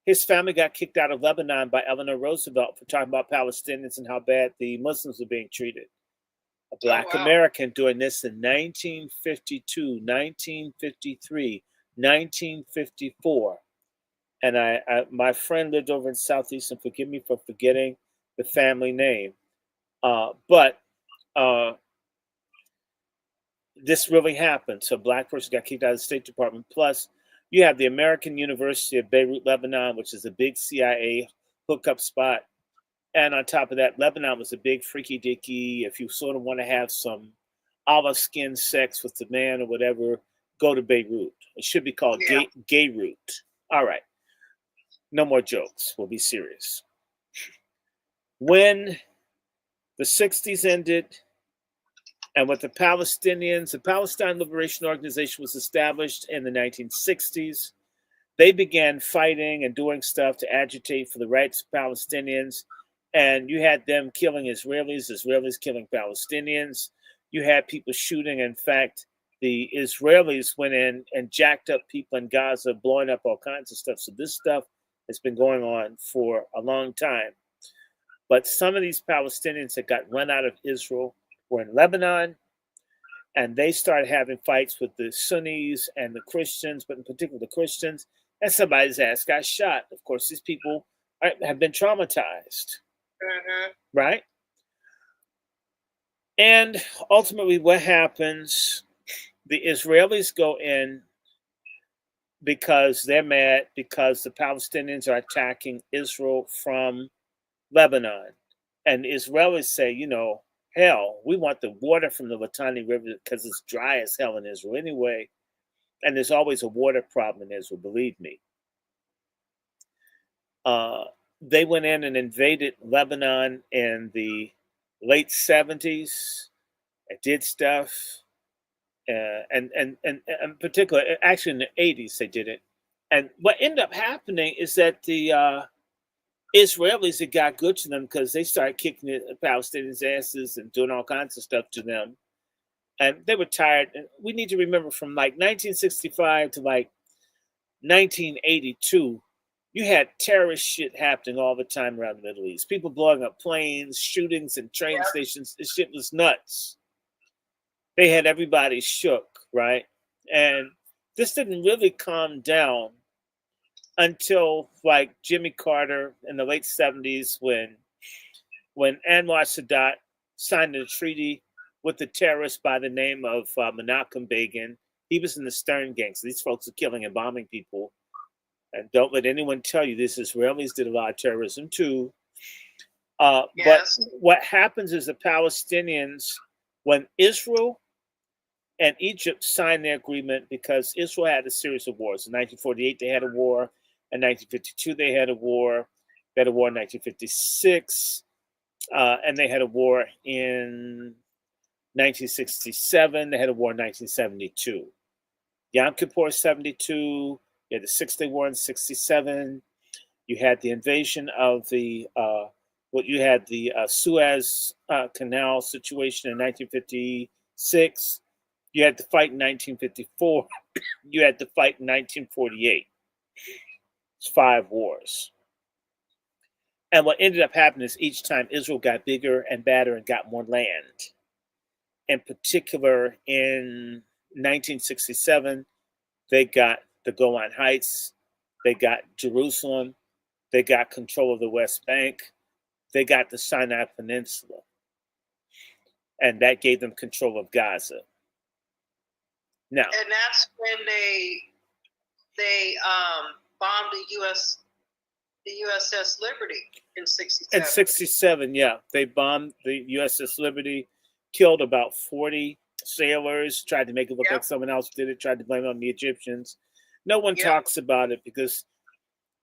[SPEAKER 2] his family got kicked out of Lebanon by Eleanor Roosevelt for talking about Palestinians and how bad the Muslims were being treated. A black American doing this in 1952, 1953, 1954. And my friend lived over in Southeast, and forgive me for forgetting the family name. But this really happened. So a black person got kicked out of the State Department. Plus, you have the American University of Beirut, Lebanon, which is a big CIA hookup spot. And on top of that, Lebanon was a big freaky dicky. If you sort of want to have some olive skin sex with the man or whatever, go to Beirut. It should be called gay root. All right. No more jokes. We'll be serious. When the 60s ended, and with the Palestinians, the Palestine Liberation Organization was established in the 1960s. They began fighting and doing stuff to agitate for the rights of Palestinians. And you had them killing Israelis, Israelis killing Palestinians. You had people shooting. In fact, the Israelis went in and jacked up people in Gaza, blowing up all kinds of stuff. So this stuff has been going on for a long time. But some of these Palestinians that got run out of Israel were in Lebanon, and they started having fights with the Sunnis and the Christians, but in particular the Christians, and somebody's ass got shot. Of course, these people have been traumatized, right? And ultimately what happens, the Israelis go in because they're mad because the Palestinians are attacking Israel from Lebanon. And the Israelis say, you know, hell, we want the water from the Litani River because it's dry as hell in Israel anyway. And there's always a water problem in Israel, believe me. They went in and invaded Lebanon in the late 70s. It did stuff. and in particular, actually in the 80s they did it. And what ended up happening is that the Israelis, it got good to them because they started kicking the Palestinians' asses and doing all kinds of stuff to them. And they were tired. And we need to remember from like 1965 to like 1982, you had terrorist shit happening all the time around the Middle East. People blowing up planes, shootings and train stations. This shit was nuts. They had everybody shook, right? And this didn't really calm down until like Jimmy Carter in the late 70s when Anwar Sadat signed a treaty with the terrorist by the name of Menachem Begin. He was in the Stern gang, so these folks are killing and bombing people. And don't let anyone tell you this. Israelis did a lot of terrorism too. Yes. But what happens is the Palestinians, when Israel and Egypt signed their agreement, because Israel had a series of wars. In 1948, they had a war. In 1952, they had a war. They had a war in 1956. And they had a war in 1967. They had a war in 1972. Yom Kippur 72. You had the Six-Day War in 67. You had the invasion of the Suez Canal situation in 1956. You had the fight in 1954. You had the fight in 1948. It's 5 wars. And what ended up happening is each time Israel got bigger and badder and got more land. In particular, in 1967, they got the Golan Heights. They got Jerusalem. They got control of the West Bank. They got the Sinai Peninsula. And that gave them control of Gaza. Now,
[SPEAKER 1] and that's when they bombed the USS Liberty in 67.
[SPEAKER 2] In 67, yeah. They bombed the USS Liberty, killed about 40 sailors, tried to make it look like someone else did it, tried to blame it on the Egyptians. No one talks about it because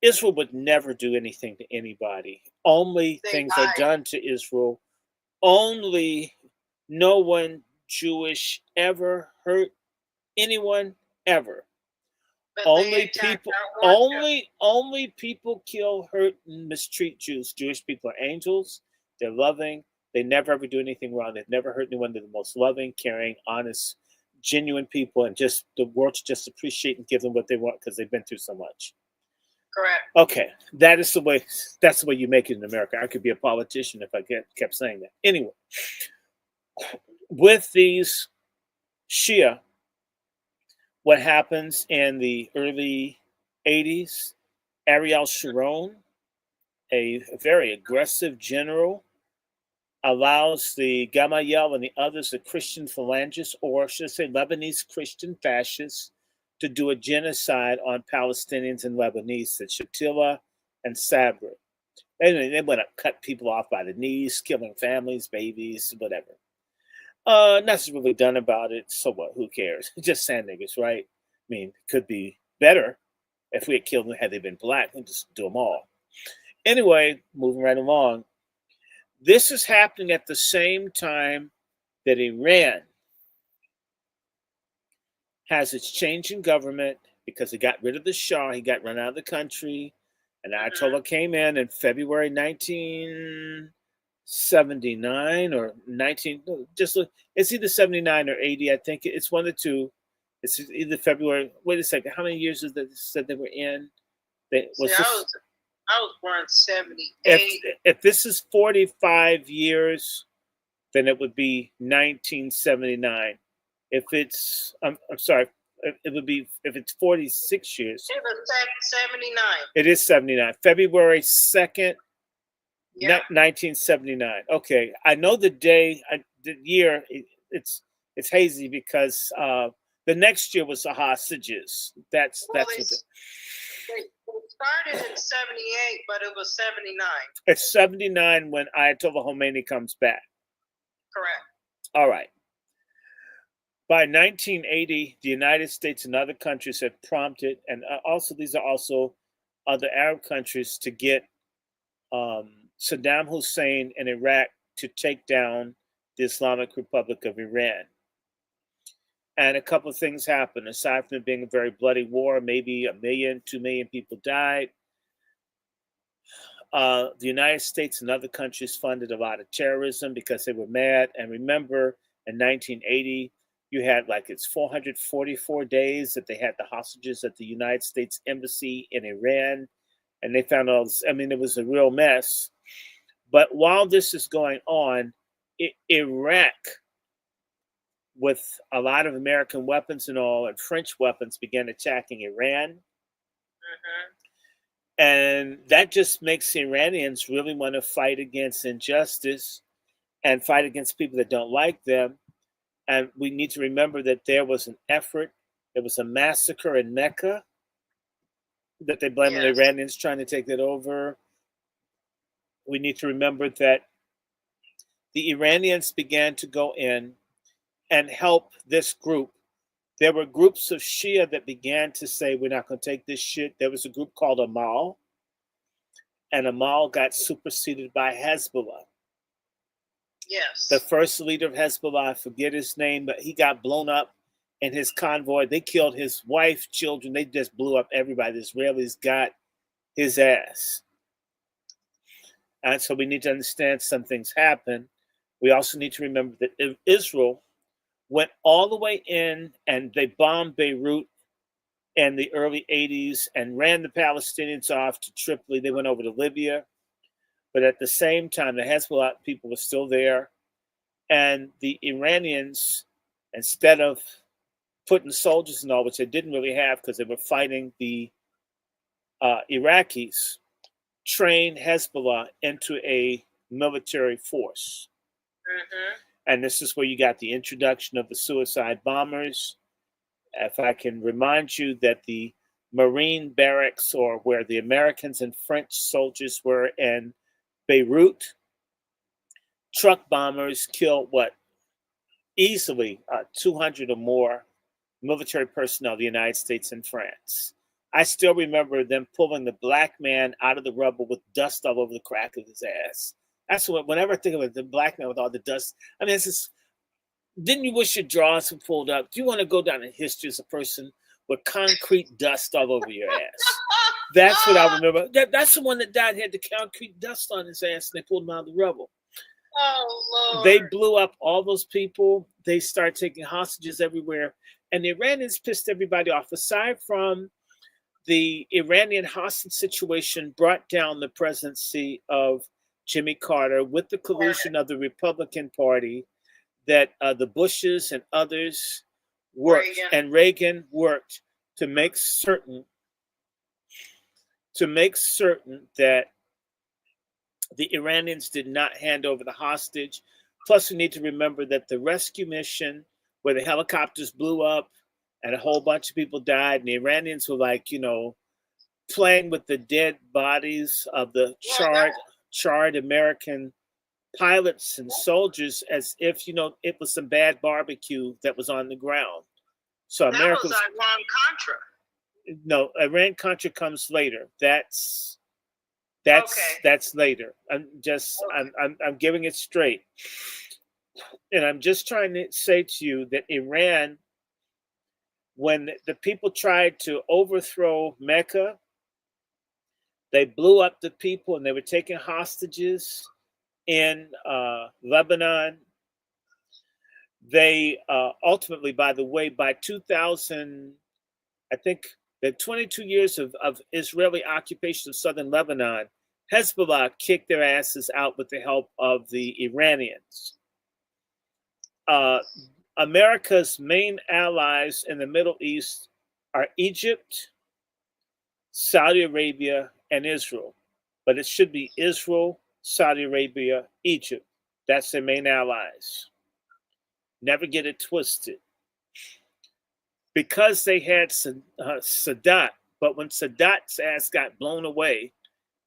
[SPEAKER 2] Israel would never do anything to anybody. Only things are done to Israel. Only no one Jewish ever hurt anyone ever. Only people kill, hurt, and mistreat Jews. Jewish people are angels. They're loving. They never ever do anything wrong. They've never hurt anyone. They're the most loving, caring, honest, genuine people, and just the world to just appreciate and give them what they want because they've been through so much.
[SPEAKER 1] Correct.
[SPEAKER 2] Okay, that's the way you make it in America. I could be a politician if I kept saying that. Anyway, with these Shia, what happens in the early 80s, Ariel Sharon, a very aggressive general, allows the Gamayel and the others, the Christian phalangists, or should I say Lebanese Christian fascists, to do a genocide on Palestinians and Lebanese, the Shatila and Sabra. They went to cut people off by the knees, killing families, babies, whatever. Nothing's really done about it. So what? Who cares? Just sand niggas, right? I mean, it could be better if we had killed them had they been black. We'd just do them all. Anyway, moving right along. This is happening at the same time that Iran has its change in government because he got rid of the Shah. He got run out of the country. And Ayatollah came in February 1979 or 19, it's either 79 or 80. I think it's one of the two. It's either February. Wait a second. How many years is that said they were in?
[SPEAKER 1] I was born in 78.
[SPEAKER 2] If this is 45 years, then it would be 1979. If it's, I'm sorry, it would be, if it's 46 years.
[SPEAKER 1] It was 79.
[SPEAKER 2] It is 79. February 2nd, 1979. Okay. I know the day, the year, it's hazy because the next year was the hostages. That's what
[SPEAKER 1] they started in 78, but it was 79.
[SPEAKER 2] It's 79 when Ayatollah Khomeini comes back.
[SPEAKER 1] Correct.
[SPEAKER 2] All right. By 1980, the United States and other countries had prompted, and also these are also other Arab countries, to get Saddam Hussein in Iraq to take down the Islamic Republic of Iran. And a couple of things happened. Aside from it being a very bloody war, maybe 1 million, 2 million people died. The United States and other countries funded a lot of terrorism because they were mad. And remember, in 1980, you had it's 444 days that they had the hostages at the United States Embassy in Iran. And they found all this. I mean, it was a real mess. But while this is going on, Iraq, with a lot of American weapons and all, and French weapons, began attacking Iran.
[SPEAKER 1] Mm-hmm.
[SPEAKER 2] And that just makes the Iranians really want to fight against injustice and fight against people that don't like them. And we need to remember that there was an effort, there was a massacre in Mecca that they blame the Iranians trying to take that over. We need to remember that the Iranians began to go in and help this group. There were groups of Shia that began to say, we're not going to take this shit. There was a group called Amal, and Amal got superseded by Hezbollah.
[SPEAKER 1] Yes.
[SPEAKER 2] The first leader of Hezbollah, I forget his name, but he got blown up in his convoy. They killed his wife, children. They just blew up everybody. The Israelis got his ass. And so we need to understand some things happen. We also need to remember that Israel went all the way in and they bombed Beirut in the early 80s and ran the Palestinians off to Tripoli. They went over to Libya. But at the same time, the Hezbollah people were still there. And the Iranians, instead of putting soldiers and all, which they didn't really have because they were fighting the Iraqis, trained Hezbollah into a military force.
[SPEAKER 1] Mm-hmm.
[SPEAKER 2] And this is where you got the introduction of the suicide bombers. If I can remind you that the Marine barracks, or where the Americans and French soldiers were in Beirut, truck bombers killed easily 200 or more military personnel of the United States and France. I still remember them pulling the black man out of the rubble with dust all over the crack of his ass. That's what, whenever I think of it, the black man with all the dust. I mean, didn't you wish your drawers were pulled up? Do you want to go down in history as a person with concrete dust all over your ass? That's what I remember. That's the one that died, had the concrete dust on his ass, and they pulled him out of the rubble.
[SPEAKER 1] Oh, Lord.
[SPEAKER 2] They blew up all those people. They started taking hostages everywhere. And the Iranians pissed everybody off. Aside from the Iranian hostage situation brought down the presidency of Jimmy Carter with the collusion of the Republican Party, that the Bushes and others worked, and Reagan worked to make certain that the Iranians did not hand over the hostage. Plus, we need to remember that the rescue mission where the helicopters blew up and a whole bunch of people died, and the Iranians were playing with the dead bodies of the charred American pilots and soldiers as if, it was some bad barbecue that was on the ground. So America was
[SPEAKER 1] Iran-Contra.
[SPEAKER 2] No, Iran-Contra comes later. That's later. I'm giving it straight. And I'm just trying to say to you that Iran, when the people tried to overthrow Mecca, they blew up the people and they were taking hostages in Lebanon. They ultimately, by the way, by 2000, I think the 22 years of Israeli occupation of southern Lebanon, Hezbollah kicked their asses out with the help of the Iranians. America's main allies in the Middle East are Egypt, Saudi Arabia, and Israel. But it should be Israel, Saudi Arabia, Egypt. That's their main allies. Never get it twisted. Because they had Sadat, but when Sadat's ass got blown away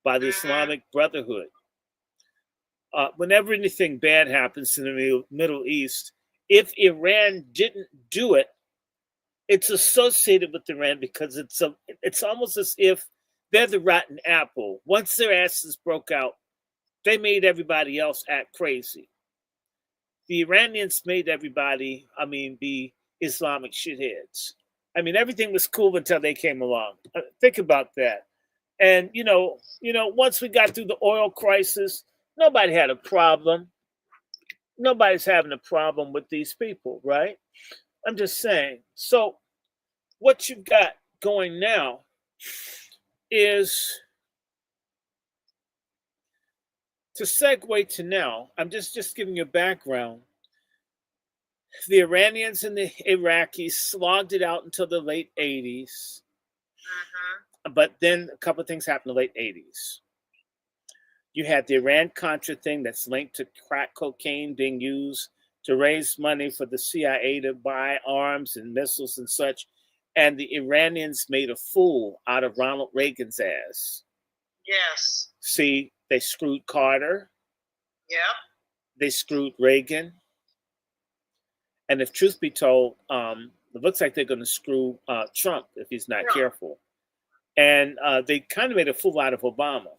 [SPEAKER 2] by the Islamic Brotherhood, whenever anything bad happens in the Middle East, if Iran didn't do it, it's associated with Iran because it's almost as if they're the rotten apple. Once their asses broke out, they made everybody else act crazy. The Iranians made everybody, be Islamic shitheads. I mean, everything was cool until they came along. Think about that. And once we got through the oil crisis, nobody had a problem. Nobody's having a problem with these people, right? I'm just saying. So what you've got going now is to segue to now. I'm just giving you a background. The Iranians and the Iraqis slogged it out until the late 80s. But then a couple of things happened in the late 80s. You had the Iran-Contra thing that's linked to crack cocaine being used to raise money for the CIA to buy arms and missiles and such. And the Iranians made a fool out of Ronald Reagan's ass.
[SPEAKER 1] Yes.
[SPEAKER 2] See, they screwed Carter.
[SPEAKER 1] Yep.
[SPEAKER 2] They screwed Reagan. And if truth be told, it looks like they're going to screw Trump if he's not careful. And they kind of made a fool out of Obama.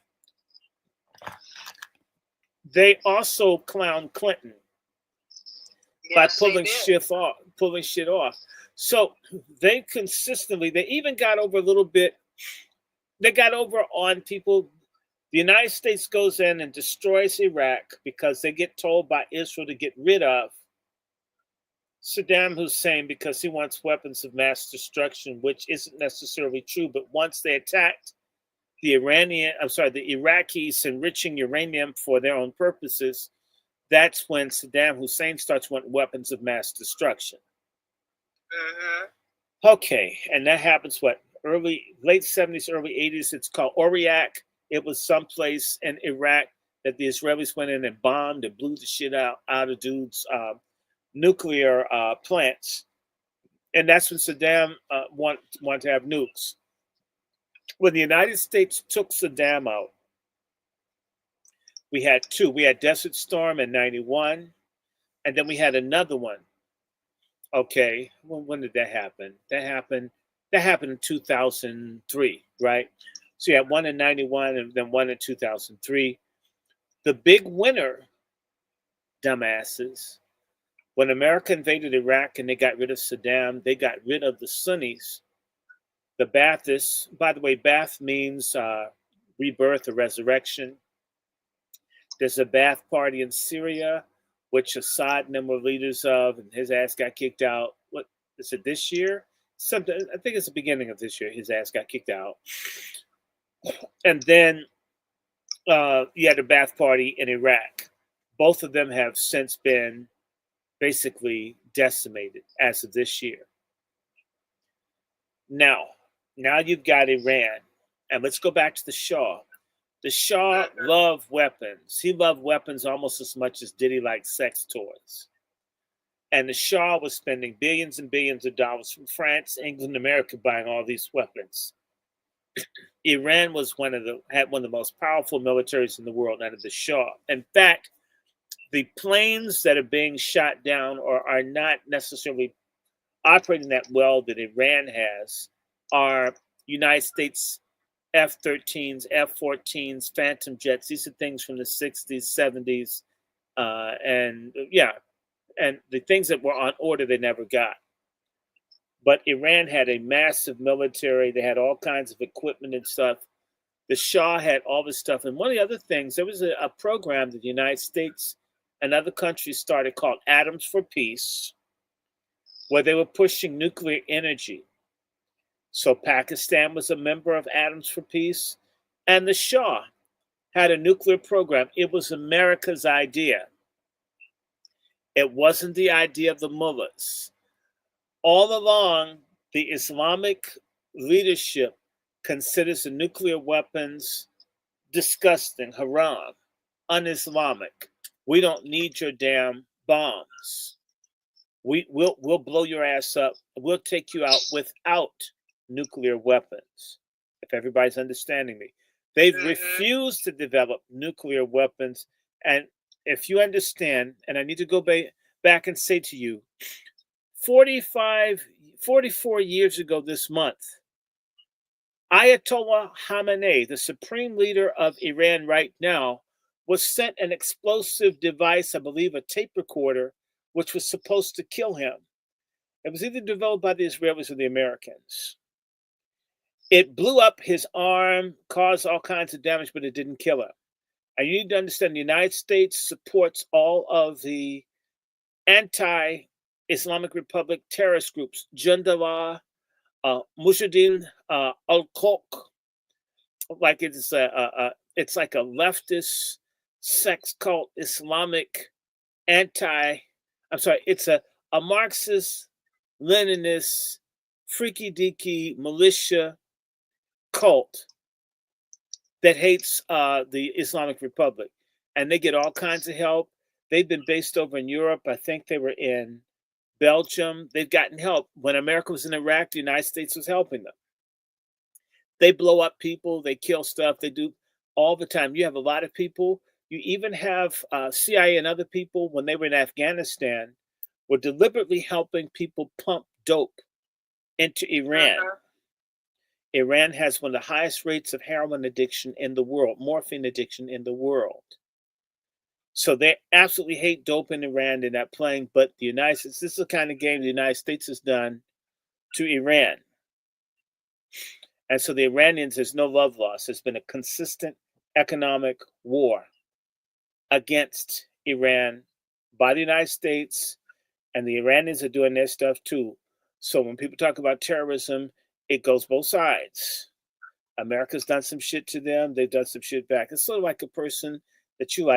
[SPEAKER 2] They also clowned Clinton by pulling shit off. So they even got over a little bit. They got over on people. The United States goes in and destroys Iraq because they get told by Israel to get rid of Saddam Hussein because he wants weapons of mass destruction, which isn't necessarily true. But once they attacked the Iraqis enriching uranium for their own purposes, that's when Saddam Hussein starts wanting weapons of mass destruction. Okay, and that happens late 70s, early 80s. It's called Oriak. It was someplace in Iraq that the Israelis went in and bombed and blew the shit out of dudes' nuclear plants. And that's when Saddam wanted to have nukes. When the United States took Saddam out, we had two. We had Desert Storm in 91, and then we had another one. Okay, when did that happen? That happened in 2003, right? So you had one in 91 and then one in 2003. The big winner, dumbasses, when America invaded Iraq and they got rid of Saddam, they got rid of the Sunnis. The Baathists, by the way, Baath means rebirth or resurrection. There's a Baath party in Syria, which Assad and them were leaders of, and his ass got kicked out. What is it, this year? I think it's the beginning of this year. His ass got kicked out. And then you had a Baath party in Iraq. Both of them have since been basically decimated as of this year. Now you've got Iran. And let's go back to the Shah. The Shah loved weapons. He loved weapons almost as much as Diddy liked sex toys. And the Shah was spending billions and billions of dollars from France, England, America buying all these weapons. Iran had one of the most powerful militaries in the world under the Shah. In fact, the planes that are being shot down or are not necessarily operating that well that Iran has are United States F-13s, F-14s, Phantom jets. These are things from the 60s, 70s, and the things that were on order they never got. But Iran had a massive military. They had all kinds of equipment and stuff. The Shah had all this stuff. And one of the other things, there was a program that the United States and other countries started called Atoms for Peace, where they were pushing nuclear energy. So Pakistan was a member of Atoms for Peace, and the Shah had a nuclear program. It was America's idea. It wasn't the idea of the mullahs. All along, the Islamic leadership considers the nuclear weapons disgusting, haram, un-Islamic. We don't need your damn bombs. We'll blow your ass up. We'll take you out without nuclear weapons, if everybody's understanding me. They've refused to develop nuclear weapons. And if you understand, and I need to go back and say to you, 44 years ago this month, Ayatollah Khamenei, the supreme leader of Iran right now, was sent an explosive device, I believe a tape recorder, which was supposed to kill him. It was either developed by the Israelis or the Americans. It blew up his arm, caused all kinds of damage, but it didn't kill him. And you need to understand the United States supports all of the anti-Islamic Republic terrorist groups, Jundallah, Mujahideen, Al-Qaeda, like it's like a leftist sex cult Islamic it's a Marxist Leninist freaky deaky militia cult that hates the Islamic Republic, and they get all kinds of help. They've been based over in Europe. I think they were in Belgium. They've gotten help. When America was in Iraq, the United States was helping them. They blow up people. They kill stuff. They do all the time. You have a lot of people. You even have CIA and other people, when they were in Afghanistan, were deliberately helping people pump dope into Iran. Iran has one of the highest rates of heroin addiction in the world, morphine addiction in the world. So they absolutely hate dope in Iran. They're not playing, but the United States, this is the kind of game the United States has done to Iran. And so the Iranians, there's no love lost. There's been a consistent economic war against Iran by the United States, and the Iranians are doing their stuff too. So when people talk about terrorism, it goes both sides. America's done some shit to them. They've done some shit back. It's sort of like a person that you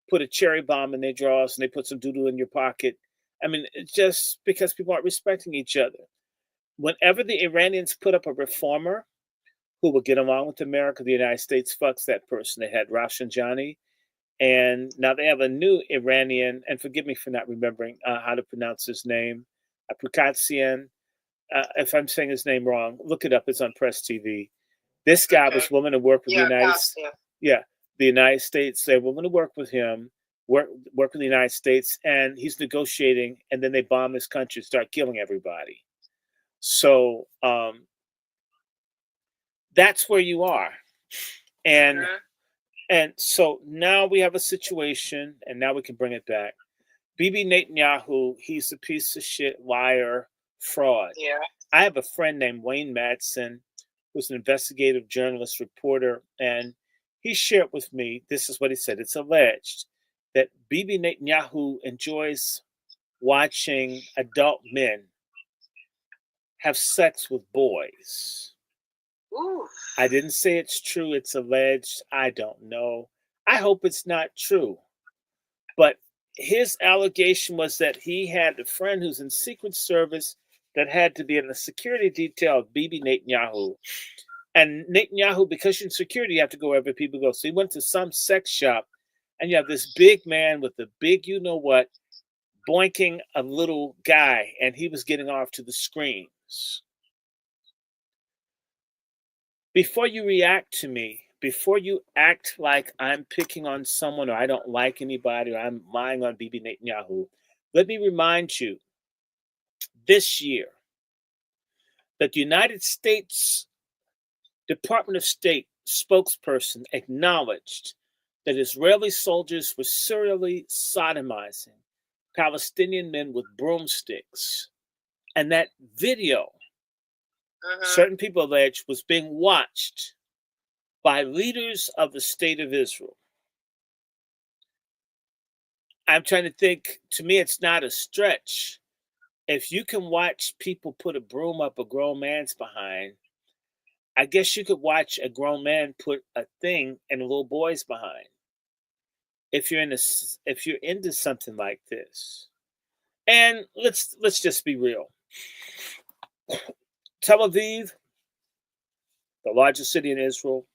[SPEAKER 2] put a cherry bomb in their drawers and they put some doo-doo in your pocket. I mean, it's just because people aren't respecting each other. Whenever the Iranians put up a reformer who will get along with America, the United States fucks that person. They had Rafsanjani, and now they have a new Iranian, and forgive me for not remembering how to pronounce his name, Pukatsian. If I'm saying his name wrong, look it up. It's on Press TV. This guy was willing to work with the United States. Yeah, the United States. They're willing to work with him, work with the United States, and he's negotiating, and then they bomb his country, start killing everybody. So that's where you are. And so now we have a situation, and now we can bring it back. Bibi Netanyahu, he's a piece of shit, liar, fraud.
[SPEAKER 1] Yeah.
[SPEAKER 2] I have a friend named Wayne Madsen, who's an investigative journalist, reporter, and he shared with me, this is what he said, it's alleged that Bibi Netanyahu enjoys watching adult men have sex with boys.
[SPEAKER 1] Ooh.
[SPEAKER 2] I didn't say it's true, it's alleged. I don't know. I hope it's not true. But his allegation was that he had a friend who's in Secret Service that had to be in the security detail of Bibi Netanyahu. And Netanyahu, because you're in security, you have to go wherever people go. So he went to some sex shop, and you have this big man with the big you-know-what, boinking a little guy, and he was getting off to the screams. Before you react to me, before you act like I'm picking on someone or I don't like anybody or I'm lying on Bibi Netanyahu, let me remind you this year that the United States Department of State spokesperson acknowledged that Israeli soldiers were serially sodomizing Palestinian men with broomsticks. And that video, certain people allege, was being watched by leaders of the state of Israel. I'm trying to think, to me, it's not a stretch. If you can watch people put a broom up a grown man's behind, I guess you could watch a grown man put a thing in a little boy's behind. If you're into something like this. And let's just be real. Tel Aviv, the largest city in Israel,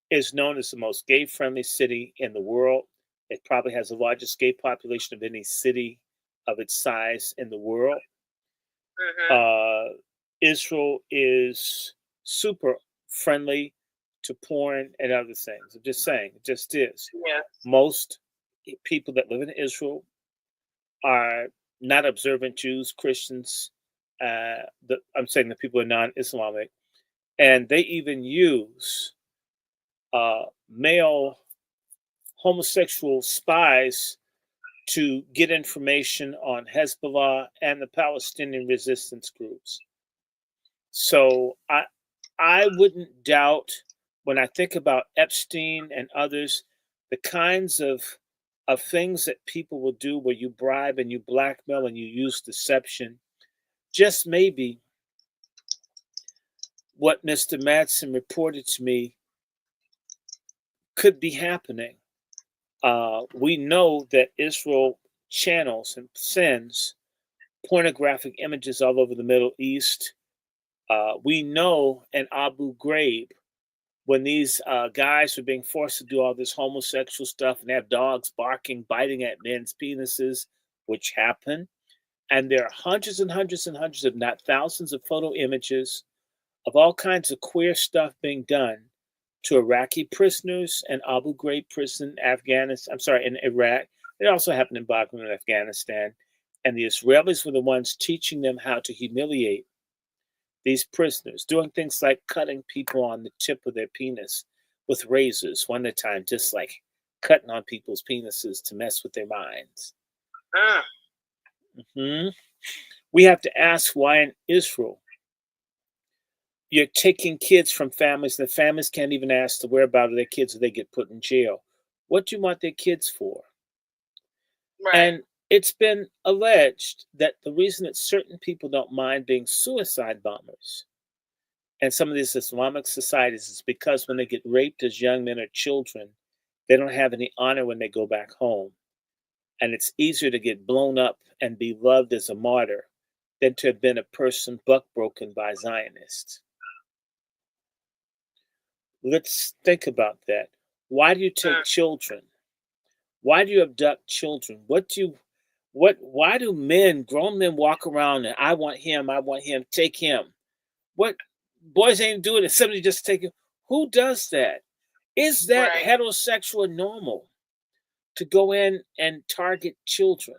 [SPEAKER 2] is known as the most gay-friendly city in the world. It probably has the largest gay population of any city of its size in the world. Israel is super friendly to porn and other things. I'm just saying, it just is.
[SPEAKER 1] Yeah.
[SPEAKER 2] Most people that live in Israel are not observant Jews, Christians. I'm saying the people are non-Islamic, and they even use male homosexual spies to get information on Hezbollah and the Palestinian resistance groups. So I wouldn't doubt, when I think about Epstein and others, the kinds of things that people will do where you bribe and you blackmail and you use deception. Just maybe what Mr. Madsen reported to me could be happening. We know that Israel channels and sends pornographic images all over the Middle East. We know in Abu Ghraib, when these guys were being forced to do all this homosexual stuff and have dogs barking, biting at men's penises, which happened. And there are hundreds and hundreds and hundreds, if not thousands, of photo images of all kinds of queer stuff being done to Iraqi prisoners in Abu Ghraib prison, in Iraq. It also happened in Bagram in Afghanistan. And the Israelis were the ones teaching them how to humiliate these prisoners, doing things like cutting people on the tip of their penis with razors one at a time, just like cutting on people's penises to mess with their minds. We have to ask why in Israel you're taking kids from families, and the families can't even ask the whereabouts of their kids or they get put in jail. What do you want their kids for?
[SPEAKER 1] Right.
[SPEAKER 2] And it's been alleged that the reason that certain people don't mind being suicide bombers and some of these Islamic societies is because when they get raped as young men or children, they don't have any honor when they go back home. And it's easier to get blown up and be loved as a martyr than to have been a person buck-broken by Zionists. Let's think about that. Why do you take children? Why do you abduct children? Why do grown men walk around and I want him, take him? What boys ain't doing it, somebody just take him. Who does that? Is that heterosexual and normal to go in and target children?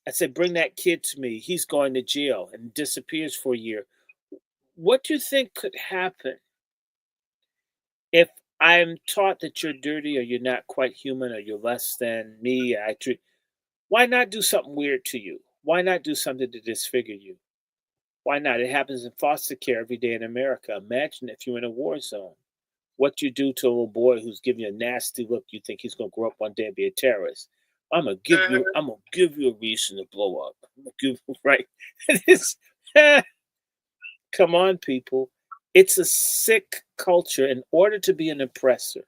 [SPEAKER 2] I said, bring that kid to me. He's going to jail and disappears for a year. What do you think could happen if I'm taught that you're dirty or you're not quite human or you're less than me? Why not do something weird to you? Why not do something to disfigure you? Why not? It happens in foster care every day in America. Imagine if you're in a war zone. What you do to a little boy who's giving you a nasty look, you think he's gonna grow up one day and be a terrorist. I'm gonna give you a reason to blow up. Right? Come on, people. It's a sick culture. In order to be an oppressor,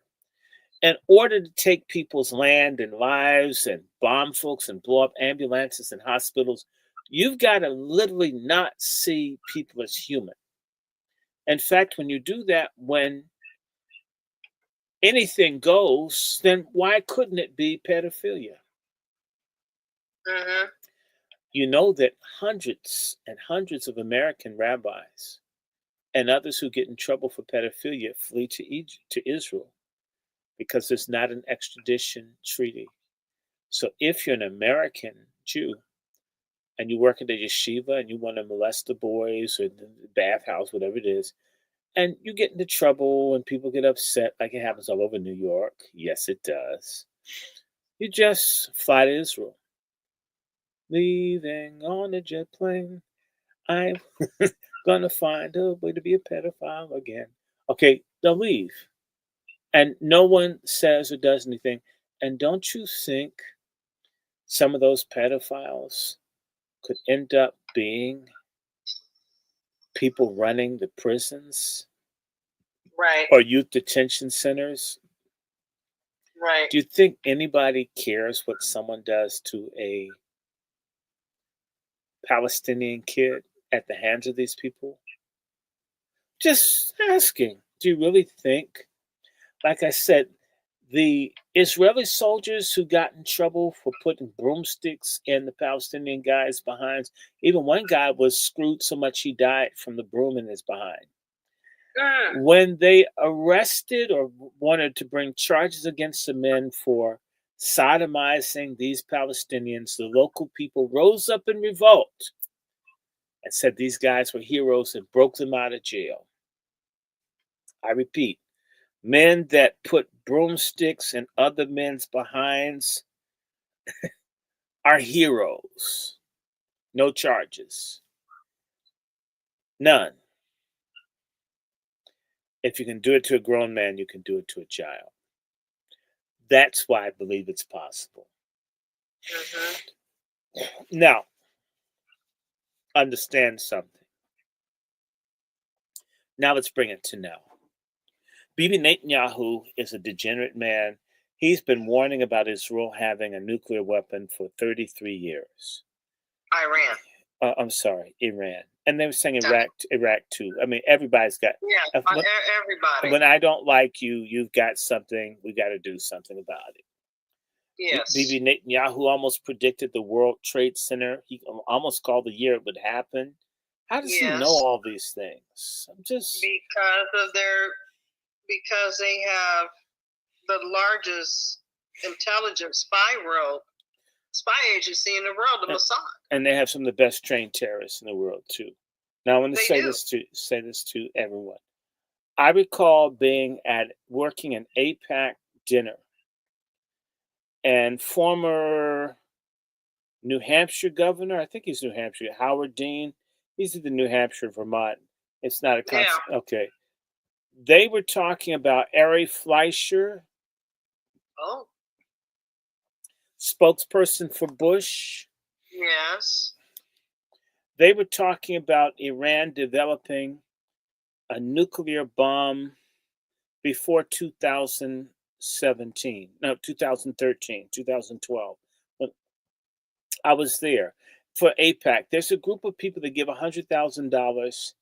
[SPEAKER 2] in order to take people's land and lives and bomb folks and blow up ambulances and hospitals, you've got to literally not see people as human. In fact, when you do that, when anything goes, then why couldn't it be pedophilia? You know that hundreds and hundreds of American rabbis and others who get in trouble for pedophilia flee to Israel because there's not an extradition treaty. So if you're an American Jew and you work at a yeshiva and you want to molest the boys or the bathhouse, whatever it is, and you get into trouble and people get upset, like it happens all over New York. Yes, it does. You just fly to Israel. Leaving on a jet plane, I'm gonna find a way to be a pedophile again. Okay, they'll leave. And no one says or does anything. And don't you think some of those pedophiles could end up being people running the prisons?
[SPEAKER 1] Right.
[SPEAKER 2] Or youth detention centers?
[SPEAKER 1] Right.
[SPEAKER 2] Do you think anybody cares what someone does to a Palestinian kid at the hands of these people? Just asking. Do you really think? Like I said, the Israeli soldiers who got in trouble for putting broomsticks in the Palestinian guys' behinds, even one guy was screwed so much he died from the broom in his behind. When they arrested or wanted to bring charges against the men for sodomizing these Palestinians, the local people rose up in revolt and said these guys were heroes and broke them out of jail. I repeat, men that put broomsticks in other men's behinds, are heroes. No charges. None. If you can do it to a grown man, you can do it to a child. That's why I believe it's possible. Now, understand something. Now let's bring it to now. Bibi Netanyahu is a degenerate man. He's been warning about Israel having a nuclear weapon for 33 years.
[SPEAKER 1] Iran.
[SPEAKER 2] I'm sorry, Iran. And they were saying Iraq too. I mean, everybody's got.
[SPEAKER 1] Yeah, everybody.
[SPEAKER 2] When I don't like you, you've got something. We got to do something about it.
[SPEAKER 1] Yes.
[SPEAKER 2] Bibi Netanyahu almost predicted the World Trade Center. He almost called the year it would happen. How does he know all these things? I'm just
[SPEAKER 1] because they have the largest intelligence spy agency in the world, the Mossad.
[SPEAKER 2] And they have some of the best trained terrorists in the world too. Now I want to say this to everyone. I recall working an AIPAC dinner, and former New Hampshire governor, I think he's New Hampshire, Howard Dean, he's in the New Hampshire, Vermont. It's not a okay. They were talking about Ari Fleischer, spokesperson for Bush.
[SPEAKER 1] Yes.
[SPEAKER 2] They were talking about Iran developing a nuclear bomb before 2013, 2012. I was there for AIPAC. There's a group of people that give $100,000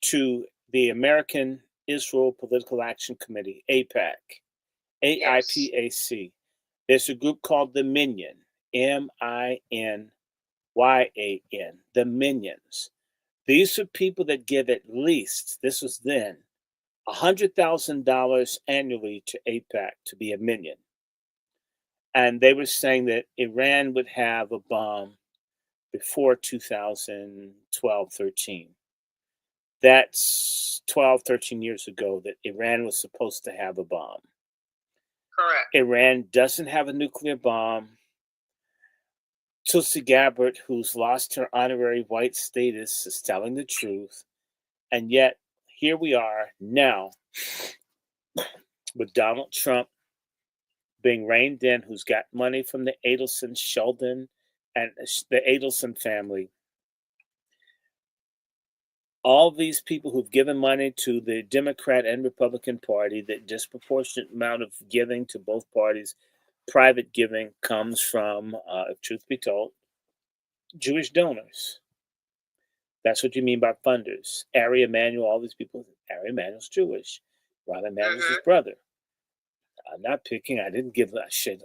[SPEAKER 2] to the American Israel Political Action Committee, AIPAC, AIPAC. There's a group called the Minion, MINYAN, the Minions. These are people that give at least, this was then, $100,000 annually to AIPAC to be a minion. And they were saying that Iran would have a bomb before 2012-13. That's 12, 13 years ago that Iran was supposed to have a bomb.
[SPEAKER 1] Correct.
[SPEAKER 2] Iran doesn't have a nuclear bomb. Tulsi Gabbard, who's lost her honorary white status, is telling the truth. And yet, here we are now with Donald Trump being reined in, who's got money from the Adelson, Sheldon, and the Adelson family. All these people who've given money to the Democrat and Republican Party, the disproportionate amount of giving to both parties, private giving, comes from, if truth be told, Jewish donors. That's what you mean by funders. Ari Emanuel, all these people. Ari Emanuel's Jewish. Ron Emanuel's his brother. I'm not picking. I didn't give that shit.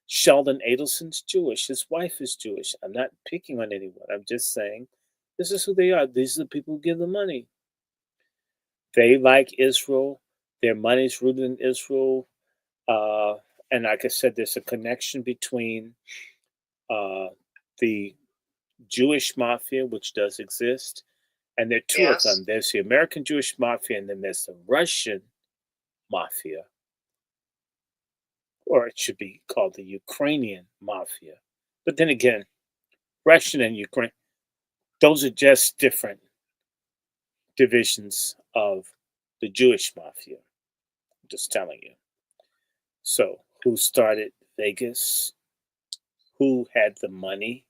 [SPEAKER 2] Sheldon Adelson's Jewish. His wife is Jewish. I'm not picking on anyone. I'm just saying this is who they are. These are the people who give the money. They like Israel. Their money's rooted in Israel. And like I said, there's a connection between the Jewish mafia, which does exist, and there are two of them. There's the American Jewish mafia, and then there's the Russian mafia, or it should be called the Ukrainian mafia. But then again, Russian and Ukraine, those are just different divisions of the Jewish mafia. I'm just telling you. So, who started Vegas? Who had the money?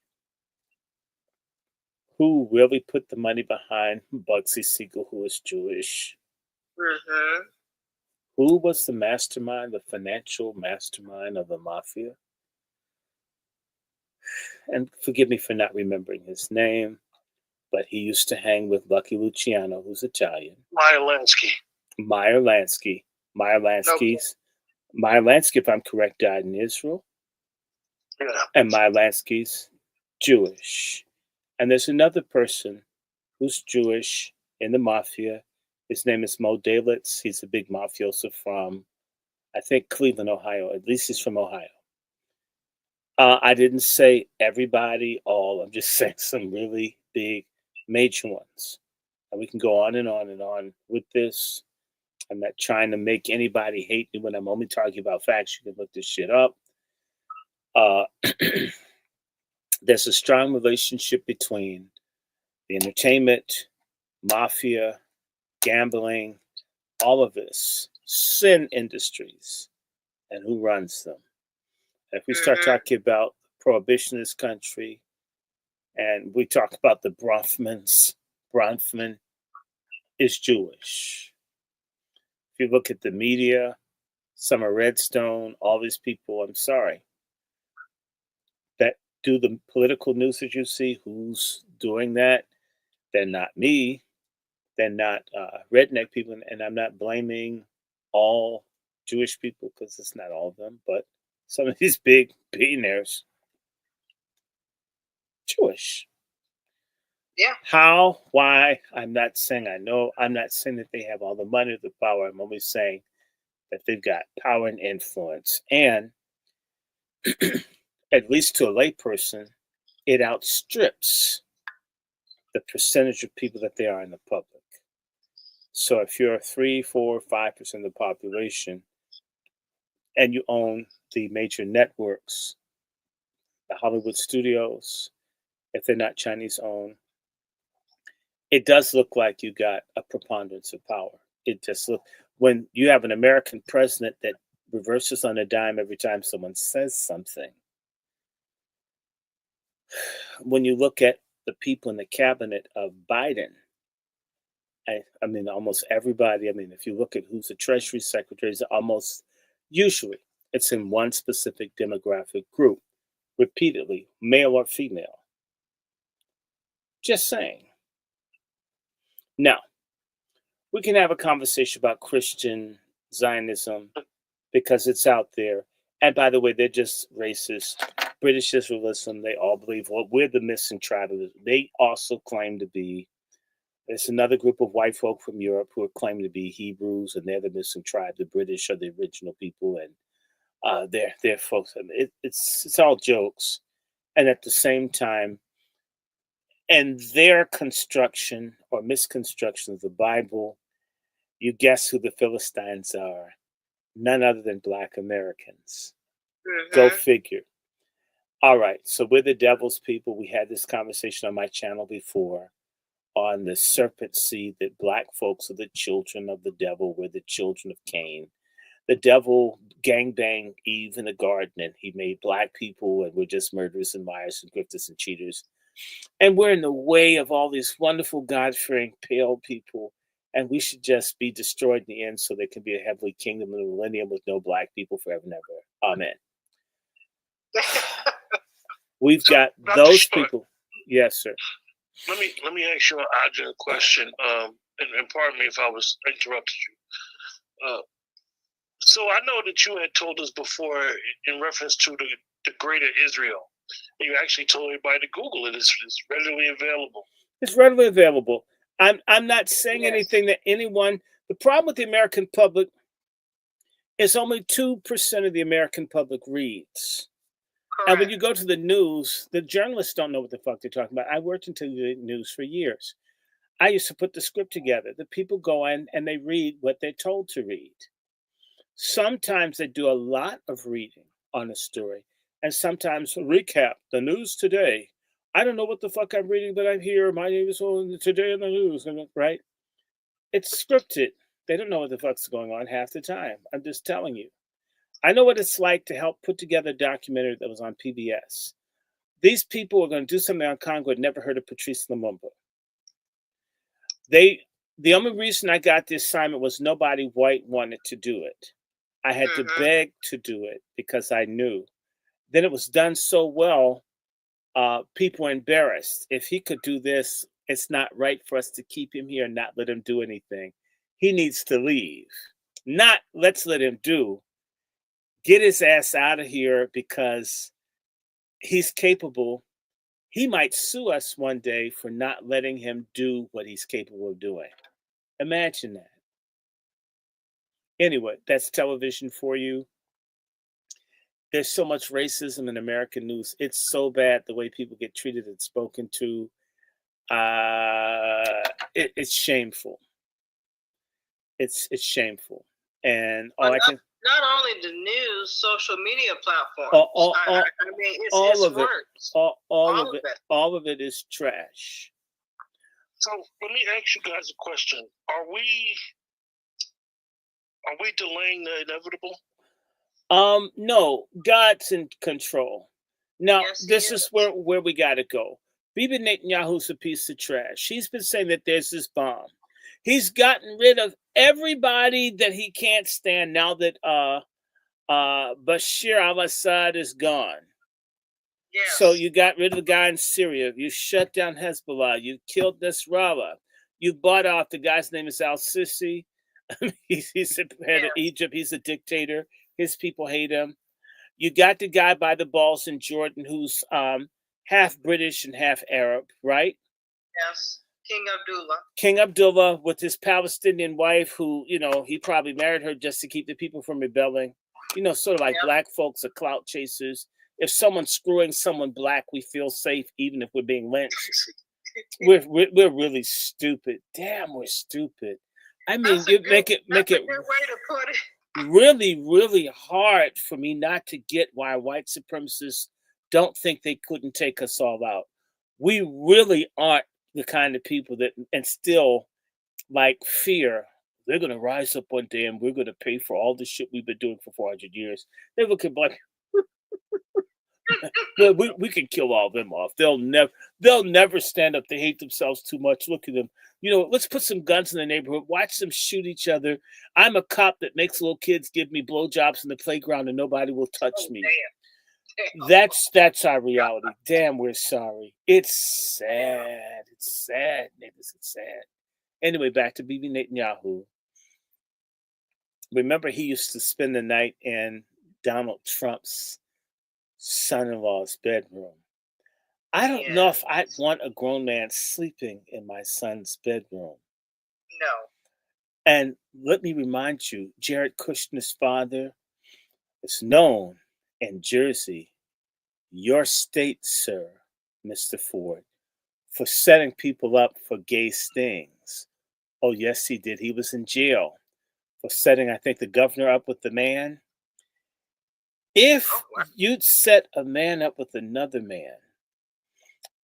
[SPEAKER 2] Who really put the money behind Bugsy Siegel, who is Jewish? Who was the mastermind, the financial mastermind of the mafia? And forgive me for not remembering his name, but he used to hang with Lucky Luciano, who's Italian.
[SPEAKER 3] Meyer Lansky.
[SPEAKER 2] Meyer Lansky, if I'm correct, died in Israel.
[SPEAKER 3] Yeah.
[SPEAKER 2] And Meyer Lansky's Jewish. And there's another person who's Jewish in the mafia. His name is Mo Dalitz. He's a big mafioso from, I think, Cleveland, Ohio. At least he's from Ohio. I didn't say everybody, all. I'm just saying some really big, major ones. And we can go on and on and on with this. I'm not trying to make anybody hate me when I'm only talking about facts. You can look this shit up. There's a strong relationship between the entertainment, mafia, gambling, all of this, sin industries, and who runs them. If we start talking about prohibition in this country, and we talk about the Bronfman is Jewish. If you look at the media, some are Redstone, all these people, I'm sorry, that do the political news that you see, who's doing that? They're not me. They're not redneck people. And I'm not blaming all Jewish people because it's not all of them, but some of these big billionaires, Jewish.
[SPEAKER 1] Yeah.
[SPEAKER 2] How? Why? I'm not saying I know. I'm not saying that they have all the money or the power. I'm only saying that they've got power and influence. And at least to a layperson, it outstrips the percentage of people that they are in the public. So if you're 3, 4, 5% of the population and you own the major networks, the Hollywood studios, if they're not Chinese owned, it does look like you got a preponderance of power. It just look when you have an American president that reverses on a dime every time someone says something. When you look at the people in the cabinet of Biden, I mean, almost everybody. I mean, if you look at who's the Treasury Secretary, almost usually it's in one specific demographic group, repeatedly, male or female. Just saying. Now, we can have a conversation about Christian Zionism because it's out there. And by the way, they're just racist. British Israelism, they all believe, well, we're the missing tribe. They also claim to be, there's another group of white folk from Europe who are claiming to be Hebrews, and they're the missing tribe. The British are the original people, and they're folks. I mean, it's all jokes. And at the same time, and their construction or misconstruction of the Bible, you guess who the Philistines are? None other than Black Americans. Go figure. All right, so we're the devil's people. We had this conversation on my channel before on the serpent seed that Black folks are the children of the devil. We're the children of Cain. The devil gangbanged Eve in the garden, and he made Black people, and we're just murderers and liars and grifters and cheaters. And we're in the way of all these wonderful, God-fearing, pale people, and we should just be destroyed in the end so there can be a heavenly kingdom in the millennium with no Black people forever and ever. Amen. We've got those people. Yes, sir.
[SPEAKER 3] Let me ask you an urgent question. And pardon me if I was interrupted you. So I know that you had told us before in reference to the Greater Israel. You actually told everybody to Google it. It's readily available.
[SPEAKER 2] It's readily available. I'm not saying anything that anyone. The problem with the American public is only 2% of the American public reads. Correct. And when you go to the news, the journalists don't know what the fuck they're talking about. I worked in the news for years. I used to put the script together. The people go in and they read what they're told to read. Sometimes they do a lot of reading on a story, and sometimes recap the news today. I don't know what the fuck I'm reading, but I'm here. My name is Today in the News, right? It's scripted. They don't know what the fuck's going on half the time. I'm just telling you. I know what it's like to help put together a documentary that was on PBS. These people are going to do something on Congo had never heard of Patrice Lumumba. The only reason I got the assignment was nobody white wanted to do it. I had to beg to do it because I knew. Then it was done so well, people were embarrassed. If he could do this, it's not right for us to keep him here and not let him do anything. He needs to leave. Not let's let him do. Get his ass out of here because he's capable. He might sue us one day for not letting him do what he's capable of doing. Imagine that. Anyway, that's television for you. There's so much racism in American news. It's so bad the way people get treated and spoken to. It's shameful. It's shameful. And all I can
[SPEAKER 1] not only the news, social media platforms. I mean, it's worse.
[SPEAKER 2] All of it is trash.
[SPEAKER 3] So let me ask you guys a question: Are we delaying the inevitable?
[SPEAKER 2] No, God's in control. Now, yes, this is where we got to go. Bibi Netanyahu's a piece of trash. He's been saying that there's this bomb. He's gotten rid of everybody that he can't stand now that Bashir al-Assad is gone. Yes. So you got rid of the guy in Syria. You shut down Hezbollah. You killed Nasrallah. You bought off, the guy's name is al-Sisi. he's the head of Egypt. He's a dictator. His people hate him. You got the guy by the balls in Jordan who's half British and half Arab, right?
[SPEAKER 1] Yes.
[SPEAKER 2] King Abdullah with his Palestinian wife who, he probably married her just to keep the people from rebelling. Sort of like black folks are clout chasers. If someone's screwing someone black, we feel safe even if we're being lynched. We're really stupid. Damn, we're stupid. I mean, make it
[SPEAKER 1] way to put it.
[SPEAKER 2] Really, really hard for me not to get why white supremacists don't think they couldn't take us all out. We really aren't the kind of people that instill like fear. They're going to rise up one day and we're going to pay for all the shit we've been doing for 400 years. They look at black. we can kill all of them off. They'll never stand up. They hate themselves too much. Look at them. Let's put some guns in the neighborhood. Watch them shoot each other. I'm a cop that makes little kids give me blowjobs in the playground and nobody will touch me. Damn. That's our reality. Damn, we're sorry. It's sad. It's sad, niggas. It's sad. Anyway, back to Bibi Netanyahu. Remember, he used to spend the night in Donald Trump's son-in-law's bedroom. I don't know if I'd want a grown man sleeping in my son's bedroom.
[SPEAKER 1] No.
[SPEAKER 2] And let me remind you, Jared Kushner's father is known in Jersey, your state, sir, Mr. Ford, for setting people up for gay stings. Oh, yes, he did. He was in jail for setting, I think, the governor up with the man. If you'd set a man up with another man,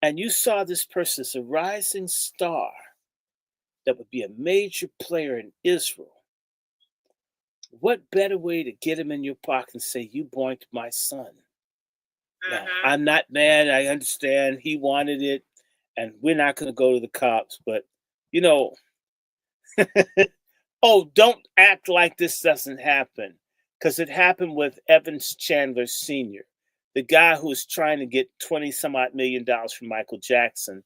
[SPEAKER 2] and you saw this person as a rising star that would be a major player in Israel, what better way to get him in your pocket and say, you boinked my son? Now, I'm not mad. I understand he wanted it, and we're not going to go to the cops. But, oh, don't act like this doesn't happen. Because it happened with Evans Chandler Sr., the guy who was trying to get $20-some-odd million from Michael Jackson,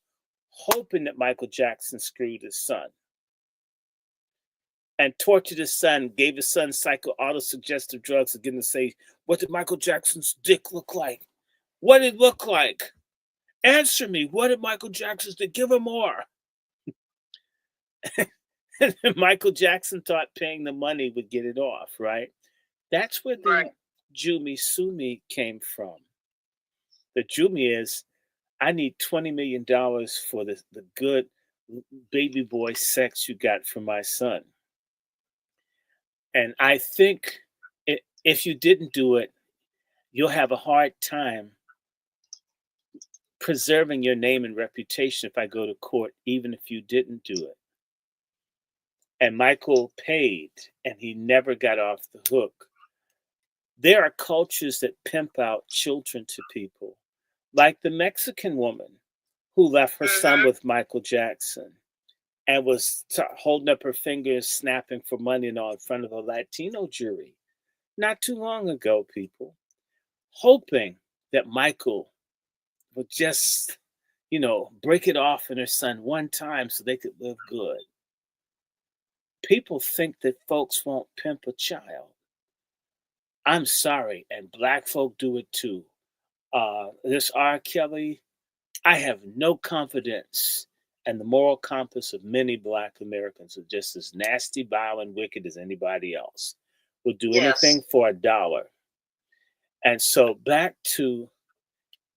[SPEAKER 2] hoping that Michael Jackson screwed his son. And tortured his son, gave his son auto-suggestive drugs again to say, what did Michael Jackson's dick look like? What did it look like? Answer me. What did Michael Jackson's dick? Give him more. And Michael Jackson thought paying the money would get it off, right? That's where the Jumi Sumi came from. The Jumi is, I need $20 million for the good baby boy sex you got from my son. And I think if you didn't do it, you'll have a hard time preserving your name and reputation if I go to court, even if you didn't do it. And Michael paid, and he never got off the hook. There are cultures that pimp out children to people, like the Mexican woman who left her son with Michael Jackson and was holding up her fingers, snapping for money and all in front of a Latino jury not too long ago, people, hoping that Michael would just, break it off in her son one time so they could live good. People think that folks won't pimp a child. I'm sorry, and black folk do it too. This R. Kelly, I have no confidence in the moral compass of many black Americans who are just as nasty, vile, and wicked as anybody else. Would do anything for $1. And so back to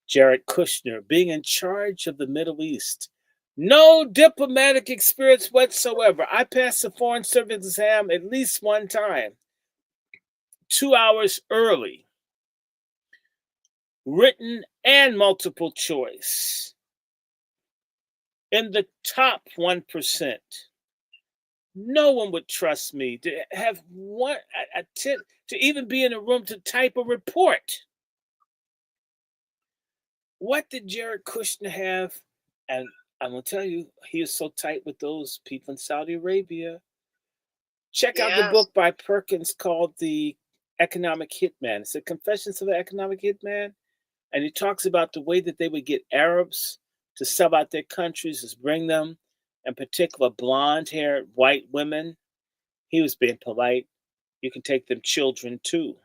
[SPEAKER 2] Jared Kushner being in charge of the Middle East. No diplomatic experience whatsoever. I passed the Foreign Service exam at least one time. 2 hours early, written and multiple choice. In the top 1%, no one would trust me to have one attempt to even be in a room to type a report. What did Jared Kushner have? And I'm going to tell you, he is so tight with those people in Saudi Arabia. Check out the book by Perkins called The Economic Hitman. It's a Confessions of an Economic Hitman. And he talks about the way that they would get Arabs to sell out their countries, is bring them, in particular, blonde-haired white women. He was being polite. You can take them children too.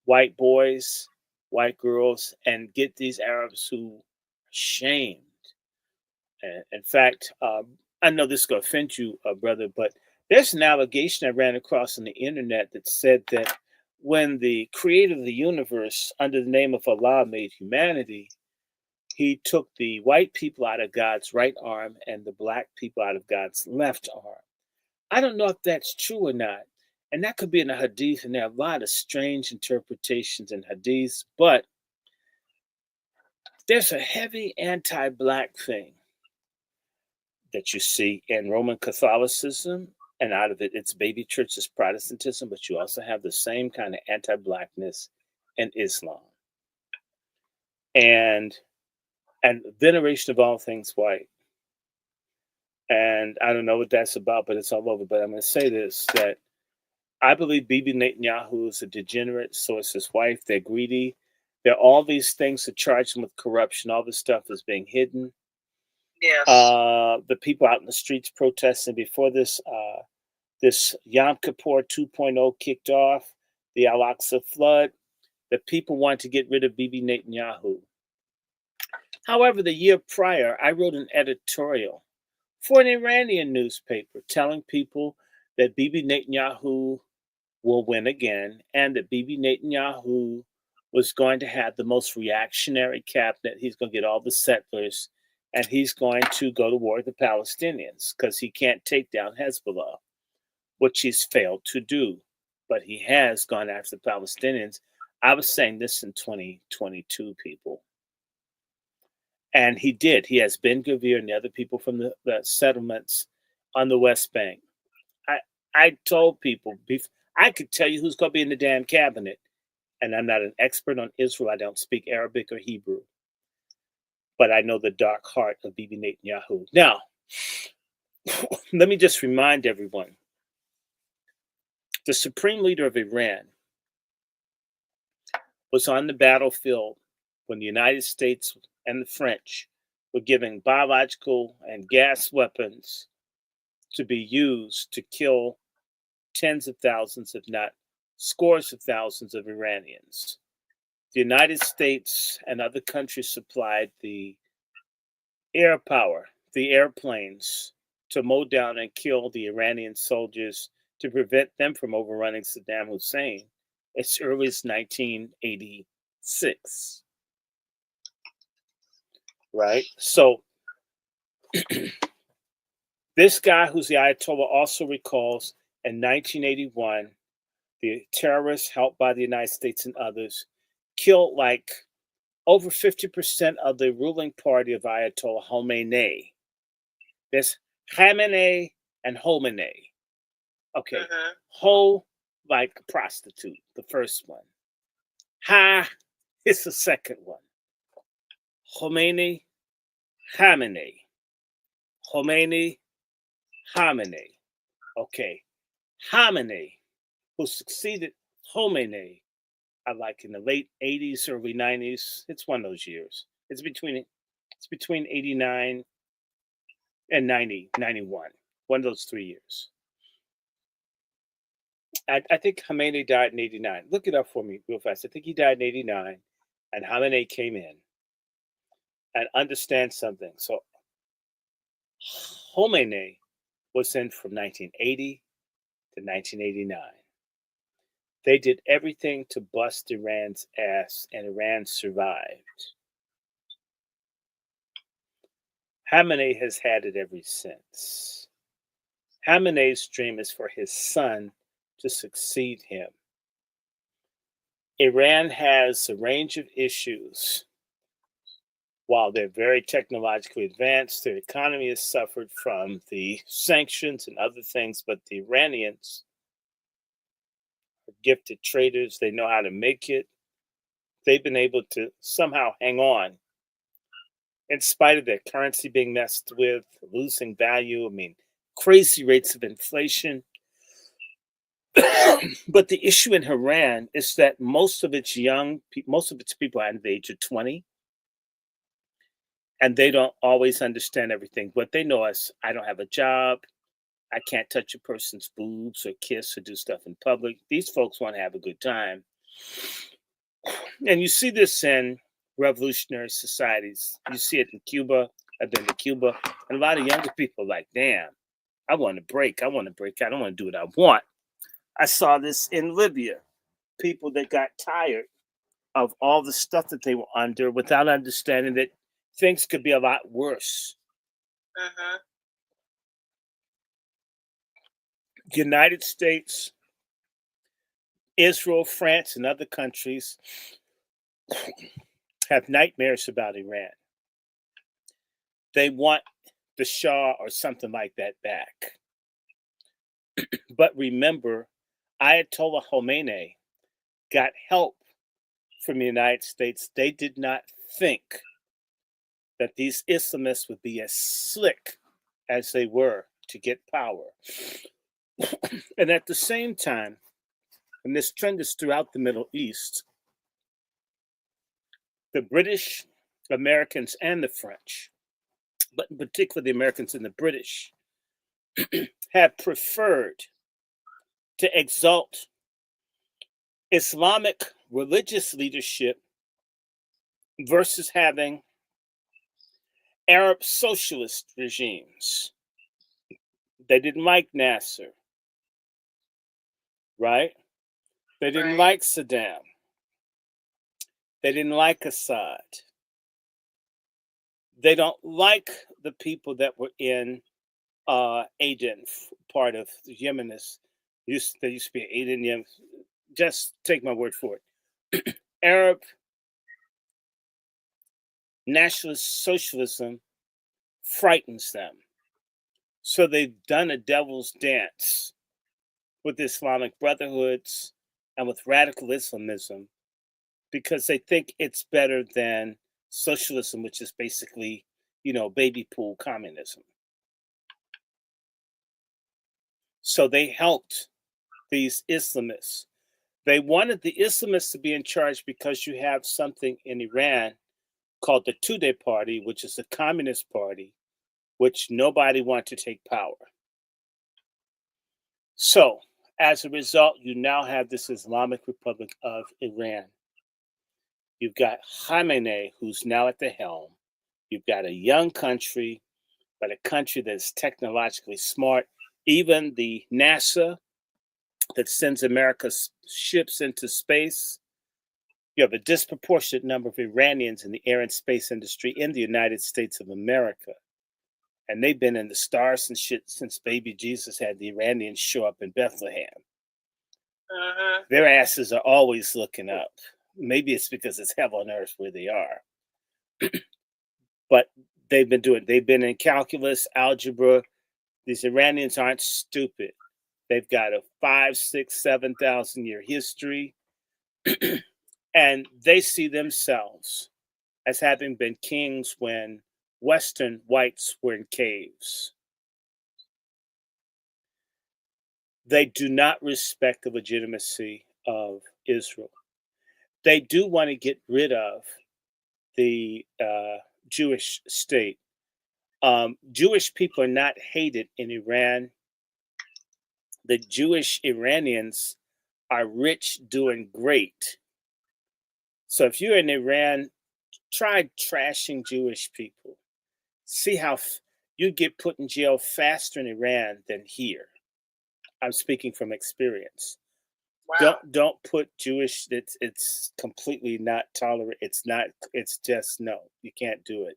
[SPEAKER 2] White boys, white girls, and get these Arabs who are shamed. And in fact, I know this is going to offend you, brother, but there's an allegation I ran across on the internet that said that when the creator of the universe, under the name of Allah, made humanity, he took the white people out of God's right arm and the black people out of God's left arm. I don't know if that's true or not. And that could be in a hadith, and there are a lot of strange interpretations in hadiths, but there's a heavy anti-black thing that you see in Roman Catholicism, and out of it, it's baby churches, Protestantism, but you also have the same kind of anti-blackness in Islam. And veneration of all things white. And I don't know what that's about, but it's all over. But I'm going to say this, that I believe Bibi Netanyahu is a degenerate, so is his wife. They're greedy. There are all these things to charge them with corruption. All this stuff is being hidden.
[SPEAKER 1] Yes.
[SPEAKER 2] The people out in the streets protesting before this Yom Kippur 2.0 kicked off, the Al-Aqsa flood, the people wanted to get rid of Bibi Netanyahu. However, the year prior, I wrote an editorial for an Iranian newspaper telling people that Bibi Netanyahu will win again and that Bibi Netanyahu was going to have the most reactionary cabinet. He's going to get all the settlers and he's going to go to war with the Palestinians because he can't take down Hezbollah, which he's failed to do. But he has gone after the Palestinians. I was saying this in 2022, people. And he did. He has Ben Gvir and the other people from the settlements on the West Bank. I told people, I could tell you who's going to be in the damn cabinet. And I'm not an expert on Israel. I don't speak Arabic or Hebrew. But I know the dark heart of Bibi Netanyahu. Now, let me just remind everyone. The supreme leader of Iran was on the battlefield when the United States and the French were giving biological and gas weapons to be used to kill tens of thousands, if not scores of thousands of Iranians. The United States and other countries supplied the air power, the airplanes, to mow down and kill the Iranian soldiers to prevent them from overrunning Saddam Hussein as early as 1986. Right? So this guy who's the Ayatollah also recalls in 1981, the terrorists helped by the United States and others killed like over 50% of the ruling party of Ayatollah Khomeini. There's Khamenei and Khomeini. Okay. Ho, like a prostitute, the first one. Ha is the second one. Khomeini, Khamenei. Khomeini, Khamenei. Okay. Khamenei, who succeeded Khomeini, like in the late 80s, early 90s. It's one of those years. It's between 89 and 91. One of those 3 years. I think Khamenei died in 89. Look it up for me real fast. I think he died in 89, and Khamenei came in. And understand something. So Khomeini was in from 1980 to 1989. They did everything to bust Iran's ass, and Iran survived. Khamenei has had it ever since. Khamenei's dream is for his son to succeed him. Iran has a range of issues. While they're very technologically advanced, their economy has suffered from the sanctions and other things, but the Iranians are gifted traders. They know how to make it. They've been able to somehow hang on in spite of their currency being messed with, losing value. I mean, crazy rates of inflation. But the issue in Iran is that most of its people are under the age of 20, and they don't always understand everything. What they know is, I don't have a job. I can't touch a person's boobs or kiss or do stuff in public. These folks want to have a good time. And you see this in revolutionary societies. You see it in Cuba. I've been to Cuba. And a lot of younger people are like, damn, I want to break. I want to break out. I want to do what I want. I saw this in Libya. People that got tired of all the stuff that they were under without understanding that things could be a lot worse.
[SPEAKER 1] Uh-huh.
[SPEAKER 2] United States, Israel, France, and other countries have nightmares about Iran. They want the Shah or something like that back. But remember, Ayatollah Khomeini got help from the United States. They did not think that these Islamists would be as slick as they were to get power. And at the same time, and this trend is throughout the Middle East, the British, Americans, and the French, but in particular the Americans and the British, have preferred to exalt Islamic religious leadership versus having Arab socialist regimes. They didn't like Nasser, right? They didn't like Saddam. They didn't like Assad. They don't like the people that were in Aden, part of Yemen. There used to be Aden, Yemen. Just take my word for it. Arab nationalist socialism frightens them. So they've done a devil's dance with Islamic brotherhoods and with radical Islamism because they think it's better than socialism, which is basically, baby pool communism. So they helped these Islamists. They wanted the Islamists to be in charge because you have something in Iran called the Tudeh Party, which is a communist party, which nobody wanted to take power. So, as a result, you now have this Islamic Republic of Iran. You've got Khamenei, who's now at the helm. You've got a young country, but a country that's technologically smart. Even the NASA that sends America's ships into space, you have a disproportionate number of Iranians in the air and space industry in the United States of America. And they've been in the stars and shit since baby Jesus had the Iranians show up in Bethlehem.
[SPEAKER 1] Uh-huh.
[SPEAKER 2] Their asses are always looking up. Maybe it's because it's hell on earth where they are. But they've been in calculus, algebra. These Iranians aren't stupid. They've got a 5, 6, 7,000 year history. And they see themselves as having been kings when Western whites were in caves. They do not respect the legitimacy of Israel. They do want to get rid of the Jewish state. Jewish people are not hated in Iran. The Jewish Iranians are rich, doing great. So if you're in Iran, try trashing Jewish people. See how you get put in jail faster in Iran than here. I'm speaking from experience. Wow. Don't put Jewish. It's completely not tolerant. It's just no. You can't do it.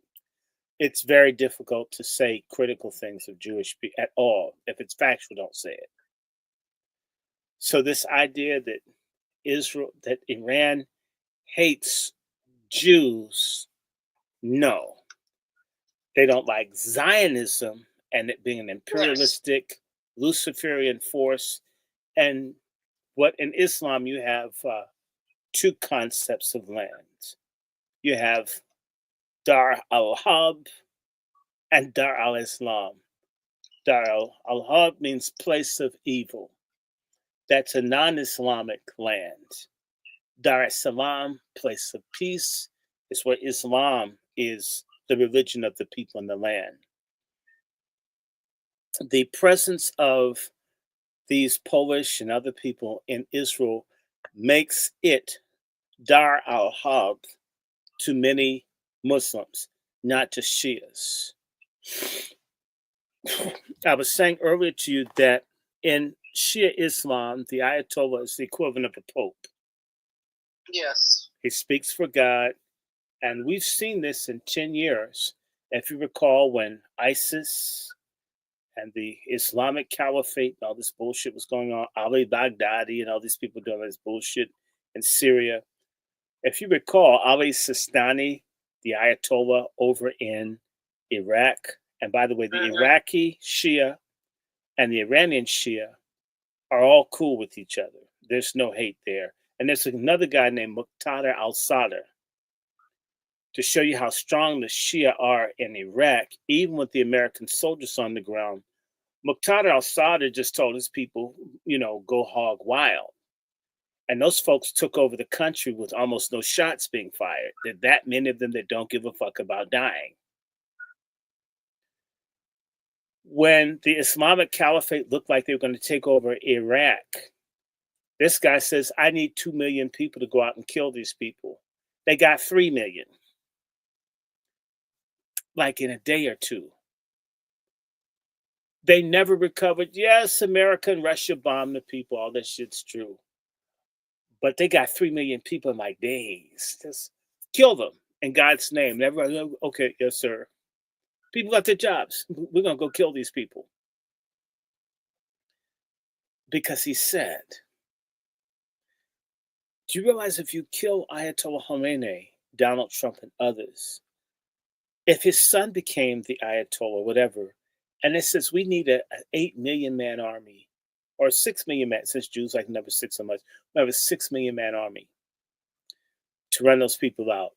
[SPEAKER 2] It's very difficult to say critical things of Jewish people at all. If it's factual, don't say it. So this idea that Iran hates Jews? No. They don't like Zionism and it being an imperialistic, Luciferian force. And what in Islam you have two concepts of land. You have Dar al-Harb and Dar al-Islam. Dar al-Harb means place of evil. That's a non-Islamic land. Dar es-Salam, place of peace, is where Islam is the religion of the people in the land. The presence of these Polish and other people in Israel makes it Dar al-Harb to many Muslims, not just Shias. I was saying earlier to you that in Shia Islam, the Ayatollah is the equivalent of a pope.
[SPEAKER 1] Yes.
[SPEAKER 2] He speaks for God, and we've seen this in 10 years. If you recall, when ISIS and the Islamic Caliphate and all this bullshit was going on, Ali Baghdadi and all these people doing this bullshit in Syria. If you recall, Ali Sistani, the Ayatollah over in Iraq, and by the way, the Iraqi Shia and the Iranian Shia are all cool with each other. There's no hate there. And there's another guy named Muqtada al-Sadr. To show you how strong the Shia are in Iraq, even with the American soldiers on the ground, Muqtada al-Sadr just told his people, go hog wild. And those folks took over the country with almost no shots being fired. There are that many of them that don't give a fuck about dying. When the Islamic Caliphate looked like they were going to take over Iraq, this guy says, I need 2 million people to go out and kill these people. They got 3 million. Like in a day or two. They never recovered. Yes, America and Russia bombed the people. All that shit's true. But they got 3 million people in like days. Just kill them in God's name. Everybody, okay, yes, sir. People got their jobs. We're going to go kill these people. Because he said, do you realize if you kill Ayatollah Khomeini, Donald Trump, and others, if his son became the Ayatollah, whatever, and it says we need an 8 million man army, or 6 million man, since Jews like number 6 so much, we have a 6 million man army to run those people out.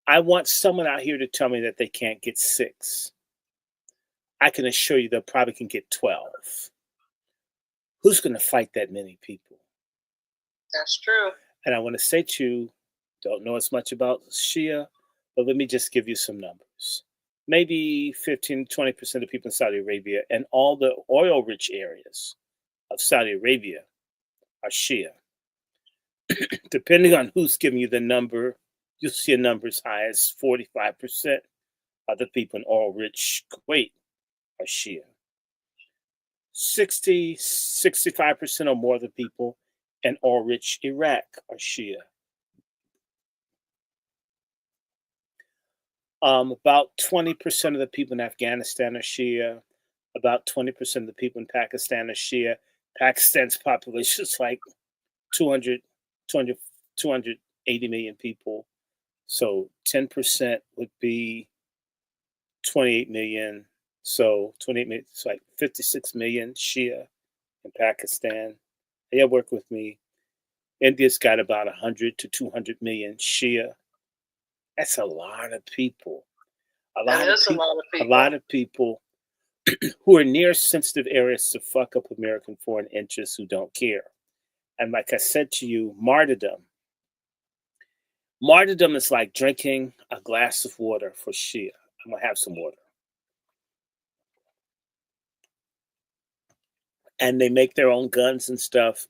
[SPEAKER 2] I want someone out here to tell me that they can't get 6. I can assure you they probably can get 12. Who's going to fight that many people?
[SPEAKER 1] That's true.
[SPEAKER 2] And I want to say to you, don't know as much about Shia, but let me just give you some numbers. Maybe 15, 20% of people in Saudi Arabia and all the oil-rich areas of Saudi Arabia are Shia. Depending on who's giving you the number, you'll see a number as high as 45% of the people in oil-rich Kuwait are Shia. 65% or more of the people in oil-rich Iraq are Shia. About 20% of the people in Afghanistan are Shia. About 20% of the people in Pakistan are Shia. Pakistan's population is like 280 million people. So 10% would be 28 million. So 28 million, it's like 56 million Shia in Pakistan. They work with me. India's got about 100 to 200 million Shia. That's a lot of people. A lot of people who are near sensitive areas to fuck up American foreign interests who don't care. And like I said to you, martyrdom. Martyrdom is like drinking a glass of water for Shia. I'm going to have some water. And they make their own guns and stuff.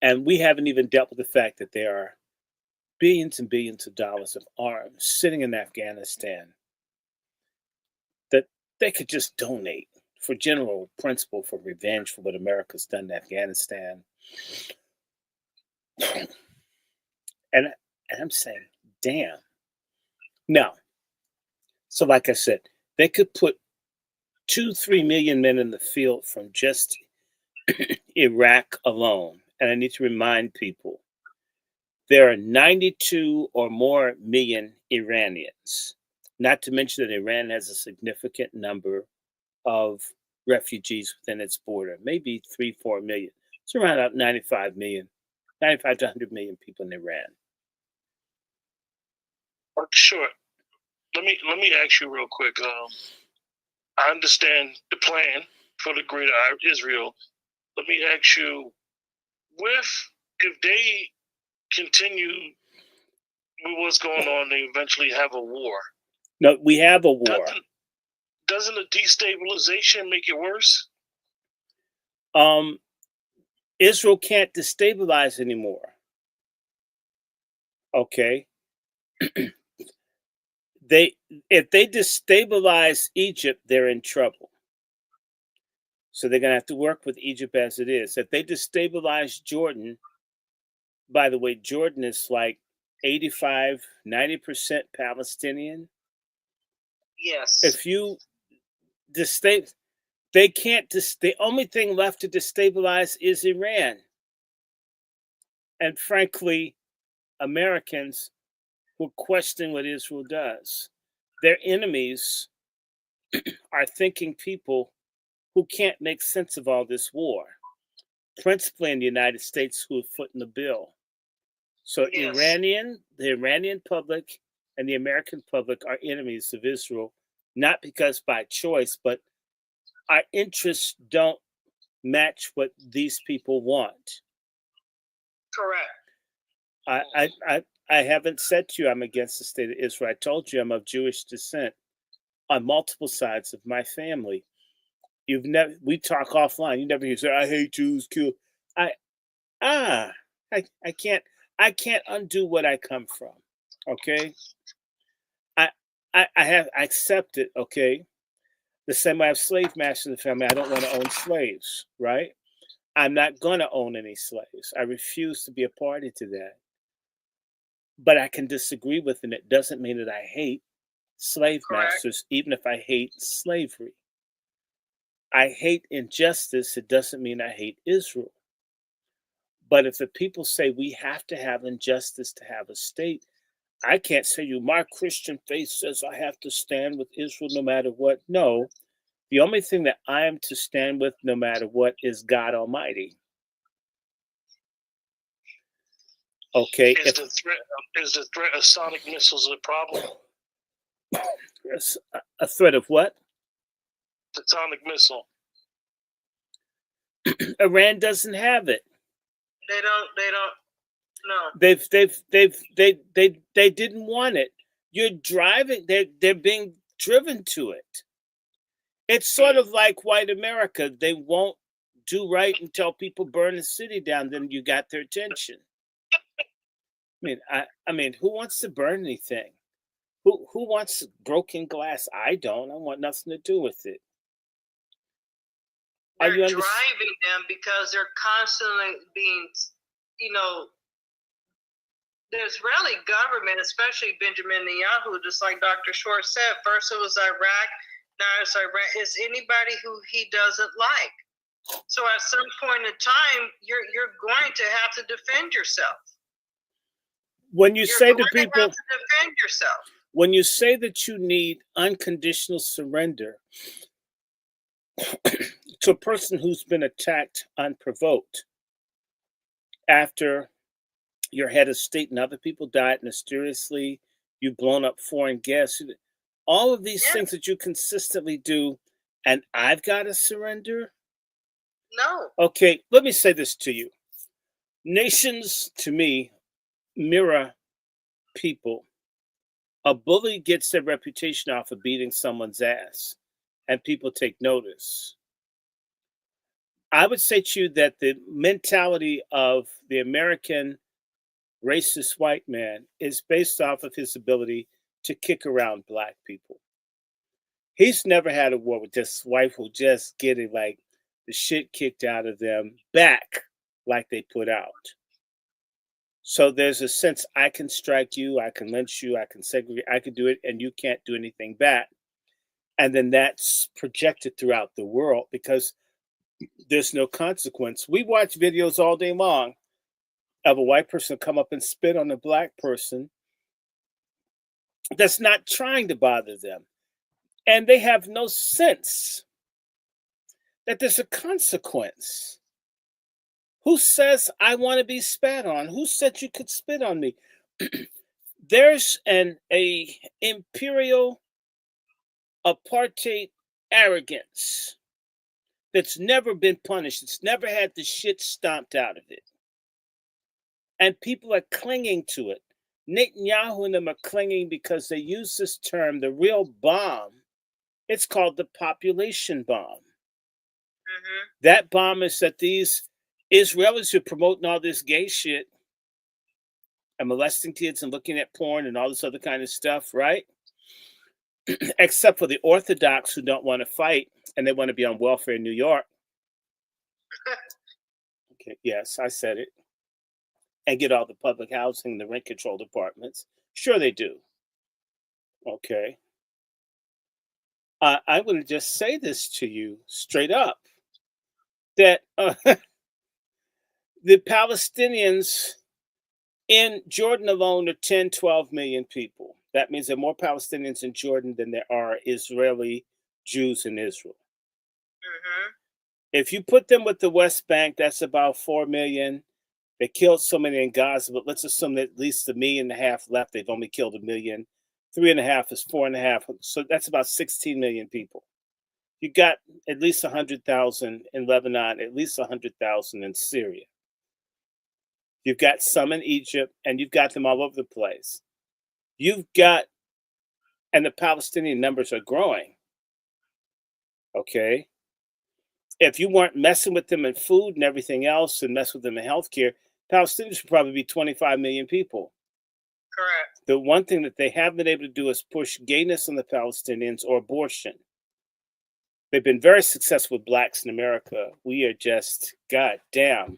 [SPEAKER 2] And we haven't even dealt with the fact that there are billions and billions of dollars of arms sitting in Afghanistan that they could just donate for general principle, for revenge for what America's done in Afghanistan. And I'm saying, damn. Now, so like I said, they could put 2-3 million men in the field from just Iraq alone. and I need to remind people, there are 92 or more million Iranians, not to mention that Iran has a significant number of refugees within its border, maybe 3-4 million. It's around about 95 million, 95 to 100 million people in Iran.
[SPEAKER 3] Sure. Let me ask you real quick. I understand the plan for the Greater Israel. Let me ask you, if they continue with what's going on, they eventually have a war.
[SPEAKER 2] No, we have a war.
[SPEAKER 3] Doesn't a destabilization make it worse?
[SPEAKER 2] Israel can't destabilize anymore. Okay. If they destabilize Egypt, they're in trouble. So they're going to have to work with Egypt as it is. If they destabilize Jordan, by the way, Jordan is like 85, 90% Palestinian.
[SPEAKER 1] Yes.
[SPEAKER 2] If you they can't. The only thing left to destabilize is Iran. And frankly, Americans who question what Israel does. Their enemies are thinking people who can't make sense of all this war, principally in the United States, who have foot in the bill. So
[SPEAKER 1] Yes.
[SPEAKER 2] the Iranian public and the American public are enemies of Israel, not because by choice, but our interests don't match what these people want.
[SPEAKER 1] Correct.
[SPEAKER 2] I haven't said to you I'm against the state of Israel. I told you I'm of Jewish descent on multiple sides of my family. We talk offline. You never hear say I hate Jews, kill. I can't undo what I come from. Okay. I accept it. Okay. The same way I have slave masters in the family. I don't want to own slaves, right? I'm not going to own any slaves. I refuse to be a party to that. But I can disagree with it. It doesn't mean that I hate slave masters, even if I hate slavery. I hate injustice. It doesn't mean I hate Israel. But if the people say we have to have injustice to have a state, I can't say you, my Christian faith says I have to stand with Israel no matter what. No, the only thing that I am to stand with no matter what is God Almighty. Okay.
[SPEAKER 3] Is the threat of sonic missiles a problem?
[SPEAKER 2] A threat of what?
[SPEAKER 3] The sonic missile.
[SPEAKER 2] Iran doesn't have it.
[SPEAKER 1] They don't.
[SPEAKER 2] No. They didn't want it. You're driving. They're being driven to it. It's sort of like white America. They won't do right until people burn the city down. Then you got their attention. I mean, who wants to burn anything? Who wants broken glass? I don't. I want nothing to do with it.
[SPEAKER 1] They're driving them because they're constantly being, the Israeli government, especially Benjamin Netanyahu, just like Dr. Short said, first it was Iraq, now it's Iran. It's anybody who he doesn't like. So at some point in time, you're going to have to defend yourself.
[SPEAKER 2] When you say to people,
[SPEAKER 1] have to defend yourself.
[SPEAKER 2] When you say that you need unconditional surrender to a person who's been attacked unprovoked after your head of state and other people died mysteriously, you've blown up foreign guests, all of these things that you consistently do, and I've got to surrender?
[SPEAKER 1] No.
[SPEAKER 2] Okay, let me say this to you. Nations, to me, mirror people. A bully gets their reputation off of beating someone's ass, and people take notice. I would say to you that the mentality of the American racist white man is based off of his ability to kick around black people. He's never had a war with this white who just getting like the shit kicked out of them back like they put out. So there's a sense I can strike you, I can lynch you, I can segregate, I can do it, and you can't do anything back. And then that's projected throughout the world because there's no consequence. We watch videos all day long of a white person come up and spit on a black person that's not trying to bother them. And they have no sense that there's a consequence. Who says I want to be spat on? Who said you could spit on me? There's a imperial apartheid arrogance that's never been punished. It's never had the shit stomped out of it. And people are clinging to it. Netanyahu and them are clinging because they use this term, the real bomb. It's called the population bomb.
[SPEAKER 1] Mm-hmm.
[SPEAKER 2] That bomb is that these Israelis who are promoting all this gay shit and molesting kids and looking at porn and all this other kind of stuff, right? Except for the Orthodox who don't want to fight and they want to be on welfare in New York. Okay, yes, I said it. And get all the public housing and the rent control departments. Sure they do. Okay. I would just say this to you straight up, that the Palestinians in Jordan alone are 10, 12 million people. That means there are more Palestinians in Jordan than there are Israeli Jews in Israel.
[SPEAKER 1] Mm-hmm.
[SPEAKER 2] If you put them with the West Bank, that's about 4 million. They killed so many in Gaza, but let's assume that at least 1.5 million left. They've only killed 1 million. 3.5 is 4.5. So that's about 16 million people. You got at least 100,000 in Lebanon, at least 100,000 in Syria. You've got some in Egypt, and you've got them all over the place. You've got, and the Palestinian numbers are growing. Okay. If you weren't messing with them in food and everything else and mess with them in healthcare, Palestinians would probably be 25 million people.
[SPEAKER 1] Correct.
[SPEAKER 2] The one thing that they haven't been able to do is push gayness on the Palestinians or abortion. They've been very successful with blacks in America. We are just, goddamn,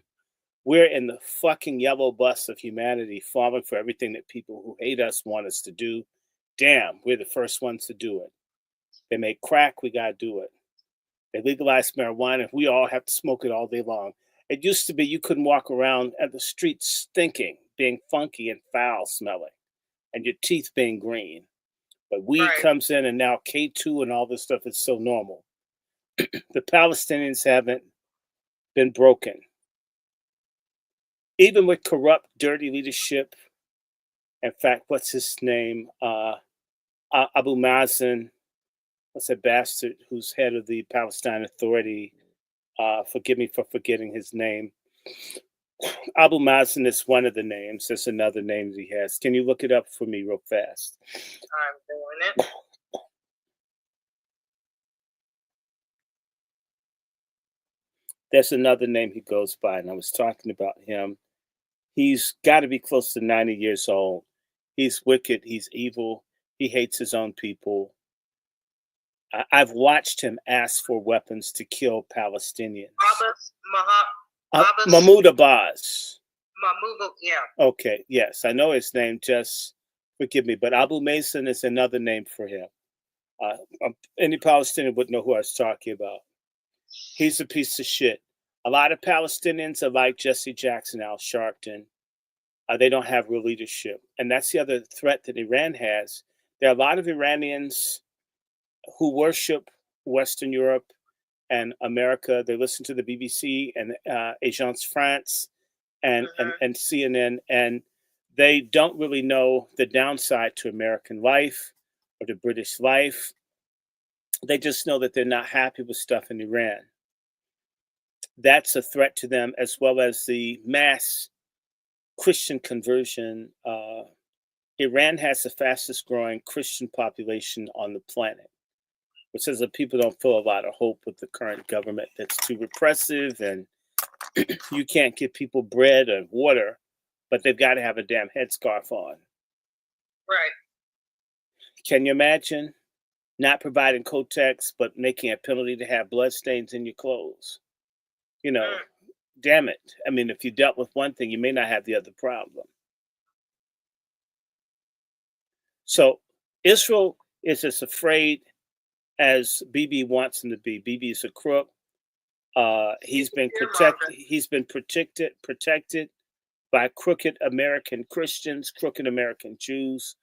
[SPEAKER 2] we're in the fucking yellow bus of humanity, falling for everything that people who hate us want us to do. Damn, we're the first ones to do it. They make crack, we gotta do it. They legalized marijuana, we all have to smoke it all day long. It used to be you couldn't walk around at the streets stinking, being funky and foul smelling, and your teeth being green. But weed comes in, and now K2 and all this stuff is so normal. The Palestinians haven't been broken. Even with corrupt, dirty leadership. In fact, what's his name? Abu Mazen, what's that bastard who's head of the Palestine Authority? Forgive me for forgetting his name. Abu Mazen is one of the names. There's another name that he has. Can you look it up for me real fast?
[SPEAKER 1] I'm doing it.
[SPEAKER 2] There's another name he goes by, and I was talking about him. He's got to be close to 90 years old. He's wicked. He's evil. He hates his own people. I've watched him ask for weapons to kill Palestinians. Mahmoud Abbas.
[SPEAKER 1] Mahmoud, yeah.
[SPEAKER 2] Okay, yes, I know his name. Just forgive me, but Abu Mazen is another name for him. Any Palestinian would know who I was talking about. He's a piece of shit. A lot of Palestinians are like Jesse Jackson, Al Sharpton. They don't have real leadership. And that's the other threat that Iran has. There are a lot of Iranians who worship Western Europe and America. They listen to the BBC and Agence France and CNN, and they don't really know the downside to American life or to British life. They just know that they're not happy with stuff in Iran. That's a threat to them, as well as the mass Christian conversion. Iran has the fastest growing Christian population on the planet, which says that people don't feel a lot of hope with the current government that's too repressive, and you can't give people bread and water, but they've got to have a damn headscarf on.
[SPEAKER 1] Right.
[SPEAKER 2] Can you imagine not providing Kotex, but making a penalty to have bloodstains in your clothes? You know, damn it. I mean, if you dealt with one thing, you may not have the other problem. So Israel is as afraid as Bibi wants him to be. Bibi is a crook. He's been protected by crooked American Christians, crooked American Jews,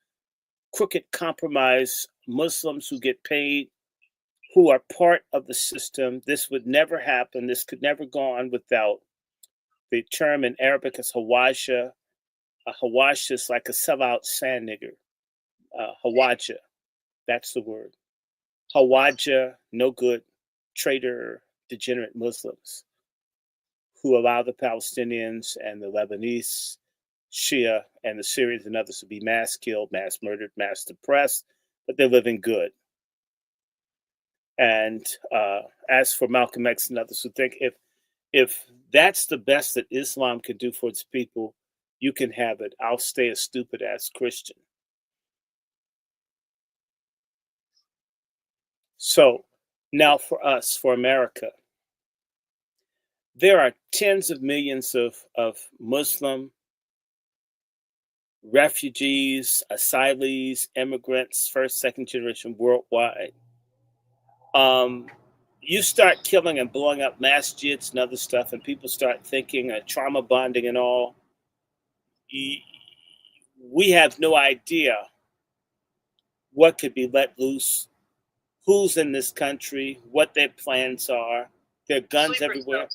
[SPEAKER 2] crooked compromise Muslims who get paid, who are part of the system. This would never happen. This could never go on without the term in Arabic is hawaja. Hawaja is like a sellout sand nigger. Hawaja, that's the word. Hawaja, no good, traitor, degenerate Muslims who allow the Palestinians and the Lebanese, Shia, and the Syrians and others to be mass killed, mass murdered, mass depressed, but they're living good. And as for Malcolm X and others who think if that's the best that Islam can do for its people, you can have it. I'll stay a stupid ass Christian. So now for us, for America, there are tens of millions of Muslim refugees, asylees, immigrants, first, second generation worldwide. You start killing and blowing up masjids and other stuff, and people start thinking trauma bonding and all. We have no idea what could be let loose, who's in this country, what their plans are. There are guns everywhere.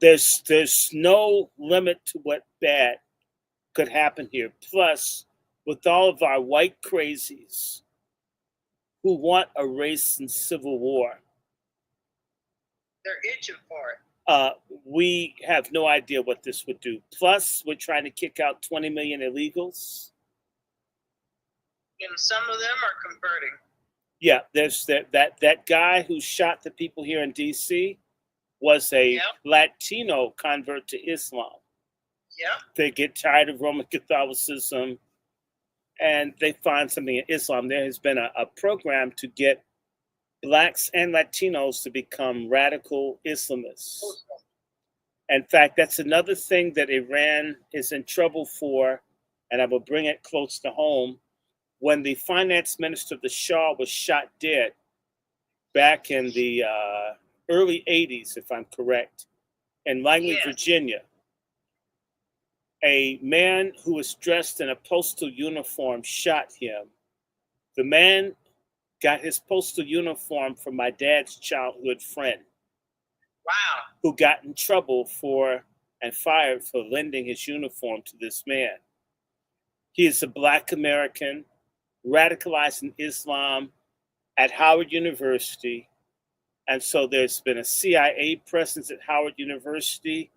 [SPEAKER 2] There's no limit to what bad could happen here. Plus, with all of our white crazies who want a race and civil war,
[SPEAKER 1] they're itching for it.
[SPEAKER 2] We have no idea what this would do. Plus, we're trying to kick out 20 million illegals.
[SPEAKER 1] And some of them are converting.
[SPEAKER 2] Yeah, there's that guy who shot the people here in D.C. was a Latino convert to Islam.
[SPEAKER 1] Yeah.
[SPEAKER 2] They get tired of Roman Catholicism and they find something in Islam. There has been a program to get Blacks and Latinos to become radical Islamists. In fact, that's another thing that Iran is in trouble for, and I will bring it close to home. When the finance minister of the Shah was shot dead back in the early 80s, if I'm correct, in Langley, Virginia, a man who was dressed in a postal uniform shot him. The man got his postal uniform from my dad's childhood friend.
[SPEAKER 1] Wow.
[SPEAKER 2] Who got in trouble for and fired for lending his uniform to this man. He is a Black American, radicalized in Islam at Howard University. And so there's been a CIA presence at Howard University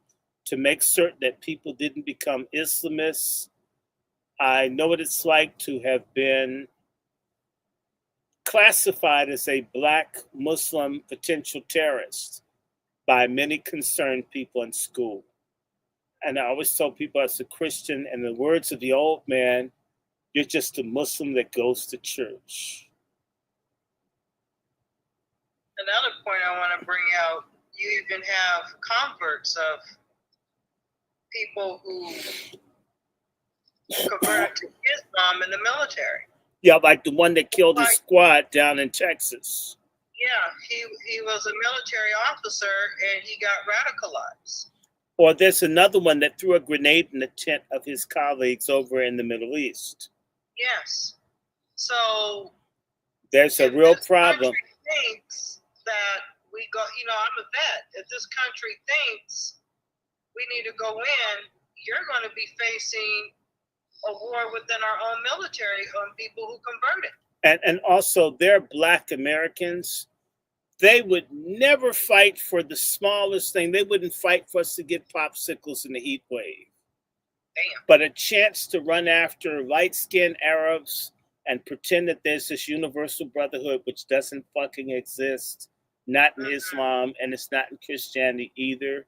[SPEAKER 2] to make certain that people didn't become Islamists. I know what it's like to have been classified as a Black Muslim potential terrorist by many concerned people in school. And I always tell people as a Christian, in the words of the old man, you're just a Muslim that goes to church.
[SPEAKER 1] Another point I want to bring out, you even have converts of people who converted to Islam in the military.
[SPEAKER 2] Yeah, like the one that killed his squad down in Texas.
[SPEAKER 1] Yeah, he was a military officer and he got radicalized.
[SPEAKER 2] Or there's another one that threw a grenade in the tent of his colleagues over in the Middle East.
[SPEAKER 1] Yes. So
[SPEAKER 2] there's a real problem.
[SPEAKER 1] Thinks that we go, I'm a vet. If this country thinks we need to go in, you're going to be facing a war within our own military on people who converted.
[SPEAKER 2] And also, they're Black Americans. They would never fight for the smallest thing. They wouldn't fight for us to get popsicles in the heat wave.
[SPEAKER 1] Damn.
[SPEAKER 2] But a chance to run after light-skinned Arabs and pretend that there's this universal brotherhood, which doesn't fucking exist, not in Islam, and it's not in Christianity either.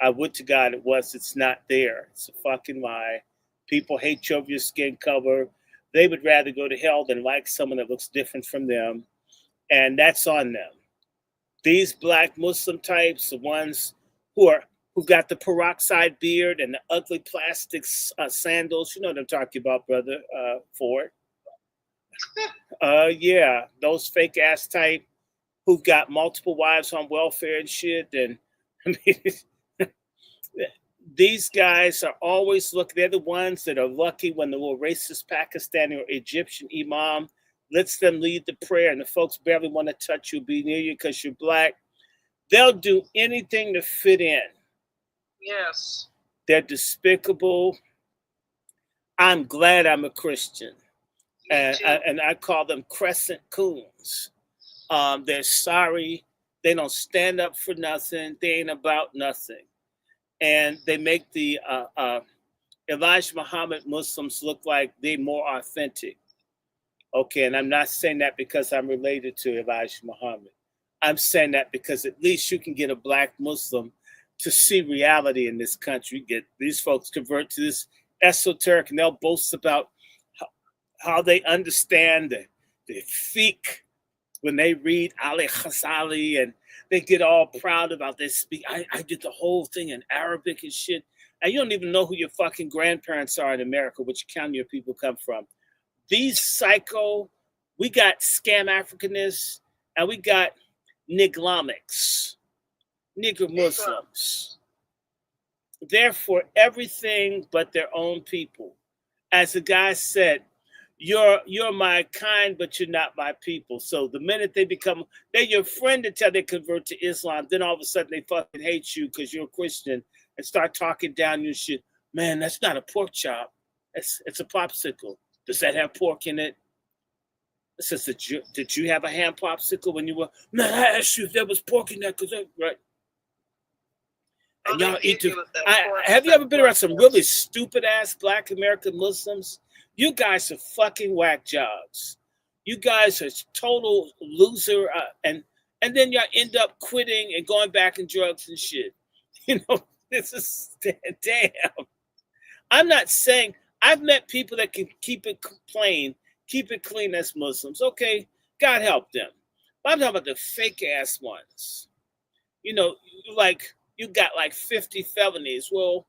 [SPEAKER 2] I would to God it was. It's not there. It's a fucking lie. People hate you over your skin color. They would rather go to hell than like someone that looks different from them. And that's on them. These Black Muslim types, the ones who got the peroxide beard and the ugly plastic sandals, you know what I'm talking about, brother Ford. Yeah, those fake ass type who've got multiple wives on welfare and shit. And I mean, these guys are always looking. They're the ones that are lucky when the little racist Pakistani or Egyptian imam lets them lead the prayer, and the folks barely want to touch you, be near you because you're black. They'll do anything to fit in.
[SPEAKER 1] Yes.
[SPEAKER 2] They're despicable. I'm glad I'm a Christian. And I call them crescent coons. They're sorry. They don't stand up for nothing. They ain't about nothing. And they make the Elijah Muhammad Muslims look like they're more authentic. Okay, and I'm not saying that because I'm related to Elijah Muhammad. I'm saying that because at least you can get a black Muslim to see reality in this country. Get these folks convert to this esoteric, and they'll boast about how they understand the fiqh when they read Ali Ghazali, and they get all proud about this. Speak. I did the whole thing in Arabic and shit. And you don't even know who your fucking grandparents are in America, which county your people come from. These psycho, we got scam Africanists, and we got Niglomics, Negro Muslims. They're for everything but their own people. As the guy said, you're my kind, but you're not my people. So the minute they're your friend until they convert to Islam, then all of a sudden they fucking hate you because you're a Christian and start talking down your shit. Man, that's not a pork chop. It's a popsicle. Does that have pork in it? It says, did you have a ham popsicle when you were? No, I asked you if there was pork in that, right? And y'all eat it. Have you ever been around some really stupid ass Black American Muslims? You guys are fucking whack jobs. You guys are total loser, and then y'all end up quitting and going back in drugs and shit. You know, this is damn. I'm not saying I've met people that can keep it clean as Muslims. Okay, God help them. But I'm talking about the fake ass ones. You know, like you got like 50 felonies. Well,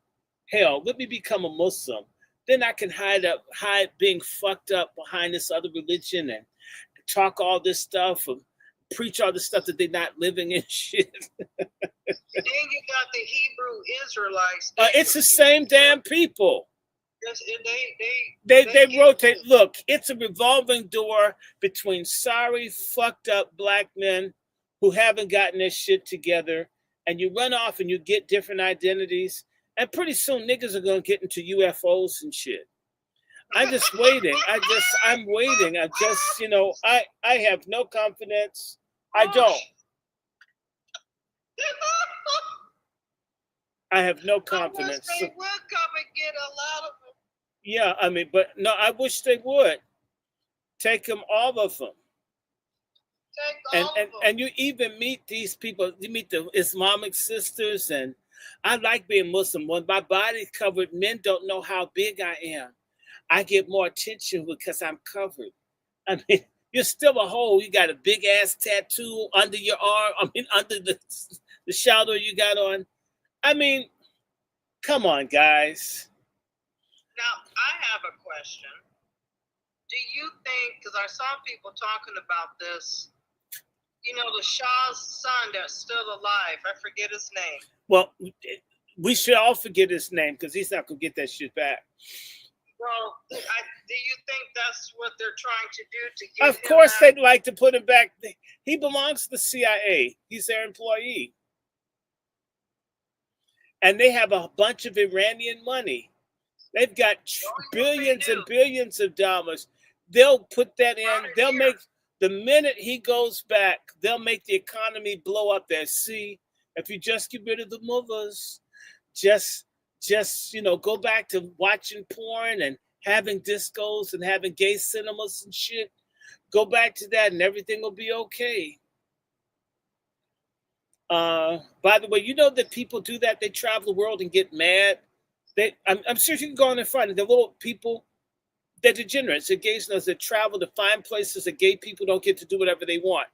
[SPEAKER 2] hell, let me become a Muslim. Then I can hide being fucked up behind this other religion and talk all this stuff and preach all this stuff that they're not living in shit.
[SPEAKER 1] Then you got the Hebrew Israelites.
[SPEAKER 2] It's the same damn people.
[SPEAKER 1] Yes,
[SPEAKER 2] they rotate. Look, it's a revolving door between sorry, fucked up black men who haven't gotten their shit together, and you run off and you get different identities, and pretty soon niggas are gonna get into UFOs and shit. I'm just waiting. I'm waiting. I have no confidence. I don't. I have no confidence.
[SPEAKER 1] I wish they would come and get a lot of them.
[SPEAKER 2] Yeah, I mean, but no, I wish they would. Take them, all of them. And you even meet these people. You meet the Islamic sisters, and I like being Muslim. When my body's covered, men don't know how big I am. I get more attention because I'm covered. I mean, you're still a hole. You got a big ass tattoo under your arm. I mean, under the shoulder you got on. I mean, come on, guys.
[SPEAKER 1] Now, I have a question. Do you think, because I saw people talking about this, you know, the Shah's son that's still alive, I forget his name.
[SPEAKER 2] Well, we should all forget his name because he's not going to get that shit back.
[SPEAKER 1] Well, do you think that's what they're trying to do to get
[SPEAKER 2] Of course they'd like to put him back. He belongs to the CIA. He's their employee. And they have a bunch of Iranian money. They've got billions and billions of dollars. They'll put that in. They'll make, the minute he goes back, they'll make the economy blow up there. See, if you just get rid of the mullahs, just go back to watching porn and having discos and having gay cinemas and shit. Go back to that and everything will be okay. By the way, you know that people do that. They travel the world and get mad. I'm sure you can go on in front of the little people. They're degenerates. They're gays that travel to find places that gay people don't get to do whatever they want.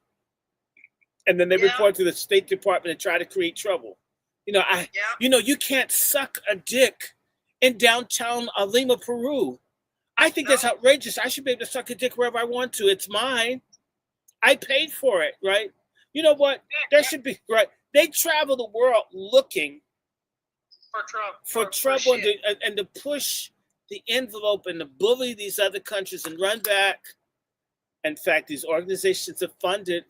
[SPEAKER 2] And then they report to the State Department and try to create trouble. You can't suck a dick in downtown Lima, Peru. I think that's outrageous. I should be able to suck a dick wherever I want to. It's mine. I paid for it, right? You know what? There should be, right? They travel the world looking for trouble and to push the envelope and to bully these other countries and run back. In fact, these organizations are funded,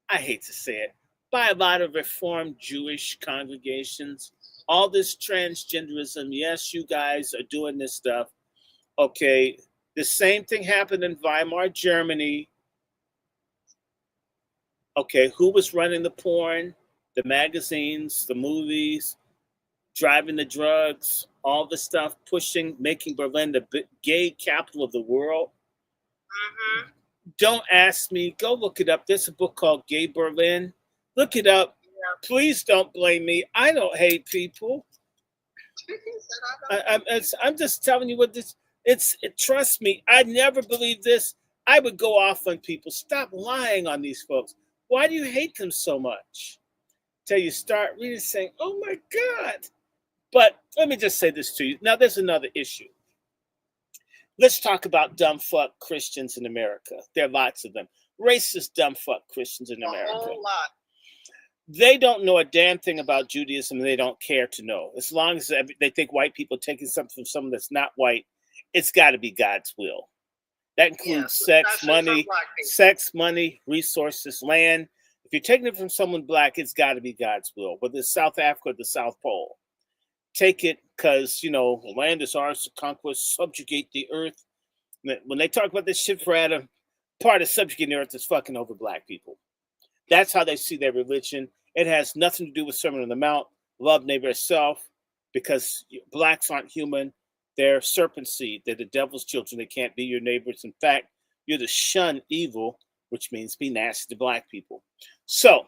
[SPEAKER 2] I hate to say it, by a lot of Reformed Jewish congregations. All this transgenderism, yes, you guys are doing this stuff. Okay, the same thing happened in Weimar, Germany. Okay, who was running the porn, the magazines, the movies, driving the drugs, all the stuff, pushing, making Berlin the gay capital of the world?
[SPEAKER 1] Mm-hmm.
[SPEAKER 2] Don't ask me. Go look it up. There's a book called Gay Berlin. Look it up. Yeah. Please don't blame me. I don't hate people. I'm just telling you what this. Trust me. I never believed this. I would go off on people. Stop lying on these folks. Why do you hate them so much? Till you start really saying, "Oh my God." But let me just say this to you. Now, there's another issue. Let's talk about dumb fuck Christians in America. There are lots of them. Racist dumb fuck Christians in America.
[SPEAKER 1] A whole lot.
[SPEAKER 2] They don't know a damn thing about Judaism, and they don't care to know. As long as they think white people are taking something from someone that's not white, it's got to be God's will. That includes sex, money, resources, land. If you're taking it from someone black, it's got to be God's will, whether it's South Africa or the South Pole. Take it because, land is ours to conquest, subjugate the earth. When they talk about this shit for Adam, part of subjugating the earth is fucking over black people. That's how they see their religion. It has nothing to do with Sermon on the Mount, love neighbor as self, because blacks aren't human. They're serpent seed. They're the devil's children. They can't be your neighbors. In fact, you're to shun evil, which means be nasty to black people. So,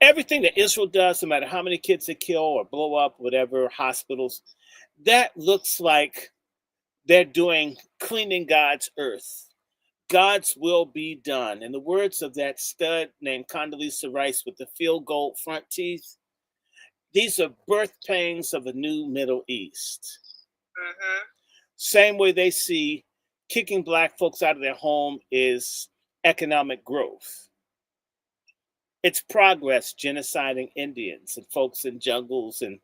[SPEAKER 2] everything that Israel does, no matter how many kids they kill or blow up, whatever, hospitals, that looks like they're doing cleaning God's earth. God's will be done. In the words of that stud named Condoleezza Rice with the field goal front teeth, these are birth pangs of a new Middle East.
[SPEAKER 1] Mm-hmm.
[SPEAKER 2] Same way they see kicking black folks out of their home is economic growth. It's progress genociding Indians and folks in jungles and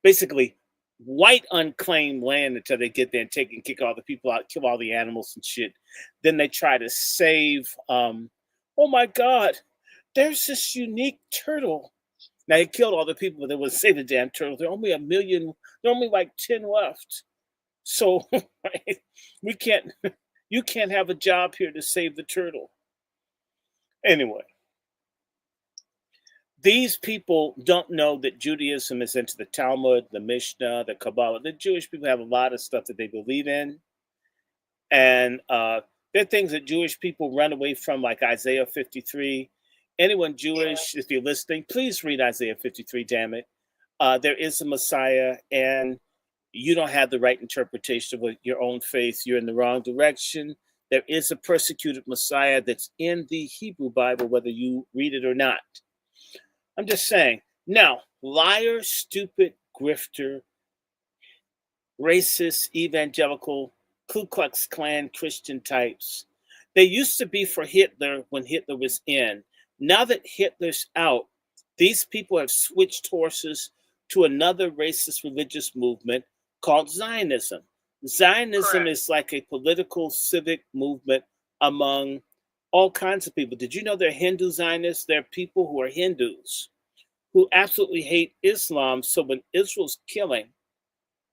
[SPEAKER 2] basically white unclaimed land until they get there and kick all the people out, kill all the animals and shit. Then they try to save, oh my God, there's this unique turtle. Now they killed all the people, but they would save the damn turtle. There are only 1 million, there are only like 10 left. So right, you can't have a job here to save the turtle. Anyway, these people don't know that Judaism is into the Talmud, the Mishnah, the Kabbalah. The Jewish people have a lot of stuff that they believe in. And there are things that Jewish people run away from, like Isaiah 53. Anyone Jewish, if you're listening, please read Isaiah 53, damn it. There is a Messiah, and you don't have the right interpretation of your own faith. You're in the wrong direction. There is a persecuted Messiah that's in the Hebrew Bible, whether you read it or not. I'm just saying. Now, liar, stupid, grifter, racist, evangelical, Ku Klux Klan Christian types, they used to be for Hitler when Hitler was in. Now that Hitler's out, these people have switched horses to another racist religious movement called Zionism. Zionism is like a political civic movement among all kinds of people. Did you know there are Hindu Zionists? There are people who are Hindus who absolutely hate Islam. So when Israel's killing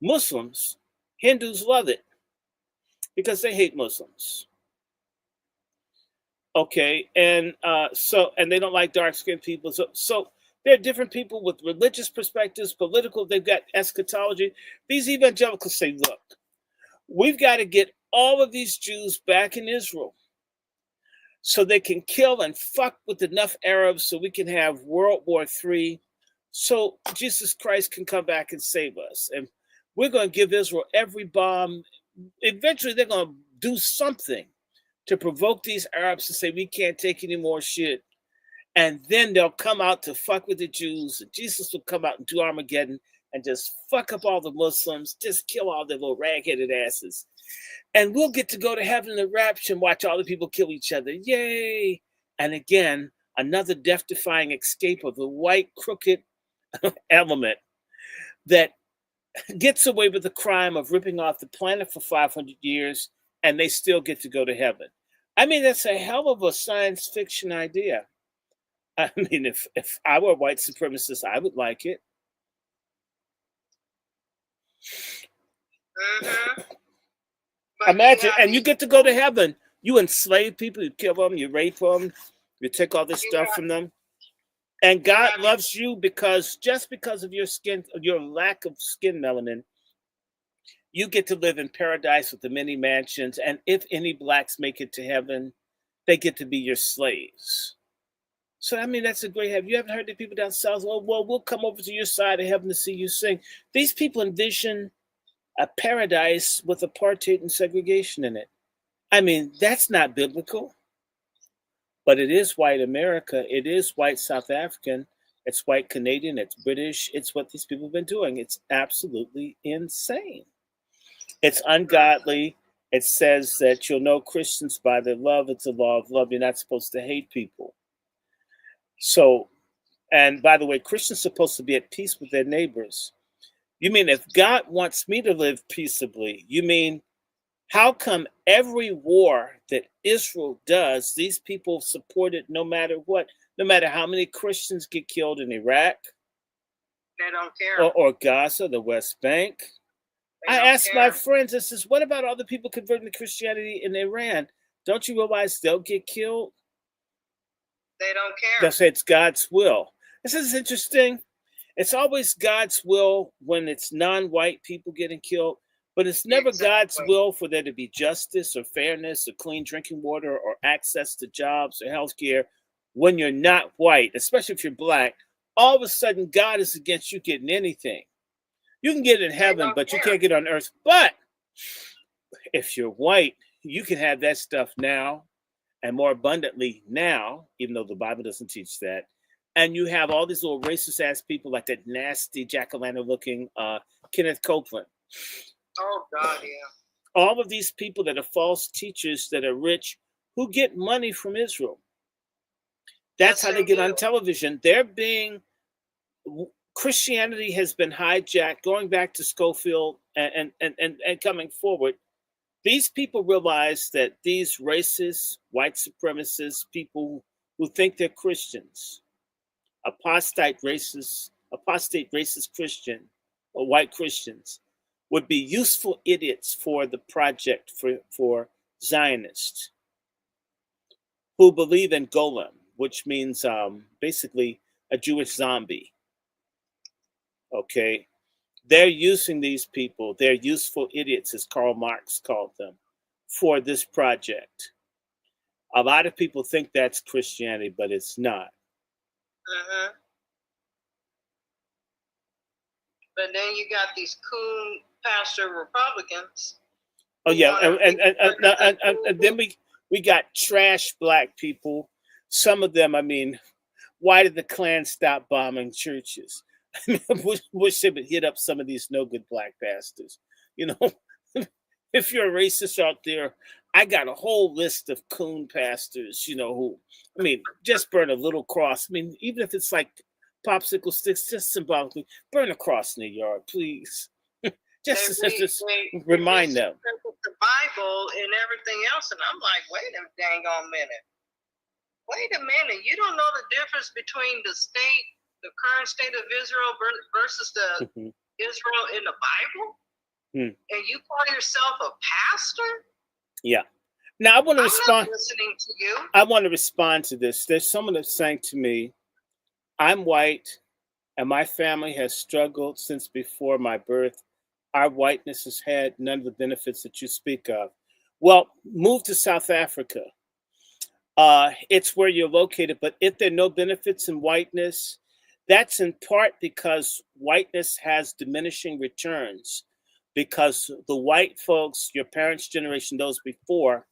[SPEAKER 2] Muslims, Hindus love it because they hate Muslims. Okay, and they don't like dark-skinned people. So there are different people with religious perspectives, political. They've got eschatology. These evangelicals say, look, we've got to get all of these Jews back in Israel so they can kill and fuck with enough Arabs so we can have World War III so Jesus Christ can come back and save us. And we're going to give Israel every bomb. Eventually, they're going to do something to provoke these Arabs to say we can't take any more shit. And then they'll come out to fuck with the Jews. And Jesus will come out and do Armageddon and just fuck up all the Muslims, just kill all their little rag-headed asses. And we'll get to go to heaven in the rapture and watch all the people kill each other. Yay! And again, another death-defying escape of the white crooked element that gets away with the crime of ripping off the planet for 500 years, and they still get to go to heaven. I mean, that's a hell of a science fiction idea. I mean, if I were a white supremacist, I would like it. Imagine, and you get to go to heaven. You enslave people, you kill them, you rape them, you take all this stuff from them. And God loves you just because of your skin, your lack of skin melanin, you get to live in paradise with the many mansions. And if any blacks make it to heaven, they get to be your slaves. So, I mean, that's a great have. You haven't heard the people down south, well, we'll come over to your side of heaven to see you sing. These people envision a paradise with apartheid and segregation in it. I mean, that's not biblical. But it is white America. It is white South African. It's white Canadian. It's British. It's what these people have been doing. It's absolutely insane. It's ungodly. It says that you'll know Christians by their love. It's a law of love. You're not supposed to hate people. So, and by the way, Christians are supposed to be at peace with their neighbors. You mean if God wants me to live peaceably, you mean how come every war that Israel does, these people support it no matter what, no matter how many Christians get killed in Iraq?
[SPEAKER 1] They don't care.
[SPEAKER 2] Or Gaza, the West Bank. I asked my friends, I says, what about all the people converting to Christianity in Iran? Don't you realize they'll get killed?
[SPEAKER 1] They don't care.
[SPEAKER 2] They'll say it's God's will. This is interesting. It's always God's will when it's non-white people getting killed. But it's never God's will for there to be justice or fairness or clean drinking water or access to jobs or healthcare when you're not white, especially if you're black. All of a sudden, God is against you getting anything. You can get it in heaven, but you can't get it on earth. But if you're white, you can have that stuff now and more abundantly now, even though the Bible doesn't teach that. And you have all these little racist ass people like that nasty jack-o'-lantern looking Kenneth Copeland.
[SPEAKER 1] Oh, God, yeah.
[SPEAKER 2] All of these people that are false teachers that are rich who get money from Israel. That's how they get on television. Christianity has been hijacked, going back to Schofield and coming forward. These people realize that these racist, white supremacist people who think they're Christians, apostate racist Christian or white Christians, would be useful idiots for the project for Zionists who believe in Golem, which means basically a Jewish zombie. Okay, they're using these people. They're useful idiots, as Karl Marx called them, for this project. A lot of people think that's Christianity, but it's not.
[SPEAKER 1] But then you got these coon pastor Republicans.
[SPEAKER 2] Oh yeah, and then we got trash black people. Some of them, I mean, why did the Klan stop bombing churches? I mean, wish they would hit up some of these no good black pastors. You know, if you're a racist out there, I got a whole list of coon pastors. You know who? I mean, just burn a little cross. I mean, even if it's like popsicle sticks, just symbolically burn a cross in the yard, please. just remind them.
[SPEAKER 1] The Bible and everything else, and I'm like, wait a dang on minute. Wait a minute. You don't know the difference between the state, the current state of Israel versus the Israel in the Bible? And you call yourself a pastor?
[SPEAKER 2] Yeah. Now I want to respond.
[SPEAKER 1] Not listening to you.
[SPEAKER 2] I want to respond to this. There's someone that's saying to me, I'm white and my family has struggled since before my birth. Our whiteness has had none of the benefits that you speak of. Well, move to South Africa. It's where you're located. But if there are no benefits in whiteness, that's in part because whiteness has diminishing returns. Because the white folks, your parents' generation, those before,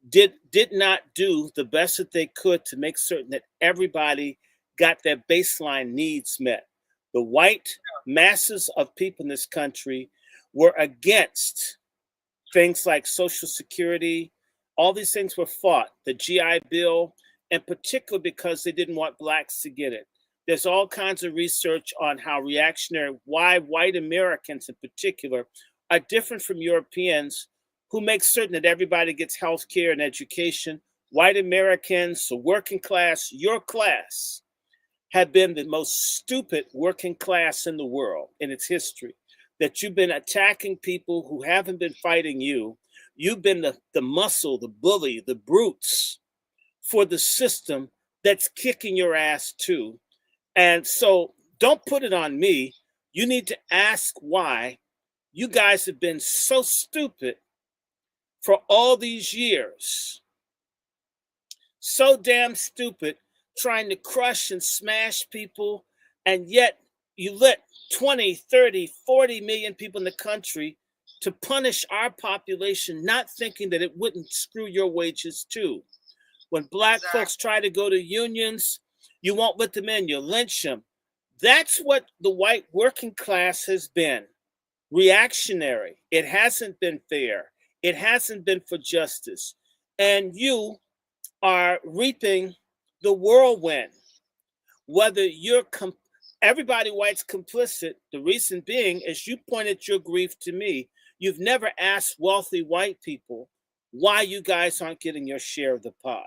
[SPEAKER 2] did not do the best that they could to make certain that everybody got their baseline needs met. The white masses of people in this country were against things like Social Security, all these things were fought. The GI Bill, in particular, because they didn't want blacks to get it. There's all kinds of research on how reactionary, why white Americans in particular are different from Europeans who make certain that everybody gets health care and education. White Americans, the working class, your class, have been the most stupid working class in the world in its history. That you've been attacking people who haven't been fighting you. You've been the muscle, the bully, the brutes for the system that's kicking your ass too. And so don't put it on me. You need to ask why you guys have been so stupid for all these years. So damn stupid, trying to crush and smash people, and yet you let 20, 30, 40 million people in the country to punish our population, not thinking that it wouldn't screw your wages too. When black folks try to go to unions, you won't let them in, you lynch them. That's what the white working class has been. Reactionary. It hasn't been fair. It hasn't been for justice. And you are reaping the whirlwind. Whether you're everybody white's complicit, the reason being is you pointed your grief to me. You've never asked wealthy white people why you guys aren't getting your share of the pie.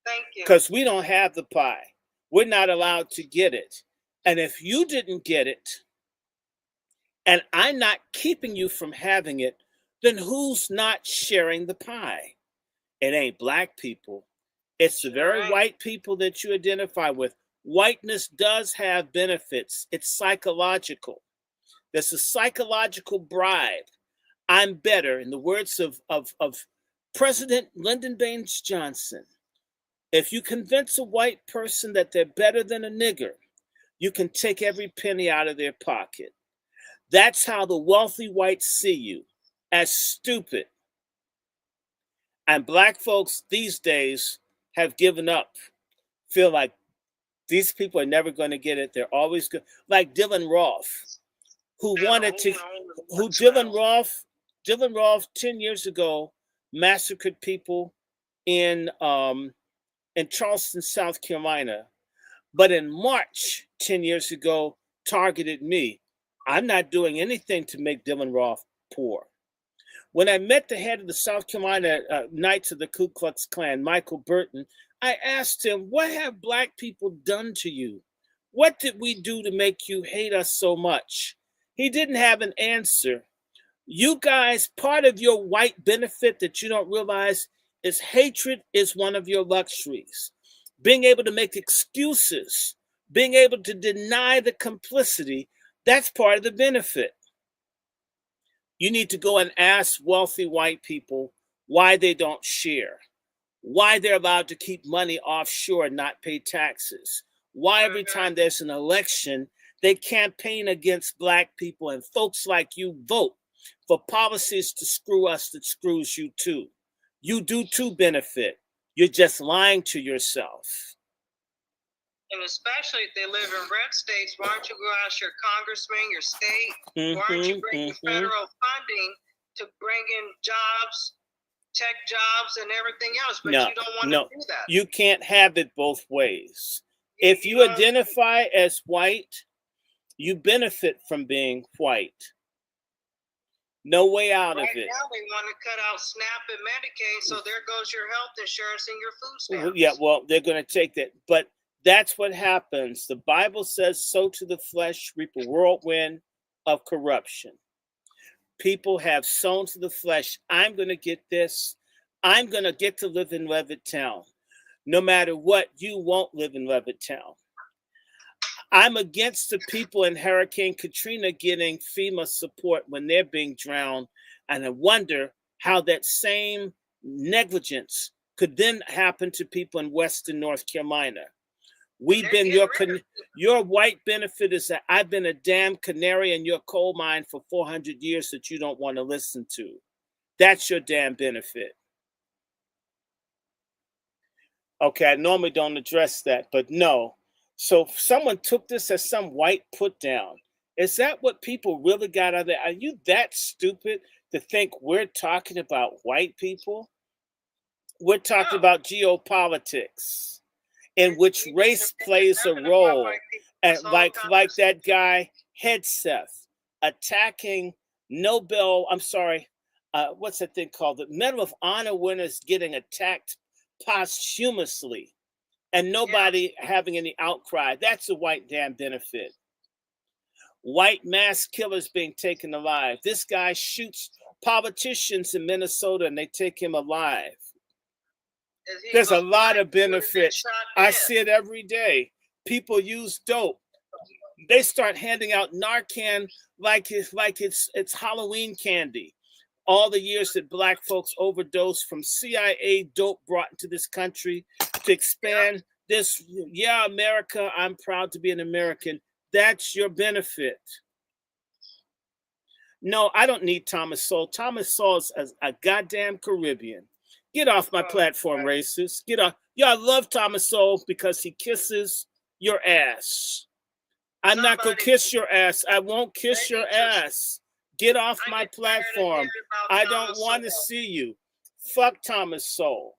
[SPEAKER 1] Thank you.
[SPEAKER 2] Because we don't have the pie. We're not allowed to get it. And if you didn't get it, and I'm not keeping you from having it, then who's not sharing the pie? It ain't black people. It's the very white people that you identify with. Whiteness does have benefits. It's psychological. There's a psychological bribe. I'm better. In the words of President Lyndon Baines Johnson, if you convince a white person that they're better than a nigger, you can take every penny out of their pocket. That's how the wealthy whites see you, as stupid. And black folks these days have given up, feel like these people are never going to get it. They're always good. Like Dylan Roth, Dylan Roth 10 years ago massacred people in Charleston, South Carolina. But in March 10 years ago, targeted me. I'm not doing anything to make Dylan Roth poor. When I met the head of the South Carolina Knights of the Ku Klux Klan, Michael Burton, I asked him, what have black people done to you? What did we do to make you hate us so much? He didn't have an answer. You guys, part of your white benefit that you don't realize is hatred is one of your luxuries. Being able to make excuses, being able to deny the complicity, that's part of the benefit. You need to go and ask wealthy white people why they don't share, why they're allowed to keep money offshore and not pay taxes, why every time there's an election, they campaign against black people and folks like you vote for policies to screw us that screws you too. You do too benefit. You're just lying to yourself.
[SPEAKER 1] And especially if they live in red states, why don't you go ask your congressman, your state? Why don't you bring the federal funding to bring in jobs, tech jobs, and everything else? But you don't want to do that.
[SPEAKER 2] You can't have it both ways. If you identify as white, you benefit from being white. No way out of it.
[SPEAKER 1] Right now they want to cut out SNAP and Medicaid, so there goes your health insurance and your food stamps.
[SPEAKER 2] Yeah, well, they're going to take that. But that's what happens. The Bible says, sow to the flesh, reap a whirlwind of corruption. People have sown to the flesh. I'm going to get this. I'm going to get to live in Levittown. No matter what, you won't live in Levittown. I'm against the people in Hurricane Katrina getting FEMA support when they're being drowned. And I wonder how that same negligence could then happen to people in Western North Carolina. We've been your white benefit is that I've been a damn canary in your coal mine for 400 years that you don't want to listen to. That's your damn benefit. Okay, I normally don't address that, but no. So if someone took this as some white put down. Is that what people really got out of there? Are you that stupid to think we're talking about white people. We're talking about geopolitics in which race plays a role. And like that guy, Hedseth, attacking what's that thing called? The Medal of Honor winners getting attacked posthumously and nobody having any outcry. That's a white damn benefit. White mass killers being taken alive. This guy shoots politicians in Minnesota and they take him alive. There's a lot of benefits. I see it every day. People use dope. They start handing out Narcan like it's Halloween candy. All the years that black folks overdosed from CIA dope brought into this country to expand this. Yeah, America, I'm proud to be an American. That's your benefit. No, I don't need Thomas Sowell. Thomas Sowell is a goddamn Caribbean. Get off my platform, racist. Get off. Yeah, I love Thomas Sowell because he kisses your ass. I'm not going to kiss your ass. I won't kiss your ass. Get off my platform. I don't want to see you. Fuck Thomas Sowell.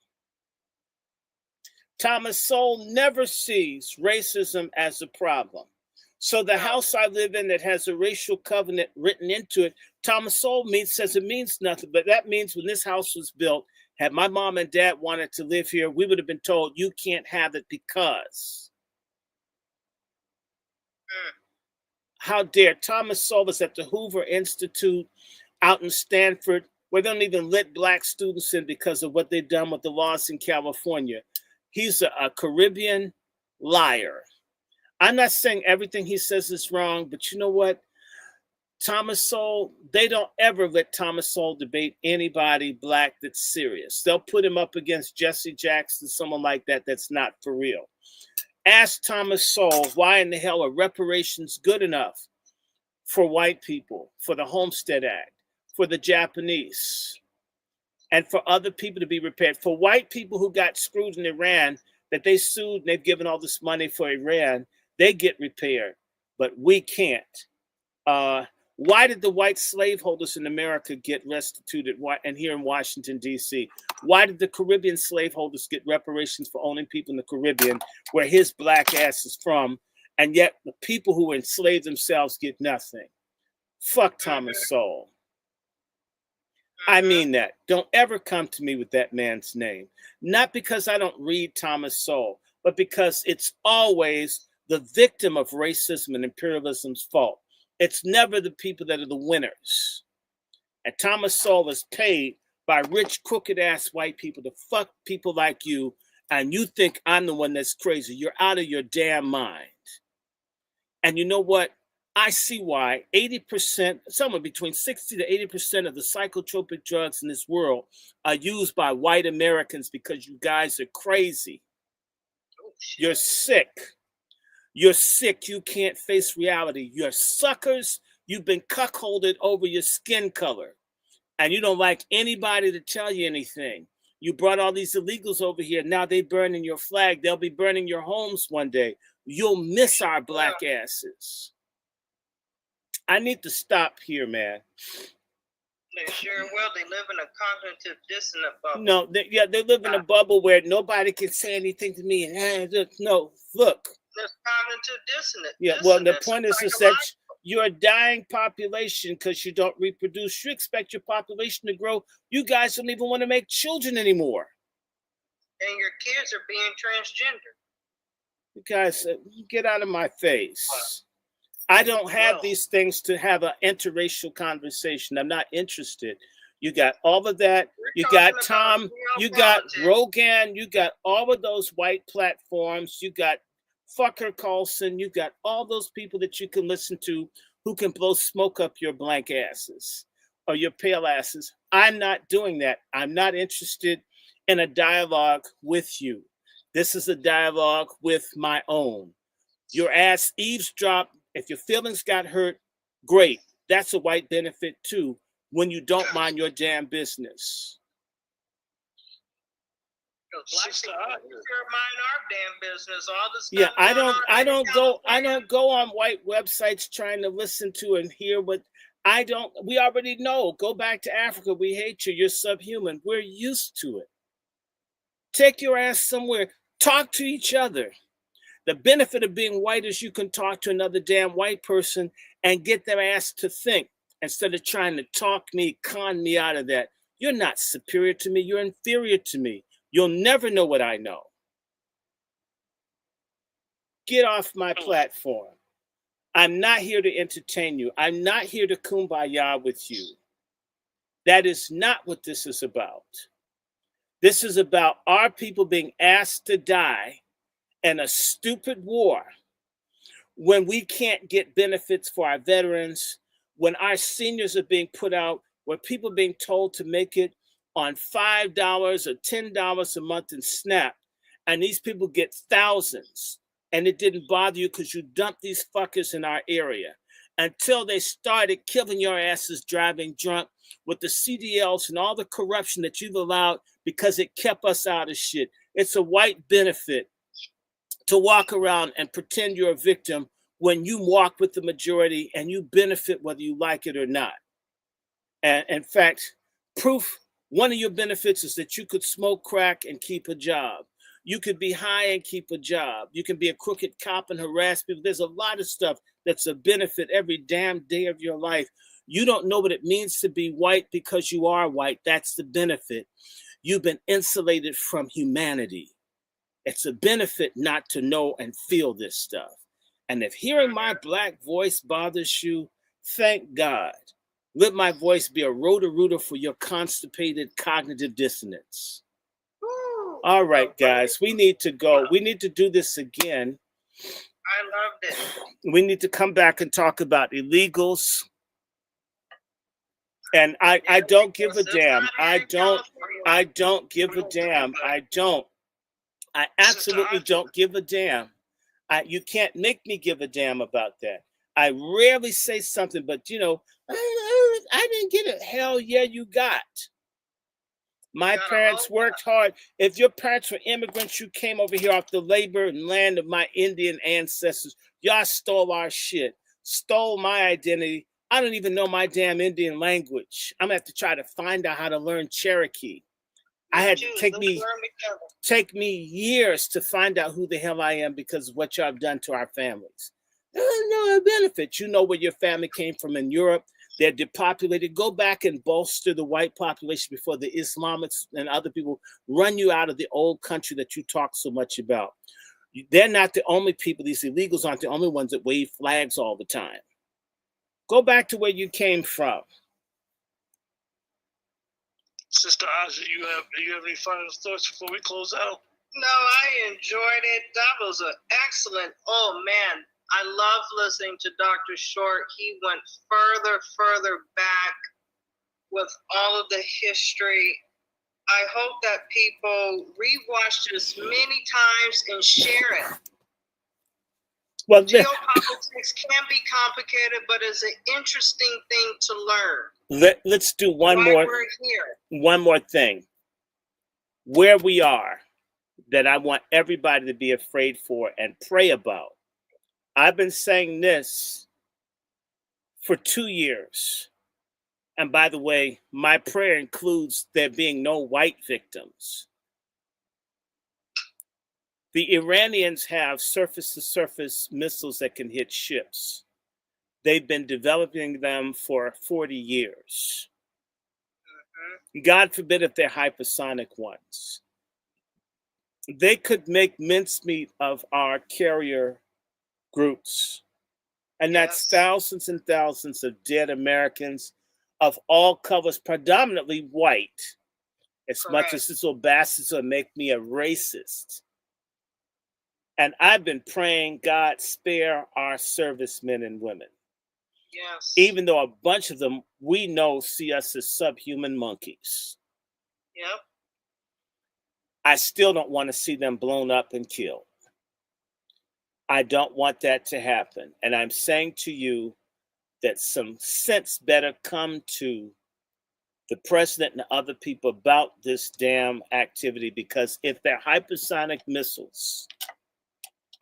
[SPEAKER 2] Thomas Sowell never sees racism as a problem. So the house I live in that has a racial covenant written into it, Thomas Sowell says it means nothing. But that means when this house was built, had my mom and dad wanted to live here, we would have been told you can't have it because. How dare Thomas Sowell is at the Hoover Institute out in Stanford, where they don't even let black students in because of what they've done with the laws in California. He's a Caribbean liar. I'm not saying everything he says is wrong, but you know what? Thomas Sowell, they don't ever let Thomas Sowell debate anybody black that's serious. They'll put him up against Jesse Jackson, someone like that that's not for real. Ask Thomas Sowell, why in the hell are reparations good enough for white people, for the Homestead Act, for the Japanese, and for other people to be repaired? For white people who got screwed in Iran, that they sued and they've given all this money for Iran, they get repaired, but we can't. Why did the white slaveholders in America get restituted? And here in Washington, D.C., why did the Caribbean slaveholders get reparations for owning people in the Caribbean, where his black ass is from, and yet the people who were enslaved themselves get nothing? Fuck Thomas Sowell. I mean that. Don't ever come to me with that man's name. Not because I don't read Thomas Sowell, but because it's always the victim of racism and imperialism's fault. It's never the people that are the winners. And Thomas Sowell is paid by rich, crooked-ass white people to fuck people like you, and you think I'm the one that's crazy. You're out of your damn mind. And you know what? I see why 80%, somewhere between 60 to 80% of the psychotropic drugs in this world are used by white Americans because you guys are crazy. You're sick. You're sick. You can't face reality. You're suckers. You've been cuckolded over your skin color. And you don't like anybody to tell you anything. You brought all these illegals over here. Now they burning your flag. They'll be burning your homes one day. You'll miss our black asses. I need to stop here, man.
[SPEAKER 1] They sure will. They live in a cognitive dissonant bubble.
[SPEAKER 2] No, they live in a bubble where nobody can say anything to me. No, look.
[SPEAKER 1] There's cognitive dissonance.
[SPEAKER 2] Yeah, well, the point is that you're a dying population because you don't reproduce. You expect your population to grow. You guys don't even want to make children anymore.
[SPEAKER 1] And your kids are being transgender.
[SPEAKER 2] You guys, get out of my face. I don't have these things to have an interracial conversation. I'm not interested. You got all of that. You got Tom. You got Rogan. You got all of those white platforms. You got Fucker Carlson. You got all those people that you can listen to who can blow smoke up your blank asses or your pale asses. I'm not doing that. I'm not interested in a dialogue with you. This is a dialogue with my own. Your ass eavesdrop. If your feelings got hurt, great. That's a white benefit too, when you don't mind your damn business.
[SPEAKER 1] Sister, mind our damn business. All this
[SPEAKER 2] yeah, I don't go on white websites trying to listen to and hear what We already know. Go back to Africa. We hate you. You're subhuman. We're used to it. Take your ass somewhere. Talk to each other. The benefit of being white is you can talk to another damn white person and get their ass to think instead of trying to talk me, con me out of that. You're not superior to me. You're inferior to me. You'll never know what I know. Get off my platform. I'm not here to entertain you. I'm not here to kumbaya with you. That is not what this is about. This is about our people being asked to die in a stupid war when we can't get benefits for our veterans, when our seniors are being put out, when people are being told to make it on $5 or $10 a month in SNAP, and these people get thousands, and it didn't bother you because you dumped these fuckers in our area until they started killing your asses driving drunk with the CDLs and all the corruption that you've allowed because it kept us out of shit. It's a white benefit to walk around and pretend you're a victim when you walk with the majority and you benefit whether you like it or not. And in fact, one of your benefits is that you could smoke crack and keep a job. You could be high and keep a job. You can be a crooked cop and harass people. There's a lot of stuff that's a benefit every damn day of your life. You don't know what it means to be white because you are white. That's the benefit. You've been insulated from humanity. It's a benefit not to know and feel this stuff. And if hearing my black voice bothers you, thank God. Let my voice be a rotor-rooter for your constipated cognitive dissonance. All right, guys, we need to go. We need to do this again.
[SPEAKER 1] I loved it.
[SPEAKER 2] We need to come back and talk about illegals. And I don't give a damn. I don't give a damn. I absolutely don't give a damn. You can't make me give a damn about that. I rarely say something, but I didn't get it. Hell yeah, you got. My parents worked hard. If your parents were immigrants, you came over here off the labor and land of my Indian ancestors. Y'all stole our shit, stole my identity. I don't even know my damn Indian language. I'm gonna have to try to find out how to learn Cherokee. I had to take me years to find out who the hell I am because of what y'all have done to our families. No benefit. You know where your family came from in Europe. They're depopulated. Go back and bolster the white population before the Islamics and other people run you out of the old country that you talk so much about. They're not the only people. These illegals aren't the only ones that wave flags all the time. Go back to where you came from.
[SPEAKER 3] Sister Aja, you have any final thoughts before we close out?
[SPEAKER 1] No, I enjoyed it. That was an excellent. Oh man, I love listening to Dr. Short. He went further back with all of the history. I hope that people rewatch this many times and share it. Well, geopolitics can be complicated, but it's an interesting thing to learn.
[SPEAKER 2] Let's do one more thing. Where we are, that I want everybody to be afraid for and pray about. I've been saying this for 2 years. And by the way, my prayer includes there being no white victims. The Iranians have surface-to-surface missiles that can hit ships. They've been developing them for 40 years. God forbid if they're hypersonic ones. They could make mincemeat of our carrier groups. And that's thousands and thousands of dead Americans of all colors, predominantly white. As much as this little bastards will make me a racist. And I've been praying, God, spare our servicemen and women.
[SPEAKER 1] Yes.
[SPEAKER 2] Even though a bunch of them we know see us as subhuman monkeys.
[SPEAKER 1] Yep.
[SPEAKER 2] I still don't want to see them blown up and killed. I don't want that to happen. And I'm saying to you that some sense better come to the president and other people about this damn activity, because if their hypersonic missiles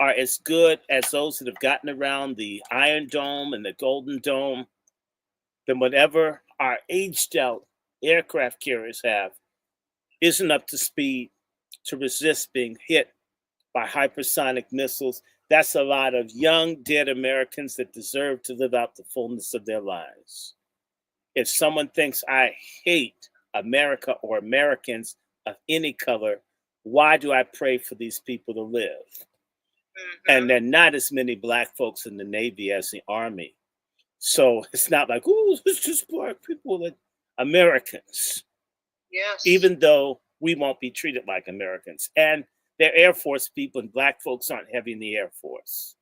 [SPEAKER 2] are as good as those that have gotten around the Iron Dome and the Golden Dome, then whatever our aged out aircraft carriers have isn't up to speed to resist being hit by hypersonic missiles. That's a lot of young, dead Americans that deserve to live out the fullness of their lives. If someone thinks I hate America or Americans of any color, why do I pray for these people to live? Mm-hmm. And there are not as many black folks in the Navy as the Army. So it's not like, oh, it's just black people, that Americans.
[SPEAKER 1] Yes.
[SPEAKER 2] Even though we won't be treated like Americans. And they're Air Force people, and black folks aren't heavy in the Air Force.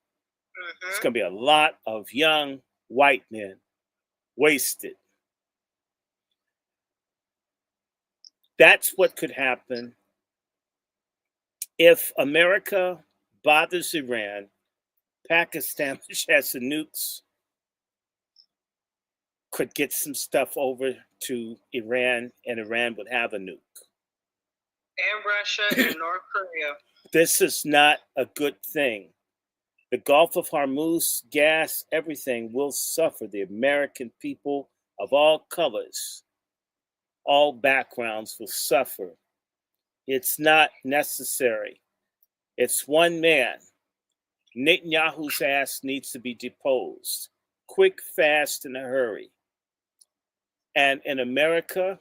[SPEAKER 2] Mm-hmm. It's going to be a lot of young white men wasted. That's what could happen if America bothers Iran. Pakistan, which has the nukes, could get some stuff over to Iran, and Iran would have a nuke.
[SPEAKER 1] And Russia and North Korea.
[SPEAKER 2] This is not a good thing. The Gulf of Hormuz, gas, everything will suffer. The American people of all colors, all backgrounds will suffer. It's not necessary. It's one man. Netanyahu's ass needs to be deposed. Quick, fast, in a hurry. And in America,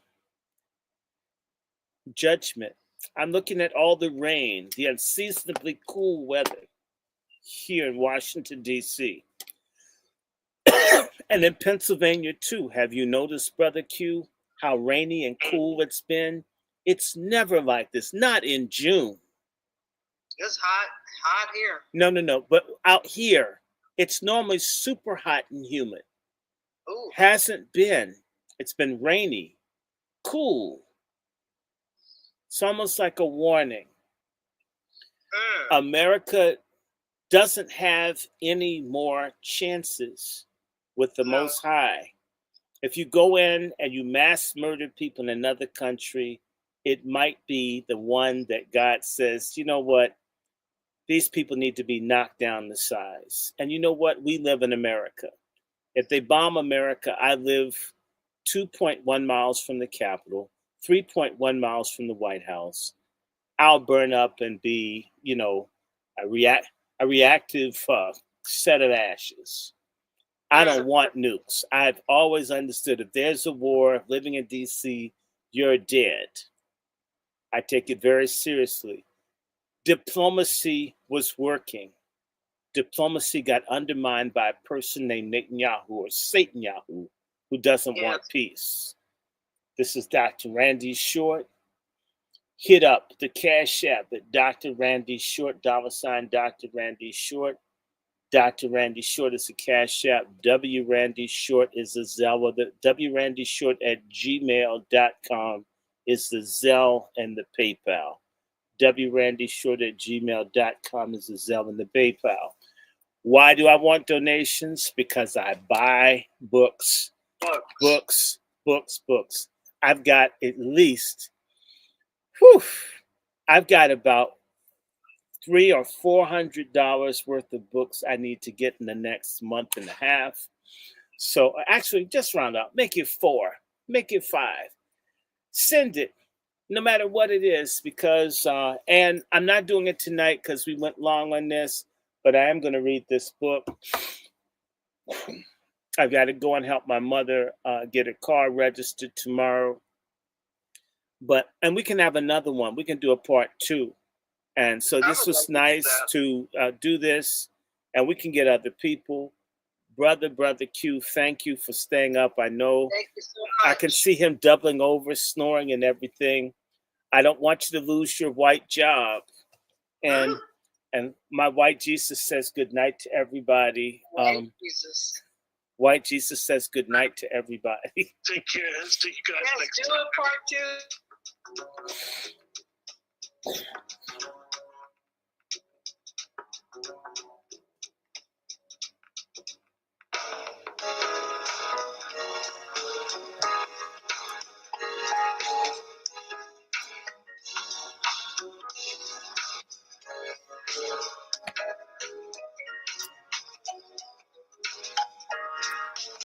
[SPEAKER 2] judgment. I'm looking at all the rain, the unseasonably cool weather here in Washington, D.C. And in Pennsylvania, too. Have you noticed, Brother Q, how rainy and cool it's been? It's never like this, not in June.
[SPEAKER 1] It's hot here.
[SPEAKER 2] No. But out here, it's normally super hot and humid.
[SPEAKER 1] Ooh.
[SPEAKER 2] Hasn't been. It's been rainy, cool. It's almost like a warning. America doesn't have any more chances with the Most High. If you go in and you mass murder people in another country, it might be the one that God says, you know what? These people need to be knocked down to size. And you know what? We live in America. If they bomb America, I live 2.1 miles from the Capitol, 3.1 miles from the White House. I'll burn up and be, a reactive set of ashes. I don't want nukes. I've always understood if there's a war, living in D.C., you're dead. I take it very seriously. Diplomacy was working. Diplomacy got undermined by a person named Netanyahu or Satanyahu, who doesn't want peace. This is Dr. Randy Short. Hit up the Cash App at Dr. Randy Short, $ Dr. Randy Short. Dr. Randy Short is a Cash App. DrRandyShort is a Zelle. The DrRandyShort at gmail.com is the Zelle and the PayPal. DrRandyShort at gmail.com is the Zelle and the PayPal. Why do I want donations? Because I buy books. I've got at least, I've got about $300 or $400 worth of books I need to get in the next month and a half. So actually, just round up. Make it 4. Make it 5. Send it, no matter what it is, because, and I'm not doing it tonight because we went long on this, but I am going to read this book. I've got to go and help my mother get her car registered tomorrow. And we can have another one. We can do a part 2. And so this was nice to do this, and we can get other people. Brother Q, thank you for staying up. I know
[SPEAKER 1] thank you so much.
[SPEAKER 2] I can see him doubling over, snoring and everything. I don't want you to lose your white job. And my white Jesus says good night to everybody. White Jesus says good night to everybody.
[SPEAKER 3] Take care. See you guys next
[SPEAKER 1] do
[SPEAKER 3] time.
[SPEAKER 1] a part 2.